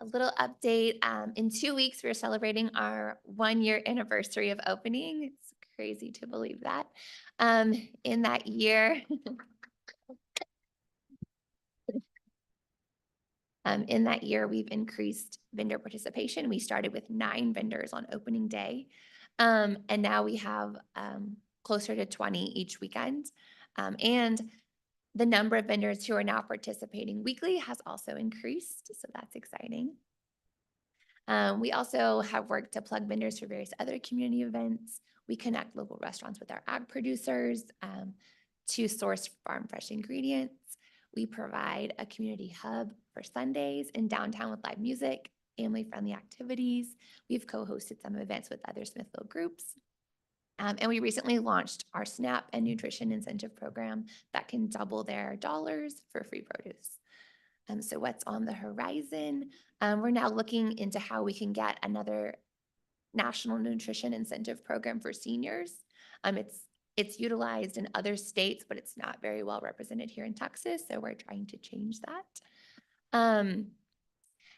A little update, in 2 weeks, we're celebrating our 1-year anniversary of opening. It's crazy to believe that. In that year, we've increased vendor participation. We started with 9 vendors on opening day. And now we have closer to 20 each weekend. And the number of vendors who are now participating weekly has also increased, so that's exciting. We also have worked to plug vendors for various other community events. We connect local restaurants with our ag producers to source farm fresh ingredients. We provide a community hub for Sundays in downtown with live music, family-friendly activities. We've co-hosted some events with other Smithville groups. And we recently launched our SNAP and nutrition incentive program that can double their dollars for free produce. So what's on the horizon? We're now looking into how we can get another national nutrition incentive program for seniors. It's utilized in other states, but it's not very well represented here in Texas, so we're trying to change that. And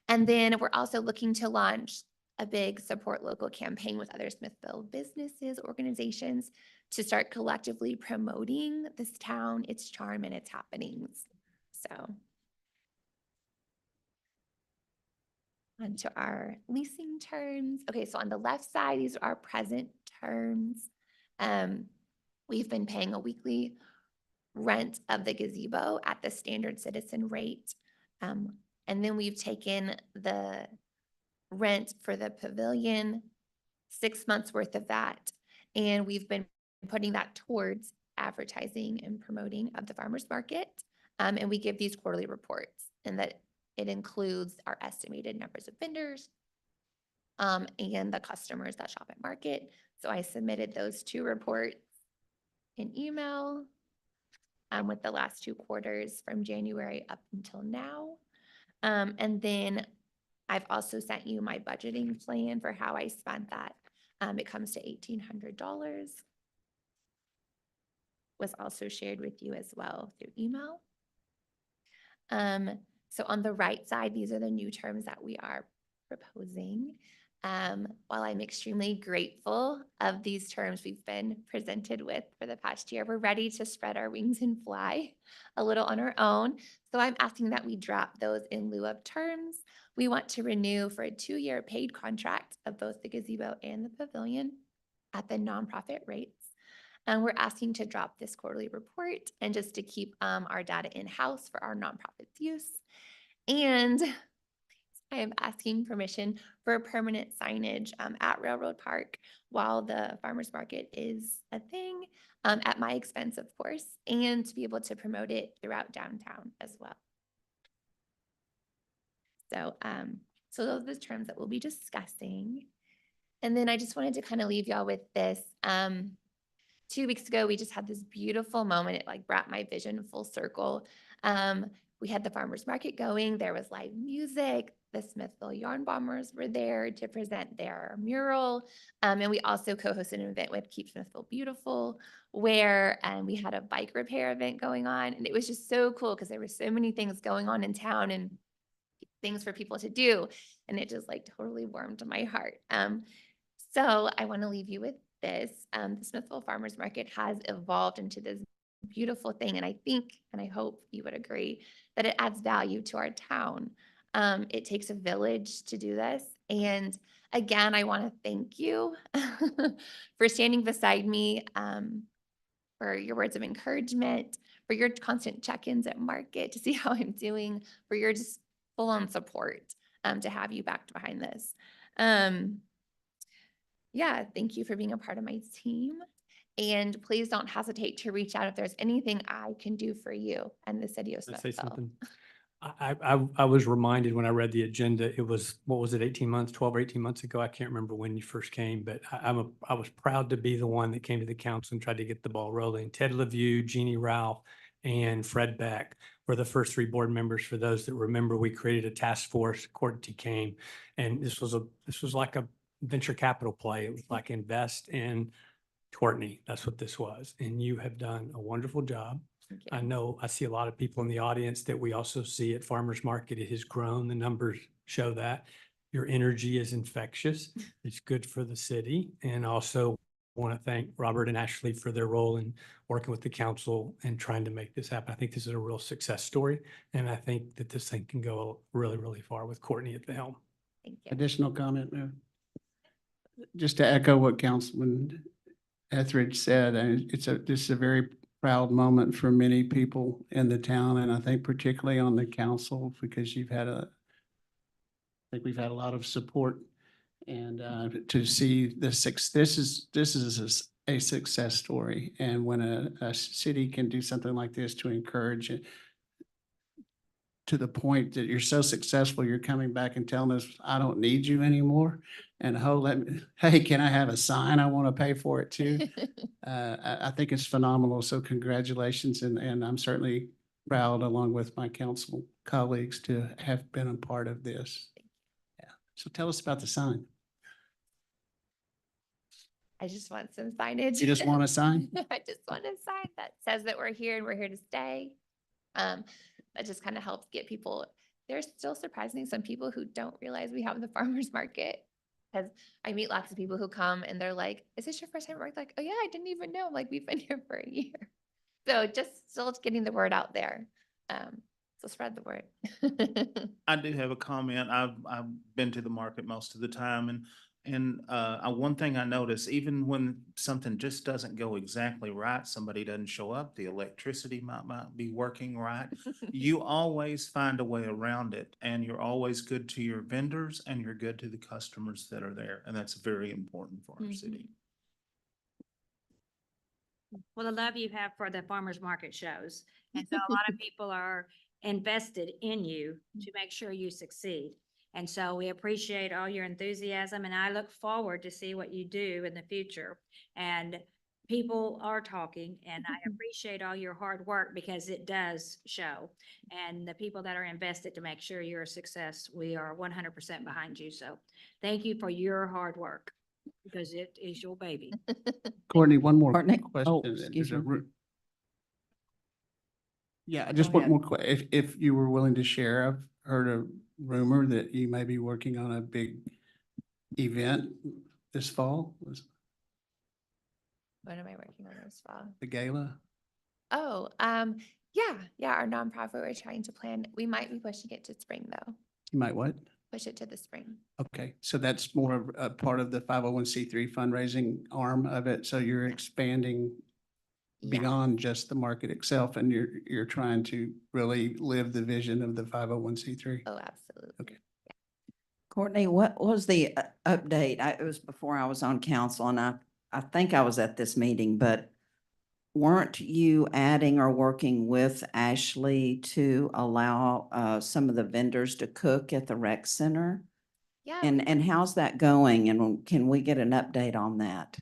then we're also looking to launch a big support local campaign with other Smithville businesses, organizations to start collectively promoting this town, its charm, and its happenings. So onto our leasing terms. Okay, so on the left side, these are our present terms. We've been paying a weekly rent of the gazebo at the standard citizen rate. And then we've taken the rent for the pavilion, 6 months worth of that. And we've been putting that towards advertising and promoting of the farmers market. And we give these quarterly reports, and that it includes our estimated numbers of vendors and the customers that shop at market. So I submitted those 2 reports in email with the last 2 quarters from January up until now. And then I've also sent you my budgeting plan for how I spent that. It comes to $1,800. Was also shared with you as well through email. So on the right side, these are the new terms that we are proposing. While I'm extremely grateful of these terms we've been presented with for the past year, we're ready to spread our wings and fly a little on our own. So I'm asking that we drop those in lieu of terms. We want to renew for a 2-year paid contract of both the gazebo and the pavilion at the nonprofit rates. And we're asking to drop this quarterly report and just to keep our data in-house for our nonprofits use. And I am asking permission for permanent signage at Railroad Park while the farmers market is a thing, at my expense, of course, and to be able to promote it throughout downtown as well. So, so those are the terms that we'll be discussing. And then I just wanted to kind of leave y'all with this. 2 weeks ago, we just had this beautiful moment. It like brought my vision full circle. We had the farmer's market going. There was live music. The Smithville Yarn Bombers were there to present their mural. And we also co-hosted an event with Keep Smithville Beautiful, where we had a bike repair event going on. And it was just so cool because there were so many things going on in town and things for people to do. And it just like totally warmed my heart. So I want to leave you with this. The Smithville Farmers Market has evolved into this beautiful thing. And I think, and I hope you would agree, that it adds value to our town. It takes a village to do this. And again, I want to thank you for standing beside me, for your words of encouragement, for your constant check-ins at market to see how I'm doing, for your just full-on support, to have you backed behind this. Yeah, thank you for being a part of my team. And please don't hesitate to reach out if there's anything I can do for you and the city of Can I say Smithville. something? I was reminded when I read the agenda, it was, what was it, 18 months, 12 or 18 months ago? I can't remember when you first came, but I was proud to be the one that came to the council and tried to get the ball rolling. Ted LaVue, Jeannie Ralph, and Fred Beck were the first 3 board members. For those that remember, we created a task force, Courtney came, and this was like a venture capital play. It was like invest in Courtney. That's what this was. And you have done a wonderful job. I know I see a lot of people in the audience that we also see at Farmers Market. It has grown. The numbers show that. Your energy is infectious. It's good for the city. And also want to thank Robert and Ashley for their role in working with the council and trying to make this happen. I think this is a real success story. And I think that this thing can go really, really far with Courtney at the helm. Thank you. Additional comment, Mayor? Just to echo what Councilman Etheridge said, this is a very proud moment for many people in the town, and I think particularly on the council, because we've had a lot of support, and to see this is a success story. And when a city can do something like this to encourage it, to the point that you're so successful, you're coming back and telling us, I don't need you anymore. And hey, can I have a sign? I want to pay for it too. I think it's phenomenal. So congratulations. And I'm certainly proud, along with my council colleagues, to have been a part of this. Yeah. So tell us about the sign. I just want some signage. You just want a sign? I just want a sign that says that we're here and we're here to stay. That just kind of helps get people. There's still surprisingly some people who don't realize we have the farmers market. Because I meet lots of people who come and they're like, is this your first time? We're like, oh yeah, I didn't even know. Like, we've been here for a year. So just still getting the word out there. So spread the word. I do have a comment. I've been to the market most of the time, and one thing I notice, even when something just doesn't go exactly right, somebody doesn't show up, the electricity might be working right. You always find a way around it, and you're always good to your vendors and you're good to the customers that are there. And that's very important for our city. Well, the love you have for the farmers market shows. And so a lot of people are invested in you to make sure you succeed. And so we appreciate all your enthusiasm, and I look forward to see what you do in the future. And people are talking, and I appreciate all your hard work because it does show. And the people that are invested to make sure you're a success, we are 100% behind you. So thank you for your hard work, because it is your baby. Courtney, one more Courtney? question. Oh, excuse me. Yeah, just Go one ahead. more question. If you were willing to share, I've heard a rumor that you may be working on a big event this fall. Was What am I working on this fall? the gala? Oh, yeah, our nonprofit, we're trying to plan. We might be pushing it to spring though. You might what? Push it to the spring. Okay, so that's more of a part of the 501c3 fundraising arm of it. So you're expanding Yeah. beyond just the market itself, and you're trying to really live the vision of the 501c3. Oh, absolutely. Okay. Courtney, what was the update? It was before I was on council, and I think I was at this meeting, but weren't you adding or working with Ashley to allow some of the vendors to cook at the rec center? Yeah. And how's that going? And can we get an update on that?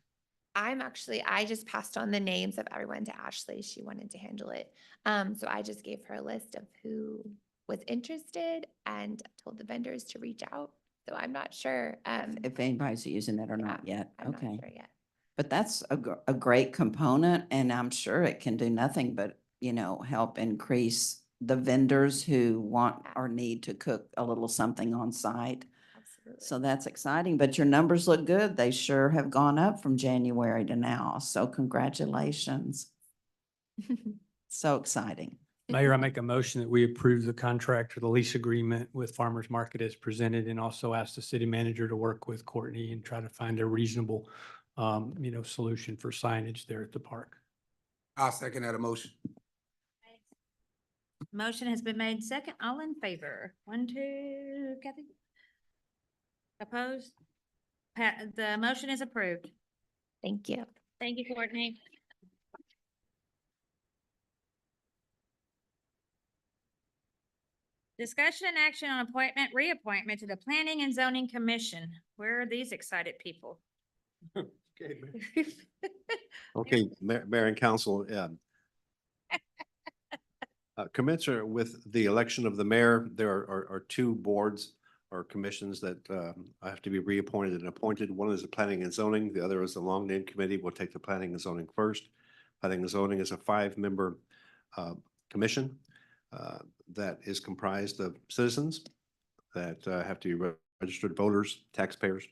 I just passed on the names of everyone to Ashley. She wanted to handle it. So I just gave her a list of who was interested and told the vendors to reach out. So I'm not sure. If anybody's using it or not yet. I'm not Okay. sure yet. But that's a great component, and I'm sure it can do nothing but, help increase the vendors who want or need to cook a little something on site. Absolutely. So that's exciting, but your numbers look good. They sure have gone up from January to now. So congratulations. So exciting. Mayor, I make a motion that we approve the contract for the lease agreement with Farmers Market as presented, and also ask the city manager to work with Courtney and try to find a reasonable, solution for signage there at the park. I'll second that motion. Motion has been made second. All in favor? 1, 2, Kathy? Opposed? The motion is approved. Thank you. Thank you, Courtney. Discussion and action on reappointment to the Planning and Zoning Commission. Where are these excited people? Okay, Mayor and Council, commensurate with the election of the mayor, there are two boards or commissions that have to be reappointed and appointed. One is the Planning and Zoning, the other is the Long Name Committee. We'll take the Planning and Zoning first. Planning and Zoning is a 5-member commission that is comprised of citizens that have to be registered voters, taxpayers.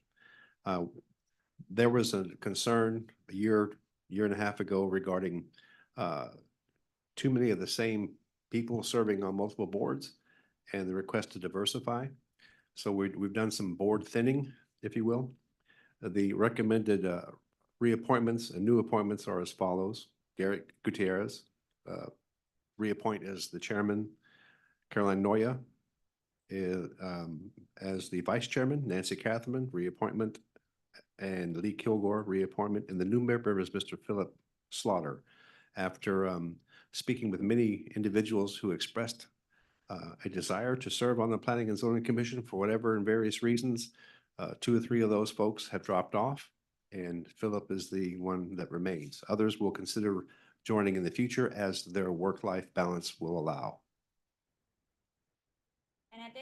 There was a concern a year and a half ago regarding too many of the same people serving on multiple boards and the request to diversify. So we've done some board thinning, if you will. The recommended reappointments and new appointments are as follows. Derek Gutierrez, reappoint as the chairman. Caroline Noya as the vice chairman. Nancy Catherman, reappointment. And Lee Kilgore, reappointment. And the new member is Mr. Philip Slaughter. After speaking with many individuals who expressed a desire to serve on the Planning and Zoning Commission for whatever and various reasons, 2 or 3 of those folks have dropped off, and Philip is the one that remains. Others will consider joining in the future as their work-life balance will allow. And at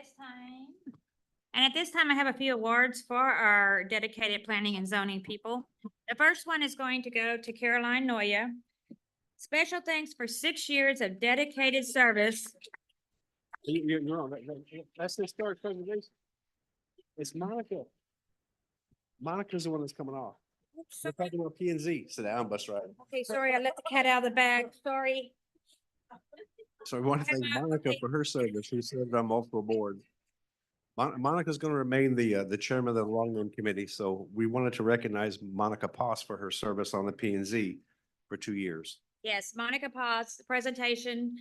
this time, I have a few awards for our dedicated planning and zoning people. The first one is going to go to Caroline Noya. Special thanks for 6 years of dedicated service. You're on. That's the start presentation. It's Monica. Monica's the one that's coming off. We're talking about P and Z. Sit down, bus ride. Okay, sorry, I let the cat out of the bag. Sorry. So I want to thank Monica for her service. She served on multiple boards. Monica's going to remain the chairman of the Long Name Committee. So we wanted to recognize Monica Poss for her service on the P and Z for 2 years. Yes, Monica Paz, presentation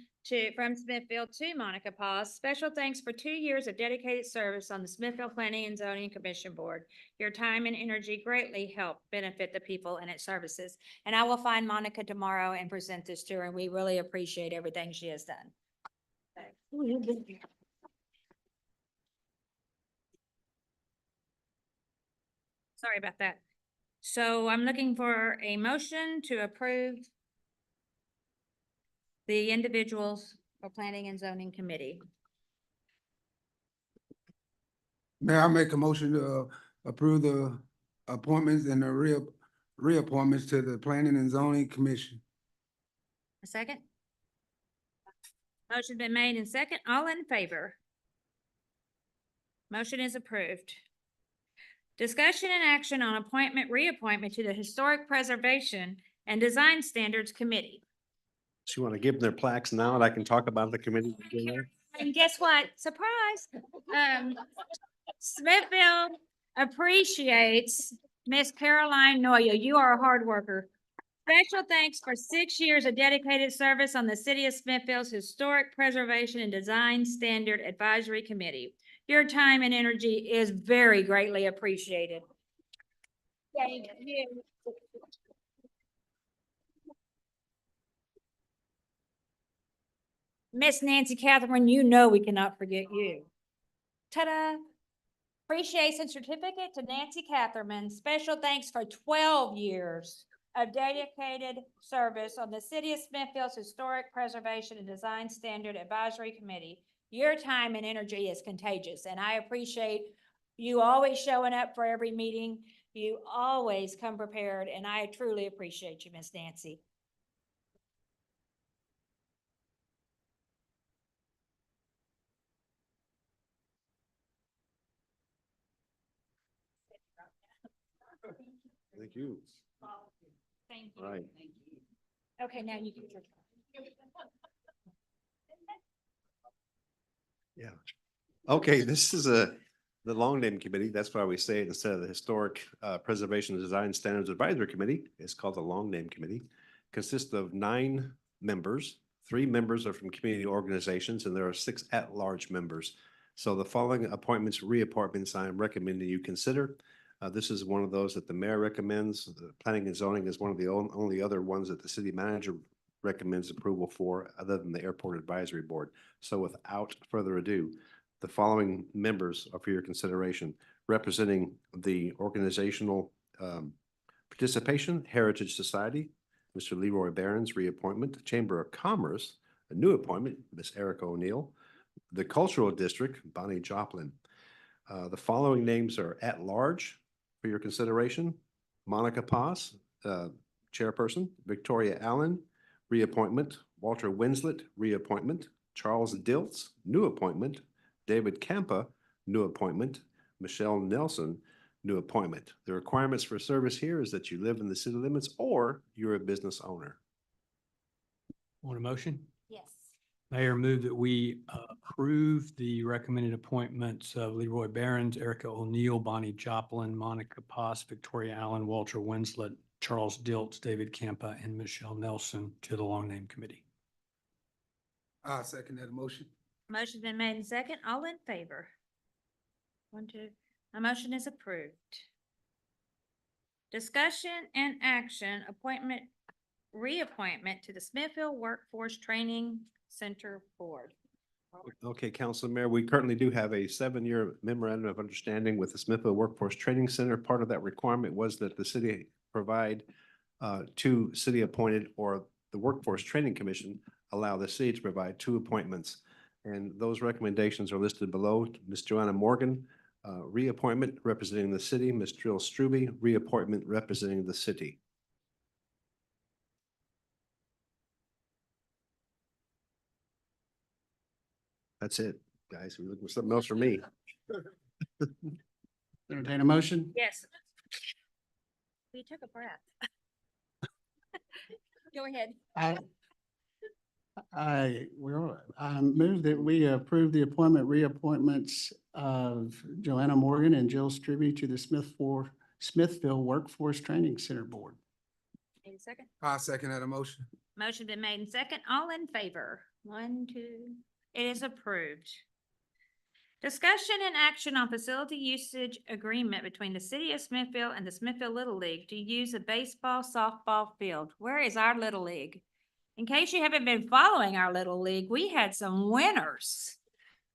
from Smithfield to Monica Paz. Special thanks for 2 years of dedicated service on the Smithfield Planning and Zoning Commission Board. Your time and energy greatly help benefit the people and its services. And I will find Monica tomorrow and present this to her, and we really appreciate everything she has done. Sorry about that. So I'm looking for a motion to approve the individuals for Planning and Zoning Committee. Mayor, I make a motion to approve the appointments and the reappointments to the Planning and Zoning Commission. A second? Motion been made and second. All in favor? Motion is approved. Discussion and action on reappointment to the Historic Preservation and Design Standards Committee. So you want to give them their plaques now and I can talk about the committee? And guess what? Surprise. Smithfield appreciates Miss Caroline Noya. You are a hard worker. Special thanks for 6 years of dedicated service on the City of Smithfield's Historic Preservation and Design Standard Advisory Committee. Your time and energy is very greatly appreciated. Thank you. Miss Nancy Catherine, you know we cannot forget you. Ta-da. Appreciation certificate to Nancy Catherman. Special thanks for 12 years of dedicated service on the City of Smithfield's Historic Preservation and Design Standard Advisory Committee. Your time and energy is contagious, and I appreciate you always showing up for every meeting. You always come prepared, and I truly appreciate you, Miss Nancy. Thank you. Thank you. Right. Okay, now you can. Yeah. Okay, this is the long name committee. That's why we say it instead of the Historic Preservation and Design Standards Advisory Committee. It's called the Long Name Committee. Consists of 9 members. 3 members are from community organizations, and there are 6 at-large members. So the following appointments, reappointments, I am recommending you consider. This is one of those that the mayor recommends. The planning and zoning is one of the only other ones that the city manager recommends approval for, other than the airport advisory board. So without further ado, the following members are for your consideration. Representing the organizational participation, Heritage Society, Mr. Leroy Barron's reappointment. Chamber of Commerce, a new appointment, Ms. Erica O'Neill. The Cultural District, Bonnie Joplin. The following names are at large for your consideration. Monica Paz, chairperson. Victoria Allen, reappointment. Walter Winslet, reappointment. Charles Diltz, new appointment. David Campa, new appointment. Michelle Nelson, new appointment. The requirements for service here is that you live in the city limits or you're a business owner. Want a motion? Yes. Mayor, move that we approve the recommended appointments of Leroy Barron's, Erica O'Neill, Bonnie Joplin, Monica Paz, Victoria Allen, Walter Winslet, Charles Diltz, David Campa, and Michelle Nelson to the Long Name Committee. I second that motion. Motion's been made in second. All in favor? 1, 2. A motion is approved. Discussion and action, reappointment to the Smithfield Workforce Training Center Board. Okay, Council Mayor, we currently do have a 7-year memorandum of understanding with the Smithfield Workforce Training Center. Part of that requirement was that the city provide 2 city-appointed, or the Workforce Training Commission allow the city to provide 2 appointments. And those recommendations are listed below. Ms. Joanna Morgan, reappointment representing the city. Ms. Trill Strube, reappointment representing the city. That's it, guys. We're looking for something else for me. Entertain a motion? Yes. We took a breath. Go ahead. I move that we approve the reappointments of Joanna Morgan and Jill Stribby to the Smithfield Workforce Training Center Board. Need a second? I second that motion. Motion been made in second. All in favor? 1, 2. It is approved. Discussion and action on facility usage agreement between the City of Smithfield and the Smithfield Little League to use a baseball, softball field. Where is our Little League? In case you haven't been following our Little League, we had some winners.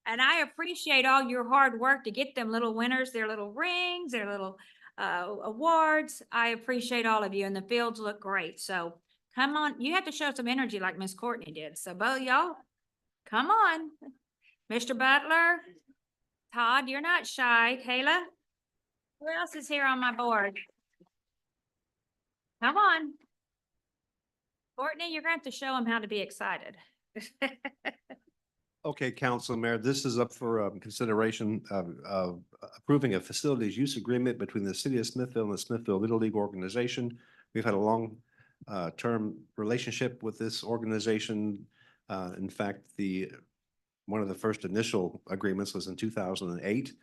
And I appreciate all your hard work to get them little winners, their little rings, their little awards. I appreciate all of you, and the fields look great. So come on, you have to show some energy like Miss Courtney did. So both y'all, come on. Mr. Butler, Todd, you're not shy. Kayla, who else is here on my board? Come on. Courtney, you're going to have to show them how to be excited. Okay, Council Mayor, this is up for consideration of approving a facilities use agreement between the City of Smithfield and the Smithfield Little League organization. We've had a long term relationship with this organization. In fact, one of the first initial agreements was in 2008,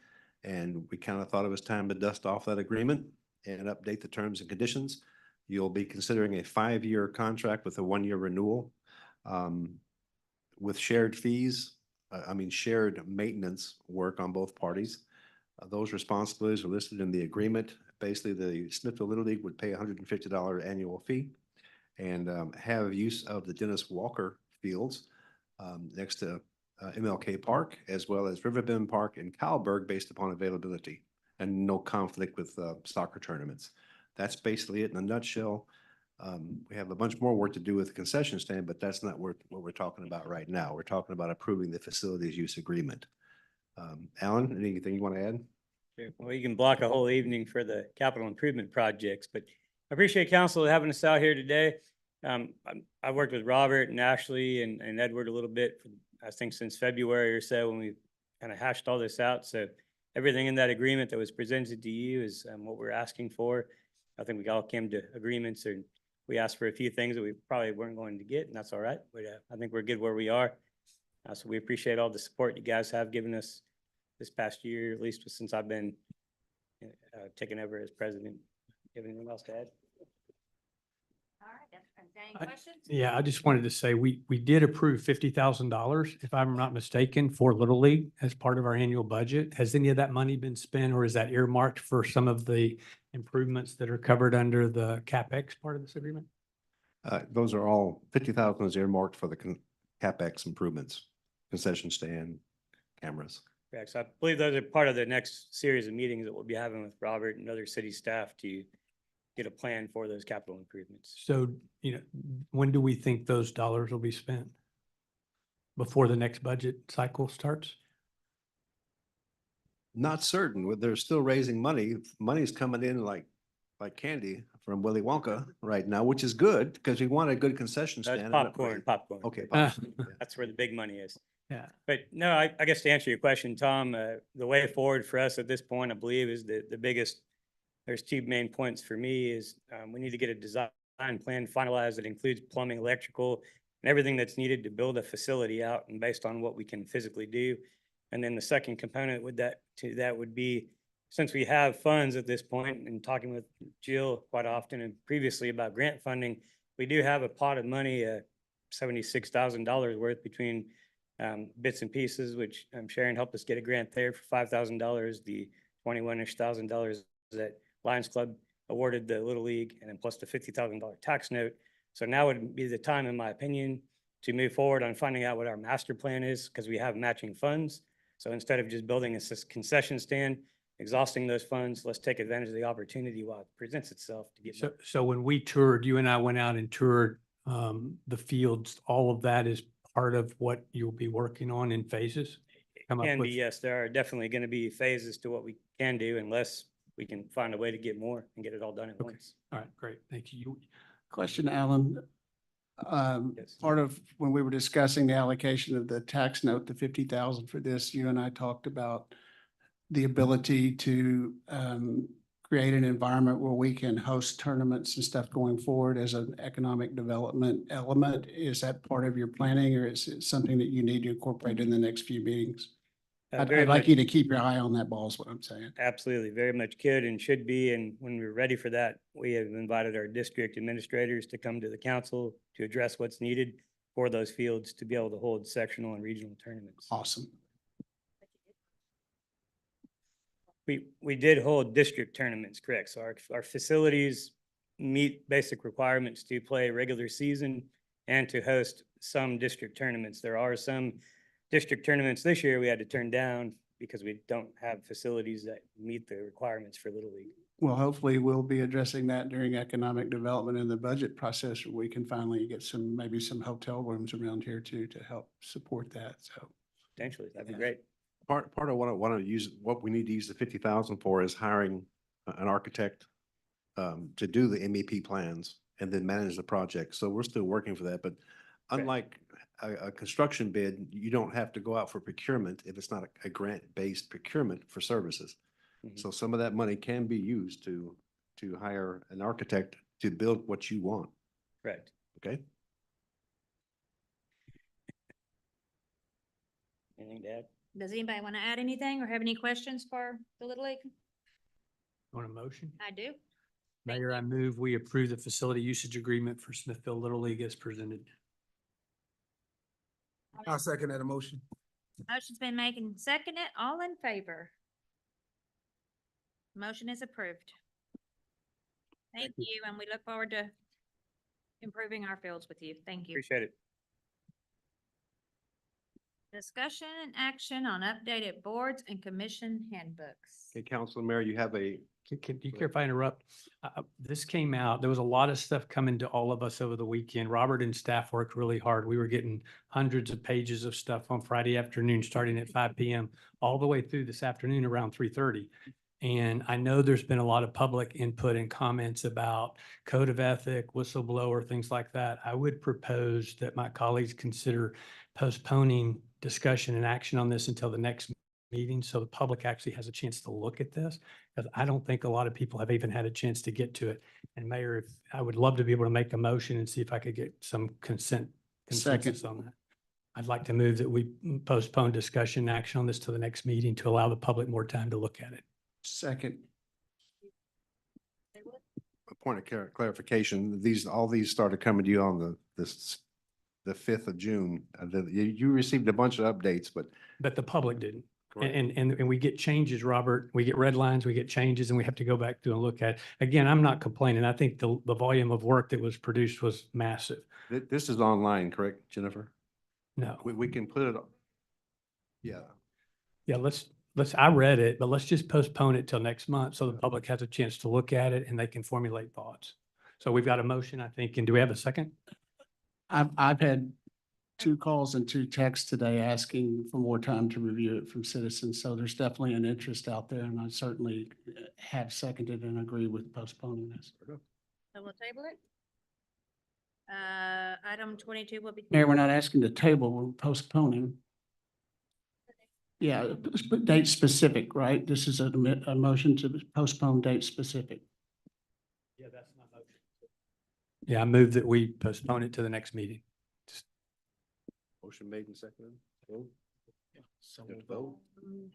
and we kind of thought it was time to dust off that agreement and update the terms and conditions. You'll be considering a 5-year contract with a 1-year renewal with shared fees, shared maintenance work on both parties. Those responsibilities are listed in the agreement. Basically, the Smithfield Little League would pay $150 annual fee and have use of the Dennis Walker fields next to MLK Park, as well as Riverbend Park and Calberg based upon availability and no conflict with soccer tournaments. That's basically it in a nutshell. We have a bunch more work to do with the concession stand, but that's not what we're talking about right now. We're talking about approving the facilities use agreement. Alan, anything you want to add? Sure. Well, you can block a whole evening for the capital improvement projects, but I appreciate council having us out here today. I've worked with Robert and Ashley and Edward a little bit, I think since February or so, when we kind of hashed all this out. So everything in that agreement that was presented to you is what we're asking for. I think we all came to agreements, and we asked for a few things that we probably weren't going to get, and that's all right. But I think we're good where we are. So we appreciate all the support you guys have given us this past year, at least since I've been taking over as president. You have anything else to add? All right, any questions? Yeah, I just wanted to say, we did approve $50,000, if I'm not mistaken, for Little League as part of our annual budget. Has any of that money been spent, or is that earmarked for some of the improvements that are covered under the CapEx part of this agreement? Those are all, 50,000 is earmarked for the CapEx improvements, concession stand, cameras. Correct. So I believe those are part of the next series of meetings that we'll be having with Robert and other city staff to get a plan for those capital improvements. So, when do we think those dollars will be spent? Before the next budget cycle starts? Not certain. They're still raising money. Money's coming in like candy from Willy Wonka right now, which is good because we want a good concession That's stand. popcorn. Okay. That's where the big money is. Yeah. But no, I guess to answer your question, Tom, the way forward for us at this point, I believe, is the biggest, there's two main points for me is we need to get a design plan finalized that includes plumbing, electrical, and everything that's needed to build a facility out and based on what we can physically do. And then the second component would would be, since we have funds at this point, and talking with Jill quite often and previously about grant funding, we do have a pot of money, $76,000 worth between bits and pieces, which Sharon helped us get a grant there for $5,000, the $21-ish thousand that Lions Club awarded the Little League, and then plus the $50,000 tax note. So now would be the time, in my opinion, to move forward on finding out what our master plan is, because we have matching funds. So instead of just building a concession stand, exhausting those funds, let's take advantage of the opportunity while it presents itself to get. So when we toured, you and I went out and toured the fields, all of that is part of what you'll be working on in phases? Can be, yes, there are definitely going to be phases to what we can do unless we can find a way to get more and get it all done at once. All right, great. Thank you. Question, Alan. Yes. Part of when we were discussing the allocation of the tax note, the 50,000 for this, you and I talked about the ability to create an environment where we can host tournaments and stuff going forward as an economic development element. Is that part of your planning, or is it something that you need to incorporate in the next few meetings? Very I'd like much- you to keep your eye on that ball is what I'm saying. Absolutely, very much could and should be. And when we're ready for that, we have invited our district administrators to come to the council to address what's needed for those fields to be able to hold sectional and regional tournaments. Awesome. We did hold district tournaments, correct? So our facilities meet basic requirements to play regular season and to host some district tournaments. There are some district tournaments this year we had to turn down because we don't have facilities that meet the requirements for Little League. Well, hopefully we'll be addressing that during economic development in the budget process, where we can finally get maybe some hotel rooms around here too, to help support that. So Potentially, that'd be Yeah. great. Part of what I want to use, what we need to use the 50,000 for is hiring an architect to do the MEP plans and then manage the project. So we're still working for that, but unlike a construction bid, you don't have to go out for procurement if it's not a grant-based procurement for services. So some of that money can be used to hire an architect to build what you want. Correct. Okay? Anything to add? Does anybody want to add anything or have any questions for the Little League? Want a motion? I do. Mayor, I move we approve the facility usage agreement for Smithfield Little League as presented. I'll second that motion. Motion's been made and seconded. All in favor? Motion is approved. Thank you, and we look forward to improving our fields with you. Thank you. Appreciate it. Discussion and action on updated boards and commission handbooks. Okay, Council Mayor, you have a, Can you care if I interrupt? This came out, there was a lot of stuff coming to all of us over the weekend. Robert and staff worked really hard. We were getting hundreds of pages of stuff on Friday afternoon, starting at 5 PM, all the way through this afternoon around 3:30. And I know there's been a lot of public input and comments about code of ethic, whistleblower, things like that. I would propose that my colleagues consider postponing discussion and action on this until the next meeting, so the public actually has a chance to look at this, because I don't think a lot of people have even had a chance to get to it. And Mayor, if, I would love to be able to make a motion and see if I could get some consensus on that. I'd like to move that we postpone discussion and action on this to the next meeting to allow the public more time to look at it. Second. a point of clarification. All these started coming to you on the 5th of June. You received a bunch of updates, but. But the public didn't. Correct. And we get changes, Robert. We get red lines, we get changes, and we have to go back through and look at. Again, I'm not complaining. I think the volume of work that was produced was massive. This is online, correct, Jennifer? No. We can put it, yeah. Yeah, I read it, but let's just postpone it till next month so the public has a chance to look at it and they can formulate thoughts. So we've got a motion, I think, and do we have a second? I've had 2 calls and 2 texts today asking for more time to review it from citizens. So there's definitely an interest out there, and I certainly have seconded and agree with postponing this. So we'll table it. Item 22 will be. Mayor, we're not asking to table, we're postponing. Yeah, date specific, right? This is a motion to postpone date specific. Yeah, that's my motion. Yeah, I move that we postpone it to the next meeting. Motion made and seconded. Vote. So You have to vote.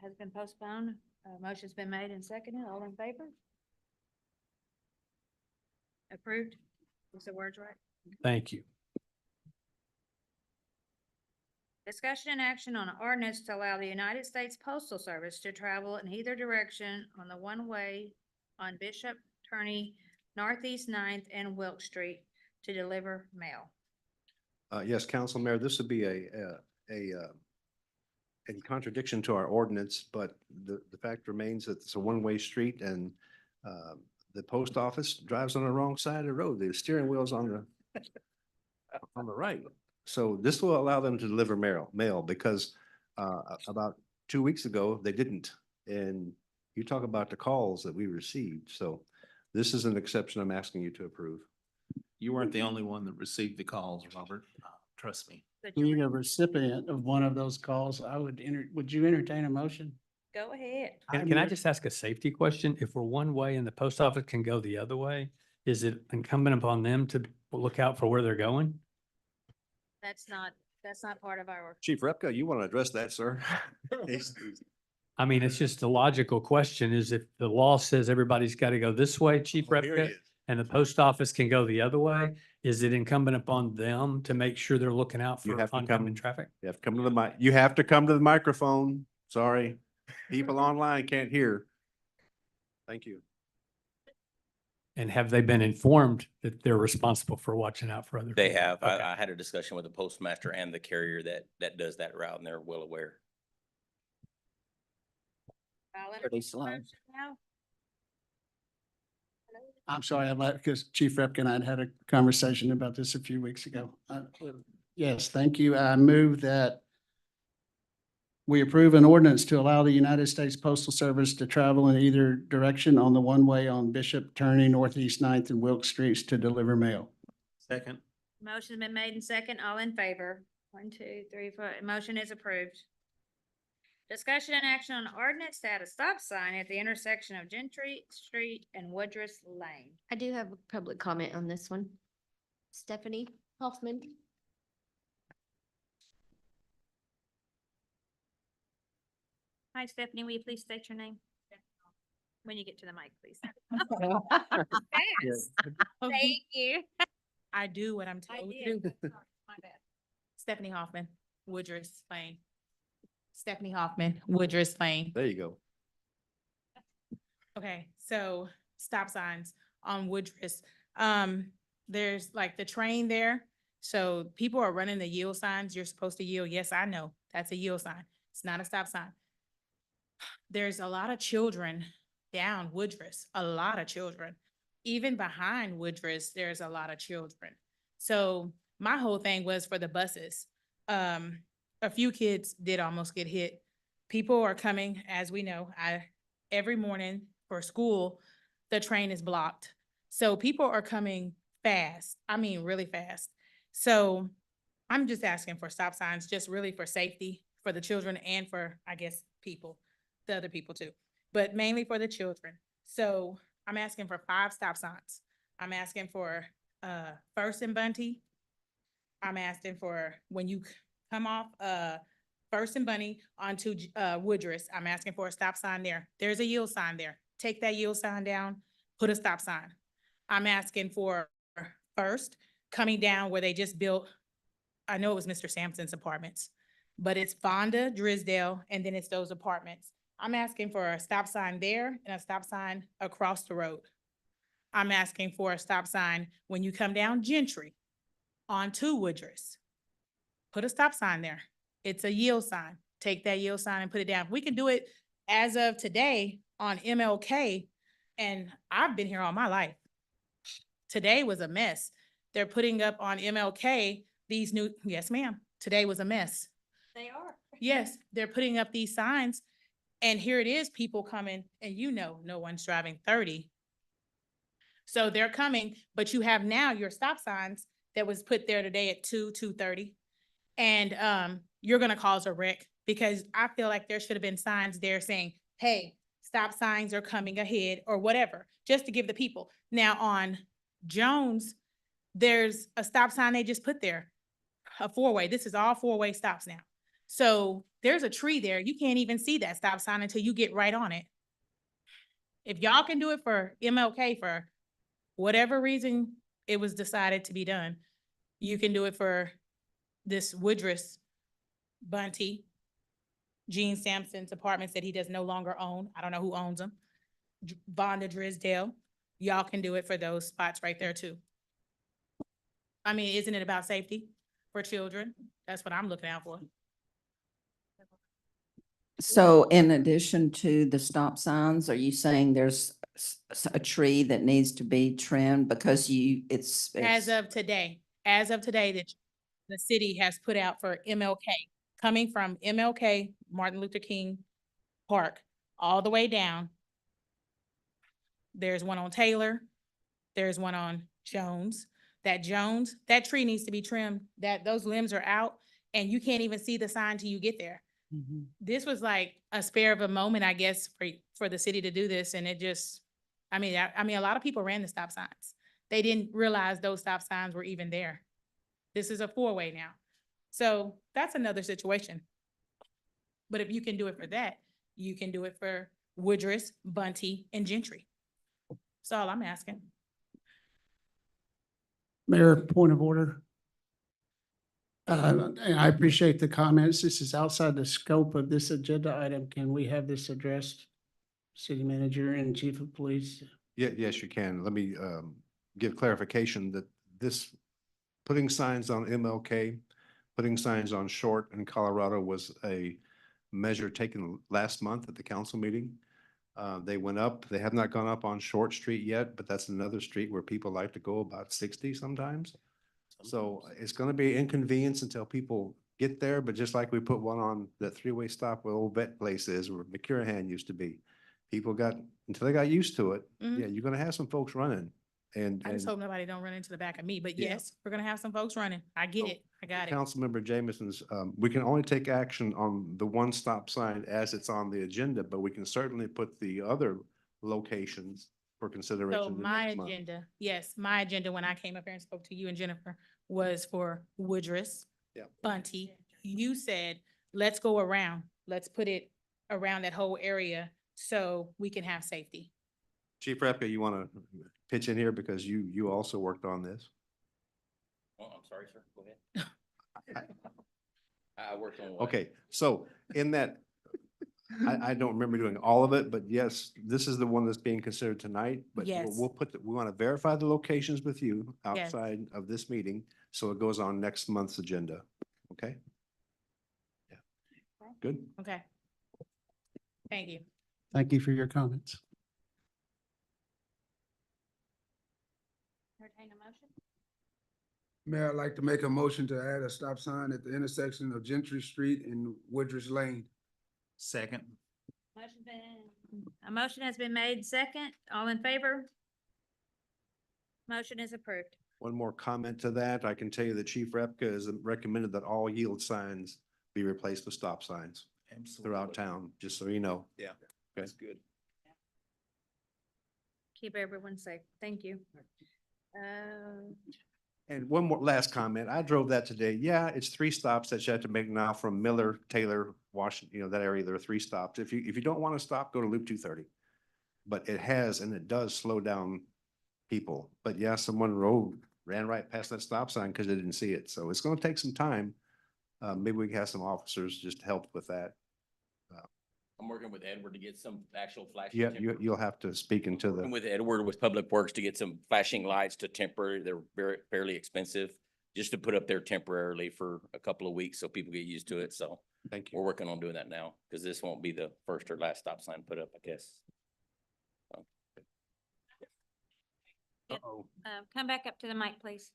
Has been postponed. Motion's been made and seconded. All in favor? Approved? Is the words right? Thank you. Discussion and action on an ordinance to allow the United States Postal Service to travel in either direction on the one-way on Bishop Turney, Northeast 9th and Wilk Street to deliver mail. Yes, Council Mayor, this would be in contradiction to our ordinance, but the fact remains that it's a one-way street and the post office drives on the wrong side of the road. The steering wheel's on the right. So this will allow them to deliver mail because about 2 weeks ago, they didn't. And you talk about the calls that we received. So this is an exception I'm asking you to approve. You weren't the only one that received the calls, Robert. Trust me. Being a recipient of one of those calls, would you entertain a motion? Go ahead. Can I just ask a safety question? If we're one way and the post office can go the other way, is it incumbent upon them to look out for where they're going? That's not part of our. Chief Repka, you want to address that, sir? I mean, it's just a logical question is if the law says everybody's got to go this way, Chief Well, here he Repka, is. and the post office can go the other way, is it incumbent upon them to make sure they're looking out You for have to oncoming come- traffic? You have to come to the mic. You have to come to the microphone. Sorry. People online can't hear. Thank you. And have they been informed that they're responsible for watching out for other? They people? have. Okay. I had a discussion with the postmaster and the carrier that does that route, and they're well aware. Pretty slow. Now? I'm sorry, because Chief Repka and I had a conversation about this a few weeks ago. Yes, thank you. I move that we approve an ordinance to allow the United States Postal Service to travel in either direction on the one-way on Bishop Turney, Northeast 9th and Wilk Streets to deliver mail. Second. Motion's been made and second. All in favor? 1, 2, 3, 4. Motion is approved. Discussion and action on ordinance to add a stop sign at the intersection of Gentry Street and Woodruff Lane. I do have a public comment on this one. Stephanie Hoffman. Hi, Stephanie. Will you please state your name? When you get to the mic, please. Yes. Thank you. I do what I'm I told to did. do. My bad. Stephanie Hoffman, Woodruff Lane. Stephanie Hoffman, Woodruff Lane. There you go. Okay, so stop signs on Woodruff. There's like the train there. So people are running the yield signs. You're supposed to yield. Yes, I know. That's a yield sign. It's not a stop sign. There's a lot of children down Woodruss, a lot of children. Even behind Woodruss, there's a lot of children. So my whole thing was for the buses. A few kids did almost get hit. People are coming, as we know, every morning for school, the train is blocked. So people are coming fast. I mean, really fast. So I'm just asking for stop signs, just really for safety for the children and for, I guess, people, the other people too, but mainly for the children. So I'm asking for 5 stop signs. I'm asking for First and Bunty. I'm asking for when you come off First and Bunty onto Woodruss, I'm asking for a stop sign there. There's a yield sign there. Take that yield sign down, put a stop sign. I'm asking for First, coming down where they just built, I know it was Mr. Sampson's apartments, but it's Fonda, Drisdale, and then it's those apartments. I'm asking for a stop sign there and a stop sign across the road. I'm asking for a stop sign when you come down Gentry onto Woodruss. Put a stop sign there. It's a yield sign. Take that yield sign and put it down. We can do it as of today on MLK, and I've been here all my life. Today was a mess. They're putting up on MLK these new, yes, ma'am, today was a mess. They are. Yes, they're putting up these signs, and here it is, people coming, and you know, no one's driving 30. So they're coming, but you have now your stop signs that was put there today at 2:30. And you're gonna cause a wreck, because I feel like there should have been signs there saying, hey, stop signs are coming ahead, or whatever, just to give the people. Now on Jones, there's a stop sign they just put there, a 4-way. This is all 4-way stops now. So there's a tree there. You can't even see that stop sign until you get right on it. If y'all can do it for MLK for whatever reason it was decided to be done, you can do it for this Woodruss, Bunty, Gene Sampson's apartments that he does no longer own. I don't know who owns them. Vonda, Drisdale. Y'all can do it for those spots right there too. I mean, isn't it about safety for children? That's what I'm looking out for. So in addition to the stop signs, are you saying there's a tree that needs to be trimmed because As of today, that the city has put out for MLK, coming from MLK, Martin Luther King Park, all the way down. There's one on Taylor. There's one on Jones. That tree needs to be trimmed. Those limbs are out and you can't even see the sign till you get there. This was like a spare of a moment, I guess, for the city to do this, and it just, I mean, a lot of people ran the stop signs. They didn't realize those stop signs were even there. This is a 4-way now. So that's another situation. But if you can do it for that, you can do it for Woodruss, Bunty, and Gentry. That's all I'm asking. Mayor, point of order. And I appreciate the comments. This is outside the scope of this agenda item. Can we have this addressed? City manager and chief of police? Yeah, yes, you can. Let me give clarification that this, putting signs on MLK, putting signs on Short in Colorado was a measure taken last month at the council meeting. They went up. They have not gone up on Short Street yet, but that's another street where people like to go about 60 sometimes. So it's going to be inconvenience until people get there, but just like we put one on the 3-way stop where old vet place is, where McCurahan used to be. People until they got used to it, yeah, you're gonna have some folks running. And I just hope nobody don't run into the back of me, but Yeah. yes, we're gonna have some folks running. I get it. I got it. Councilmember Jameson's, we can only take action on the one stop sign as it's on the agenda, but we can certainly put the other locations for consideration. So the my next month. agenda, yes, my agenda when I came up here and spoke to you and Jennifer was for Woodruss, Yeah. Bunty. You said, let's go around, let's put it around that whole area so we can have safety. Chief Repka, you want to pitch in here because you also worked on this? Oh, I'm sorry, sir. Go ahead. I worked on. Okay, so in that, I don't remember doing all of it, but yes, this is the one that's being considered tonight. But Yes. we'll we want to verify the locations with you Yes. outside of this meeting, so it goes on next month's agenda, okay? Yeah. Good. Okay. Thank you. Thank you for your comments. Entertain a motion? Mayor, I'd like to make a motion to add a stop sign at the intersection of Gentry Street and Woodridge Lane. Second. A motion has been made second. All in favor? Motion is approved. One more comment to that. I can tell you that Chief Repka has recommended that all yield signs be replaced with stop signs throughout town, just so you know. Yeah, that's good. Keep everyone safe. Thank you. And one more last comment. I drove that today. Yeah, it's 3 stops that you have to make now from Miller, Taylor, Washington, that area. There are 3 stops. If you don't want to stop, go to Loop 230. But it has, and it does slow down people. But yeah, someone ran right past that stop sign because they didn't see it. So it's going to take some time. Maybe we can have some officers just help with that. I'm working with Edward to get some actual flashing. Yeah, temper- you'll have to speak into Working the, with Edward with Public Works to get some flashing lights to temporary, they're very fairly expensive, just to put up there temporarily for a couple of weeks so people get used to it. So thank you. we're working on doing that now, because this won't be the first or last stop sign put up, I guess. Uh-oh. Come back up to the mic, please.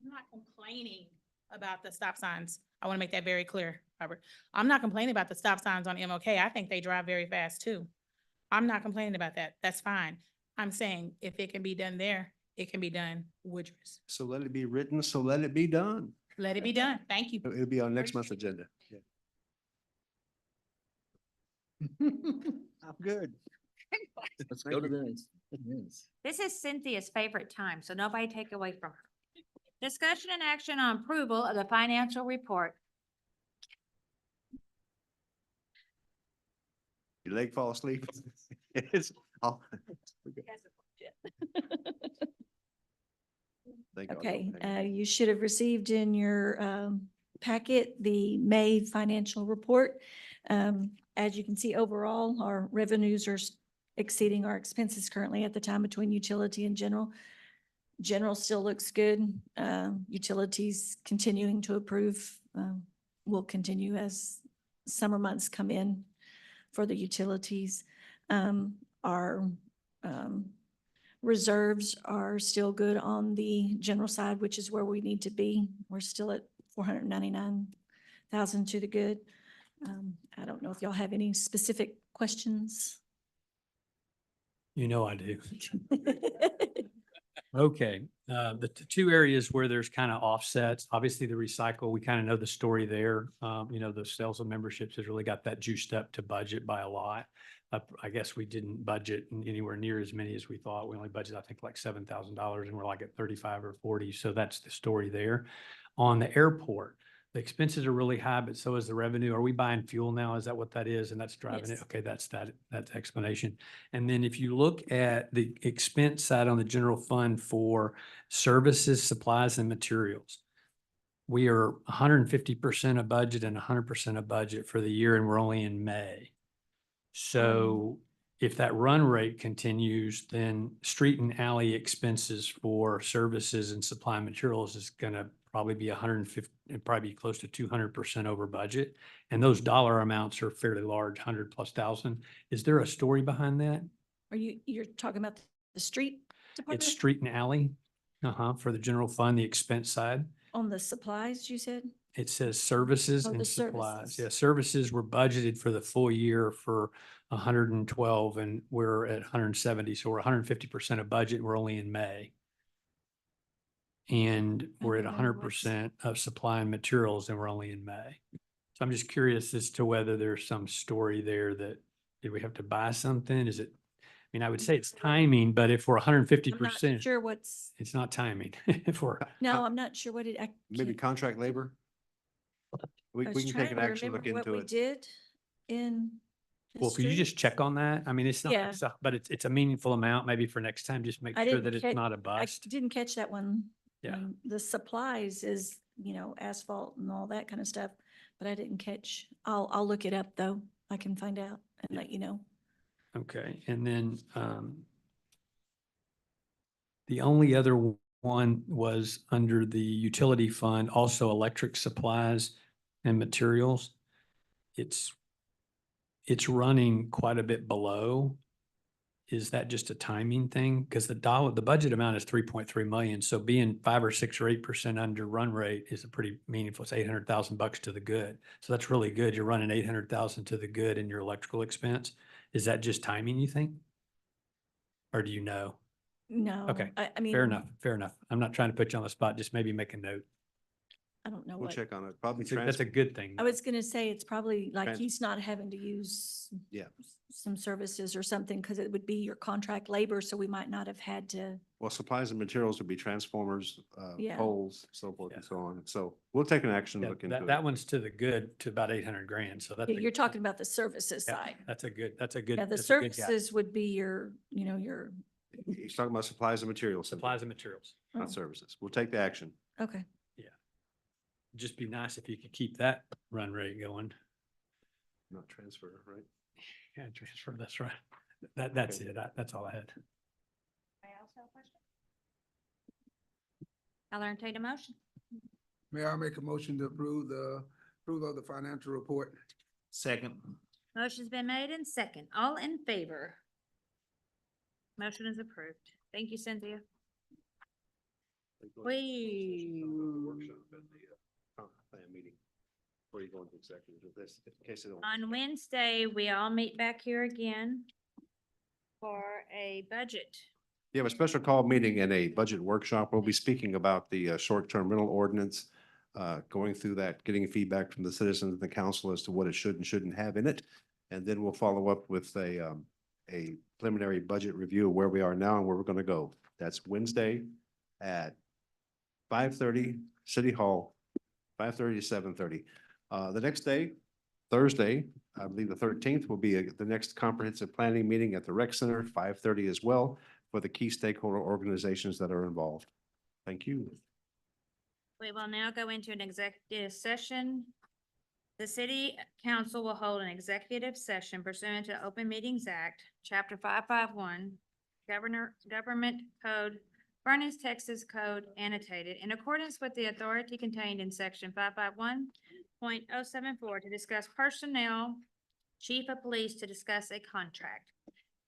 I'm not complaining about the stop signs. I want to make that very clear, Robert. I'm not complaining about the stop signs on MLK. I think they drive very fast too. I'm not complaining about that. That's fine. I'm saying if it can be done there, it can be done Woodridge. So let it be written, so let it be done. Let it be done. Thank you. It'll be on next month's agenda. Yeah. I'm good. Let's go to this. This is Cynthia's favorite time, so nobody take away from her. Discussion and action on approval of the financial report. Your leg fall asleep? It's, I'll- Thank God. Okay, you should have received in your packet the May financial report. As you can see, overall, our revenues are exceeding our expenses currently at the time between utility and general. General still looks good. Utilities continuing to improve. Will continue as summer months come in for the utilities. Our reserves are still good on the general side, which is where we need to be. We're still at 499,000 to the good. I don't know if y'all have any specific questions. You know I do. Okay, the 2 areas where there's kind of offsets, obviously the recycle, we kind of know the story there. The sales of memberships has really got that juiced up to budget by a lot. I guess we didn't budget anywhere near as many as we thought. We only budgeted, I think, like $7,000 and we're like at 35 or 40. So that's the story there. On the airport, the expenses are really high, but so is the revenue. Are we buying fuel now? Is that what that is? And that's driving it? Yes. Okay, that's explanation. And then if you look at the expense side on the general fund for services, supplies, and materials, we are 150% of budget and 100% of budget for the year, and we're only in May. So if that run rate continues, then street and alley expenses for services and supply and materials is going to probably be 150, and probably be close to 200% over budget. And those dollar amounts are fairly large, 100,000+. Is there a story behind that? You're talking about the street department? It's street and alley, for the general fund, the expense side. On the supplies, you said? It says services Oh, and the supplies. services. Yeah, services were budgeted for the full year for 112 and we're at 170. So we're 150% of budget. We're only in May. And we're at Okay, 100% of supply and materials and we're only in May. So I'm just curious as to whether there's some story there that, did we have to buy something? Is it, I would say it's timing, but if we're 150%. I'm not sure what's, It's not timing. If we're, no, I'm not sure what it. I Maybe can't- contract labor? We I we was can trying take an to action look remember into what we it. did in. the well, could you just streets. check on that? It's not, Yeah. but it's a meaningful amount. Maybe for next time, just make I sure didn't that it's catch- not a I bust. didn't catch that one. Yeah. The supplies is, asphalt and all that kind of stuff, but I didn't catch. I'll look it up though. I can find out and let you know. Okay, and then the only other One was under the utility fund, also electric supplies and materials. It's running quite a bit below. Is that just a timing thing? Because the budget amount is 3.3 million. So being 5 or 6 or 8% under run rate is a pretty meaningful. It's $800,000 to the good. So that's really good. You're running 800,000 to the good in your electrical expense. Is that just timing, you think? Or do you know? No. Okay, I mean. fair enough, fair enough. I'm not trying to put you on the spot, just maybe make a note. I don't know We'll what. check on it. Probably That's a good thing. I was gonna say it's probably like Trans- he's not having to use Yeah. some services or something, because it would be your contract labor, so we might not have had to. Well, supplies and materials would be transformers, Yeah. poles, so forth and so on. So we'll take an action, Yeah, look into that it. one's to the good to about 800 grand. So that's. You're talking about the services yeah, side. That's a good, Yeah, the that's a good guy. services would be your, your, He's talking about supplies and materials. Cynthia, Supplies and materials. Oh. Not services. We'll take the action. okay. Just be nice if you could keep that run rate going. Not transfer, right? Yeah, transfer, that's right. That's it. That's all I had. Anybody else have a question? I'll entertain a motion. Mayor, I make a motion to approve of the financial report. Second. Motion's been made and second. All in favor? Motion is approved. Thank you, Cynthia. We, Plan meeting. Before you go into executive with this, in case they don't. on Wednesday, we all meet back here again for a budget. You have a special call meeting and a budget workshop. We'll be speaking about the short-term rental ordinance, going through that, getting feedback from the citizens and the council as to what it should and shouldn't have in it. And then we'll follow up with a preliminary budget review of where we are now and where we're going to go. That's Wednesday at 5:30, City Hall, 5:30 to 7:30. The next day, Thursday, I believe the 13th will be the next comprehensive planning meeting at the rec center, 5:30 as well, for the key stakeholder organizations that are involved. Thank you. We will now go into an executive session. The city council will hold an executive session pursuant to Open Meetings Act, Chapter 551, Government Code, Furnace, Texas Code annotated in accordance with the authority contained in Section 551.074 to discuss personnel, chief of police to discuss a contract.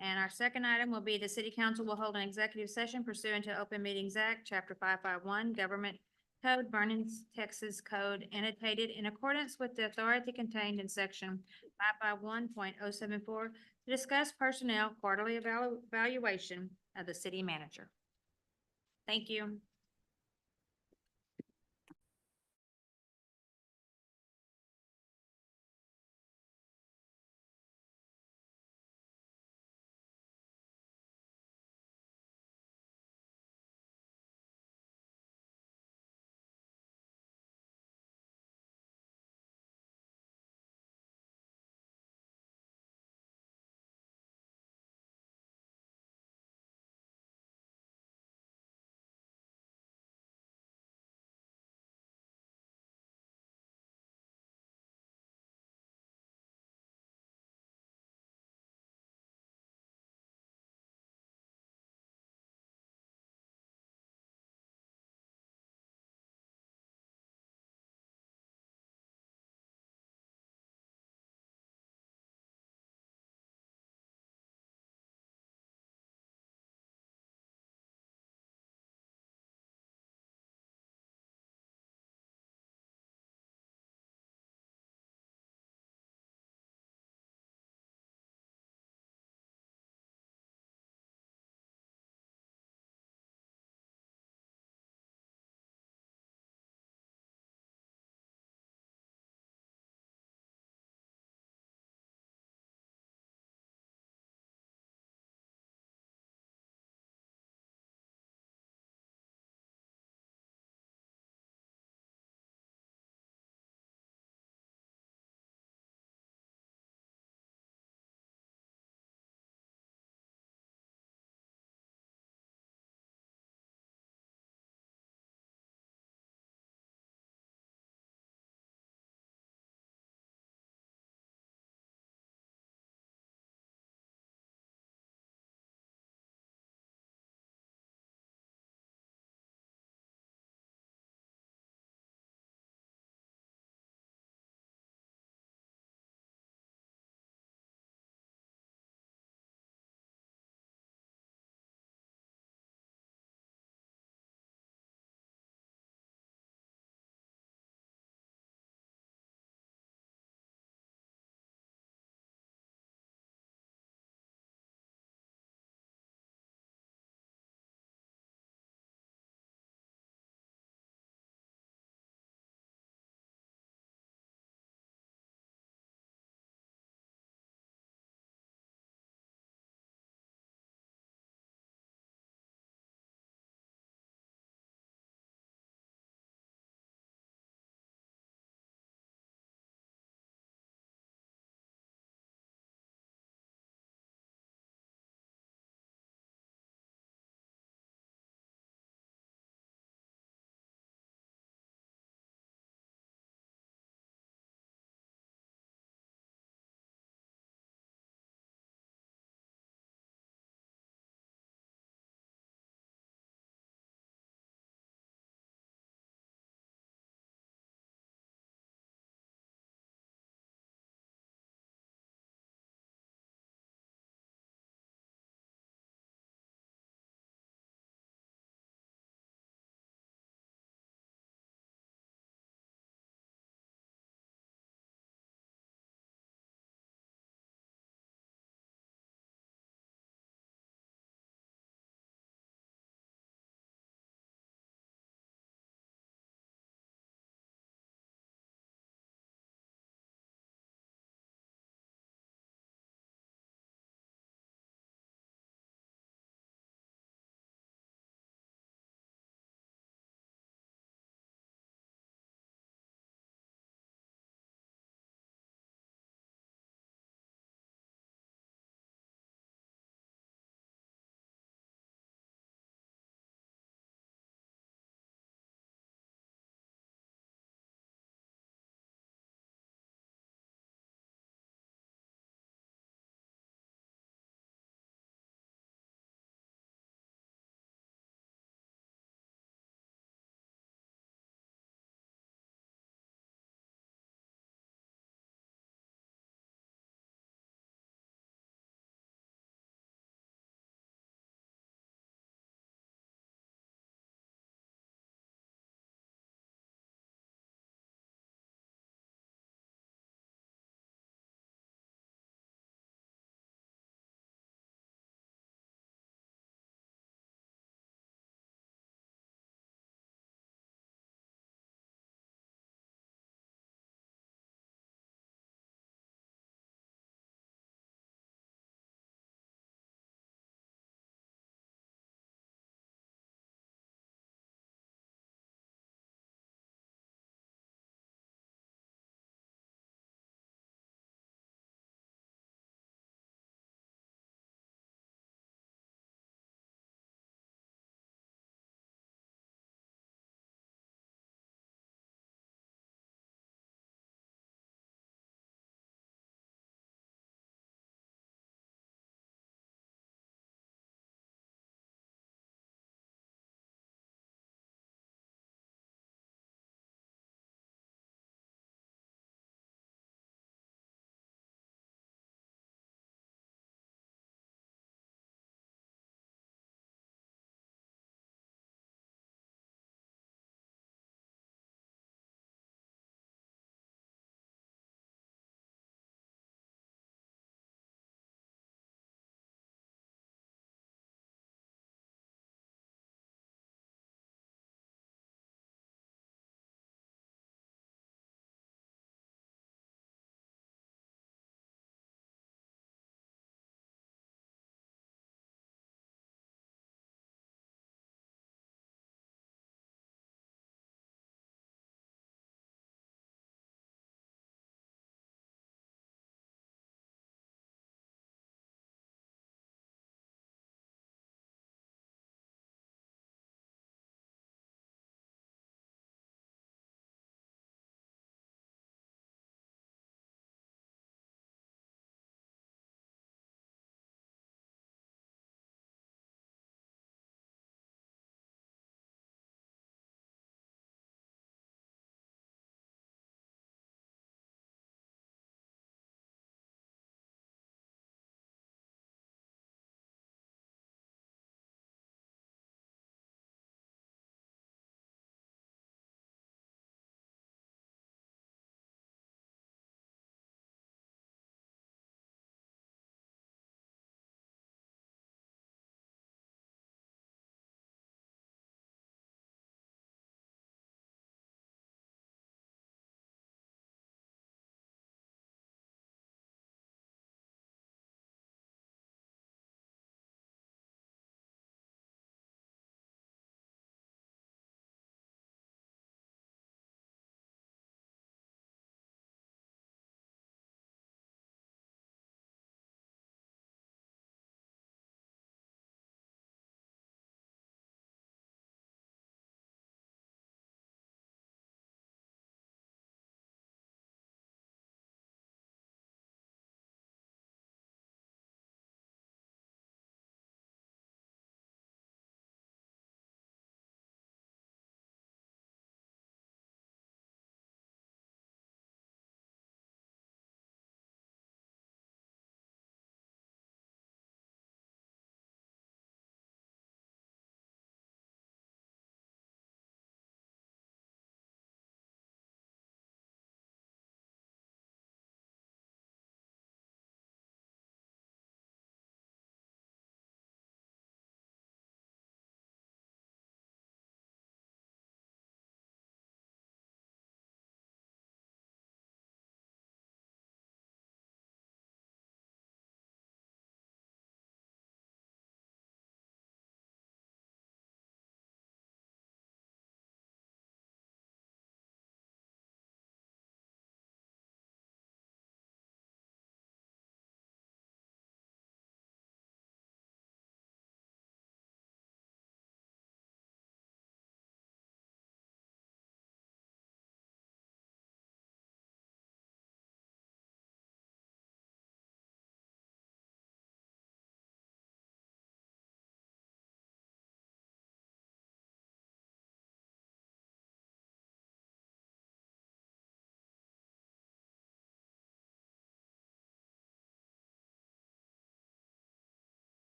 And our second item will be the city council will hold an executive session pursuant to Open Meetings Act, Chapter 551, Government Code, Vernon, Texas Code annotated in accordance with the authority contained in Section 551.074 to discuss personnel quarterly evaluation of the city manager. Thank you.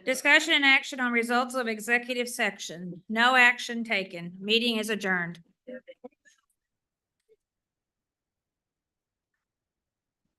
Discussion and action on results of executive section. No action taken. Meeting is adjourned.